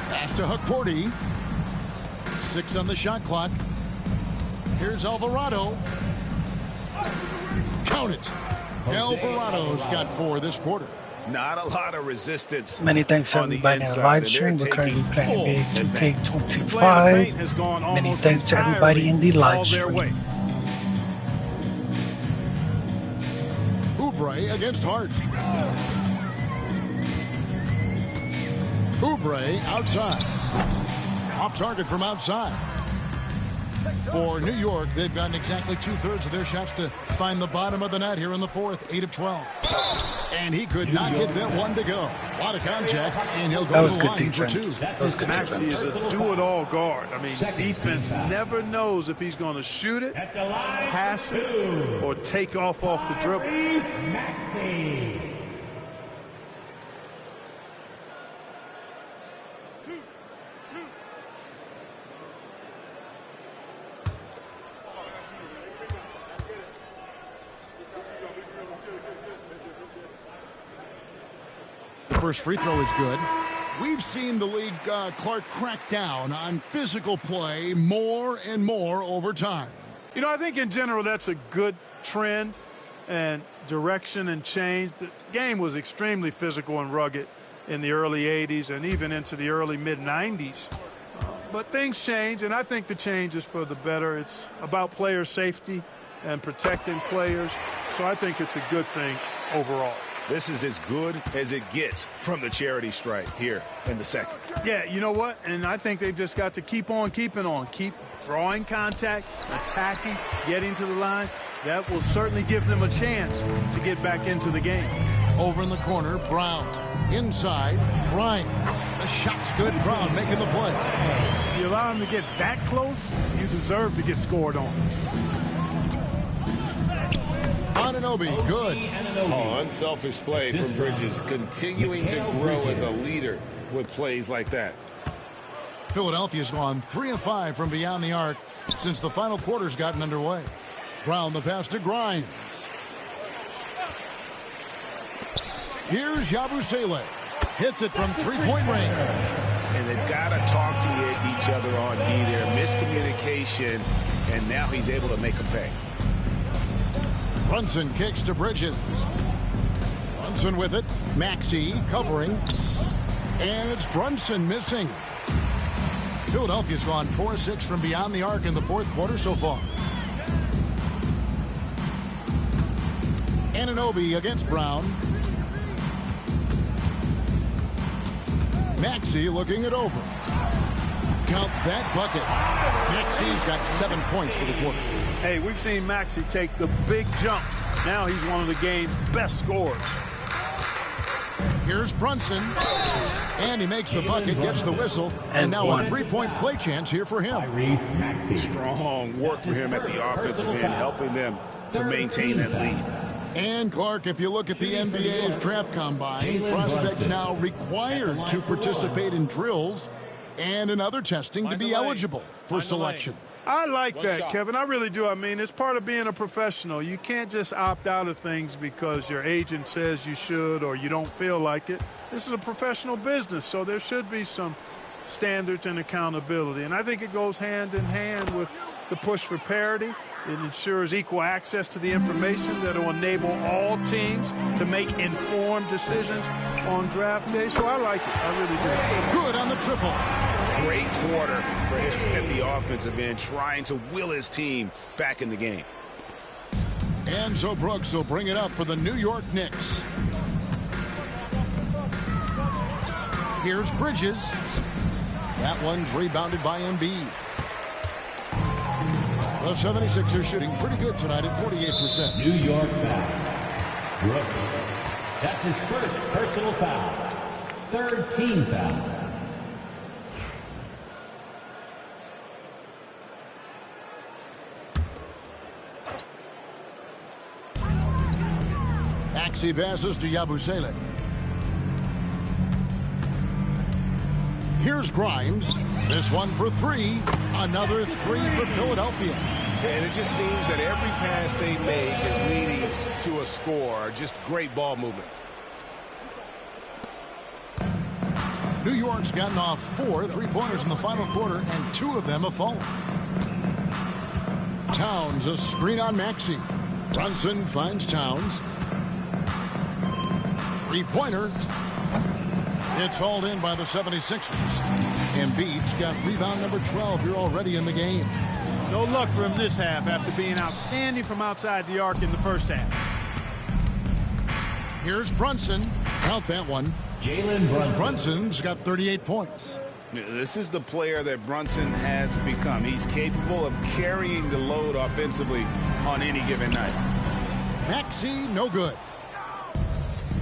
Pass to Hukporti. 6 on the shot clock. Here's Alvarado. Count it. Alvarado's got 4 this quarter. Not a lot of resistance. Many thanks to everybody on live stream. We're currently playing NBA 2K25. Many thanks to everybody in the live stream. Oubre against Hart. Oubre outside. Off target from outside. For New York, they've gotten exactly 2/3 of their shots to find the bottom of the net here in the fourth. 8 of 12. And he could not get that one to go. A lot of contact, and he'll go to the line for 2. Maxey is a do-it-all guard. I mean, defense never knows if he's going to shoot it, pass it, or take off the dribble. Maxey. First free throw is good. We've seen the league, Clark, crack down on physical play more and more over time. You know, I think in general that's a good trend and direction and change. The game was extremely physical and rugged in the early 80s and even into the early mid-90s. But things change, and I think the change is for the better. It's about player safety and protecting players. So I think it's a good thing overall. This is as good as it gets from the charity stripe here in the second. Yeah, you know what? And I think they've just got to keep on keeping on. Keep drawing contact, attacking, getting to the line. That will certainly give them a chance to get back into the game. Over in the corner, Brown. Inside, Grimes. The shot's good. Brown making the play. If you allow him to get that close, you deserve to get scored on. Anunoby, good. Oh, unselfish play from Bridges, continuing to grow as a leader with plays like that. Philadelphia's gone 3 of 5 from beyond the arc since the final quarter's gotten underway. Brown the pass to Grimes. Here's Yabusele. Hits it from 3-point range. and they've got to talk to each other on D there. Miscommunication, and now he's able to make a pay. Brunson kicks to Bridges. Brunson with it. Maxey covering. And it's Brunson missing. Philadelphia's gone 4-6 from beyond the arc in the fourth quarter so far. Anunoby against Brown. Maxey looking it over. Count that bucket. Maxey's got 7 points for the quarter. Hey, we've seen Maxey take the big jump. Now he's one of the game's best scorers. Here's Brunson. And he makes the bucket, gets the whistle, and now a three-point play chance here for him. Strong work for him at the offensive end, helping them to maintain that lead. And Clark, if you look at the NBA's draft combine, prospects now required to participate in drills and in other testing to be eligible for selection. I like that, Kevin. I really do. I mean, it's part of being a professional. You can't just opt out of things because your agent says you should or you don't feel like it. This is a professional business, so there should be some standards and accountability. And I think it goes hand in hand with the push for parity. It ensures equal access to the information that will enable all teams to make informed decisions on draft day. So I like it. I really do. Good on the triple. Great quarter for him at the offensive end, trying to will his team back in the game. And so Brooks will bring it up for the New York Knicks. Here's Bridges. That one's rebounded by Embiid. The 76ers shooting pretty good tonight at 48%. New York foul. Brooks. That's his first personal foul. Third team foul. Maxey passes to Yabusele. Here's Grimes. This one for three. Another three for Philadelphia. And it just seems that every pass they make is leading to a score. Just great ball movement. New York's gotten off 4 3-pointers in the final quarter, and 2 of them have fallen. Towns, a screen on Maxey. Brunson finds Towns. Three-pointer. It's hauled in by the 76ers. Embiid's got rebound number 12 here already in the game. No luck for him this half after being outstanding from outside the arc in the first half. Here's Brunson. Count that one. Jalen Brunson. Brunson's got 38 points. This is the player that Brunson has become. He's capable of carrying the load offensively on any given night. Maxey, no good.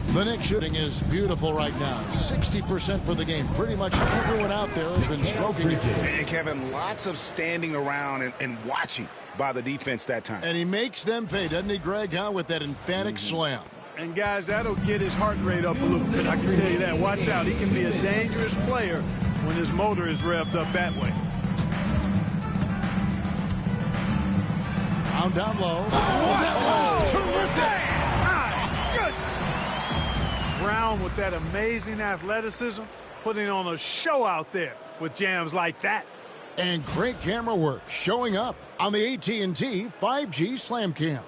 The Knicks shooting is beautiful right now. 60% for the game. Pretty much everyone out there has been stroking it. And Kevin, lots of standing around and watching by the defense that time. And he makes them pay, doesn't he, Greg, with that emphatic slam. And, guys, that'll get his heart rate up a little bit. I can tell you that. Watch out. He can be a dangerous player when his motor is revved up that way. Down low. That was terrific. Brown with that amazing athleticism, putting on a show out there with jams like that. And great camera work showing up on the AT&T 5G Slam Cam.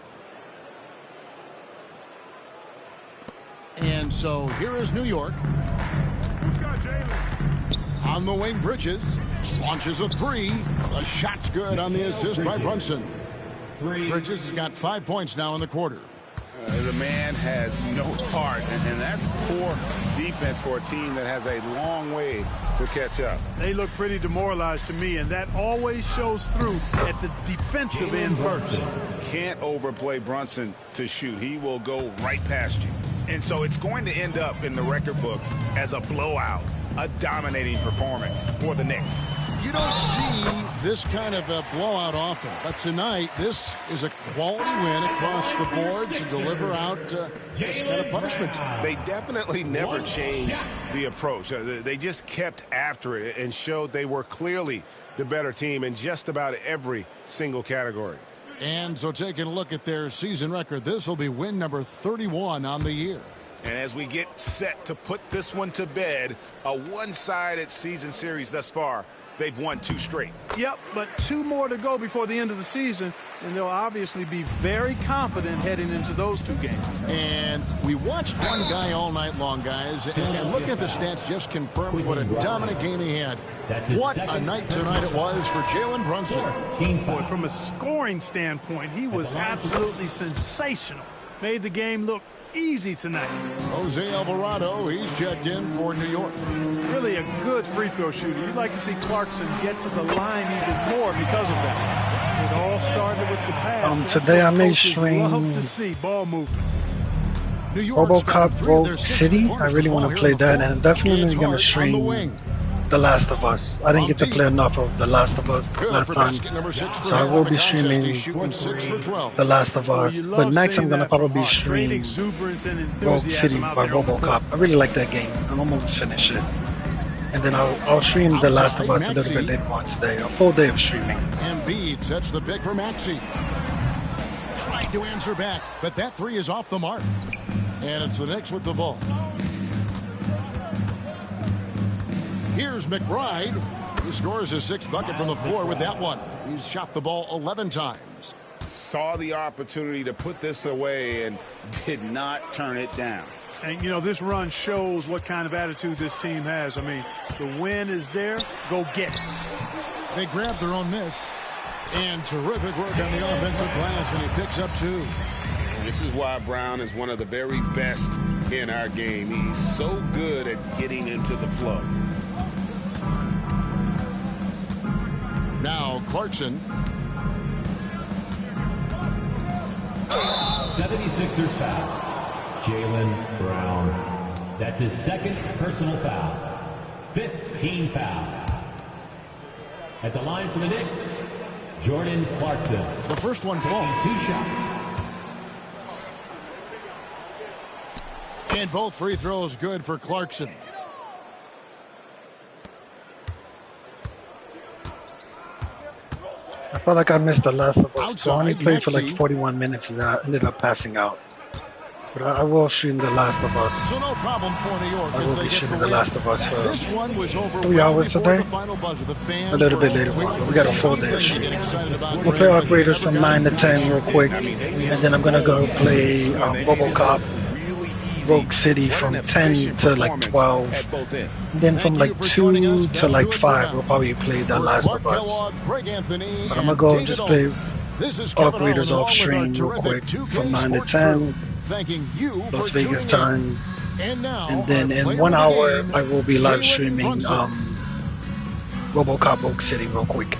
And so here is New York. On the wing, Bridges launches a three. The shot's good on the assist by Brunson. Bridges has got 5 points now in the quarter. The man has no heart, and that's poor defense for a team that has a long way to catch up. They look pretty demoralized to me, and that always shows through at the defensive end first. Can't overplay Brunson to shoot. He will go right past you. And so it's going to end up in the record books as a blowout, a dominating performance for the Knicks. You don't see this kind of a blowout often, but tonight this is a quality win across the board to deliver out this kind of punishment. They definitely never changed the approach. They just kept after it and showed they were clearly the better team in just about every single category. And so taking a look at their season record, this will be win number 31 on the year. And as we get set to put this one to bed, a one-sided season series thus far. They've won 2 straight. Yep, but 2 more to go before the end of the season, and they'll obviously be very confident heading into those 2 games. And we watched one guy all night long, guys, and looking at the stats just confirms what a dominant game he had. What a night tonight it was for Jalen Brunson. Boy, from a scoring standpoint, he was absolutely sensational. Made the game look easy tonight. Jose Alvarado, he's checked in for New York. Really a good free throw shooter. You'd like to see Clarkson get to the line even more because of that. It all started with the pass. Today I may stream love to see ball movement. RoboCop Rogue City. I really want to play that, and I'm definitely going to stream The Last of Us. I didn't get to play enough of The Last of Us last time, so I will be streaming The Last of Us. But next I'm going to probably stream Rogue City by RoboCop. I really like that game. I'm almost finished it. And then I'll stream The Last of Us a little bit later on today. A full day of streaming. Embiid sets the pick for Maxey. Tried to answer back, but that 3 is off the mark. And it's the Knicks with the ball. Here's McBride. He scores his 6th bucket from the floor with that one. He's shot the ball 11 times. Saw the opportunity to put this away and did not turn it down. And, you know, this run shows what kind of attitude this team has. I mean, the win is there. Go get it. They grab their own miss. And terrific work on the offensive glass, and he picks up 2. This is why Brown is one of the very best in our game. He's so good at getting into the flow. Now Clarkson. 76ers foul. Jaylen Brown. That's his 2nd personal foul. 15 foul. At the line for the Knicks, Jordan Clarkson. The first one falls. 2 shots. And both free throws good for Clarkson. I felt like I missed The Last of Us. So I only played for like 41 minutes and then I ended up passing out. But I will stream The Last of Us. So no problem for New York. I will be streaming The Last of Us This one was over 3 hours today. A little bit later on. We got a full day of streaming. We'll play our graders from 9 to 10 real quick. And then I'm going to go play RoboCop Rogue City from 10 to like 12. And then from like 2 to like 5, we'll probably play The Last of Us. But I'm going to go and just play our graders off stream real quick from 9 to 10. Las Vegas time. And then in 1 hour, I will be live streaming RoboCop Rogue City real quick.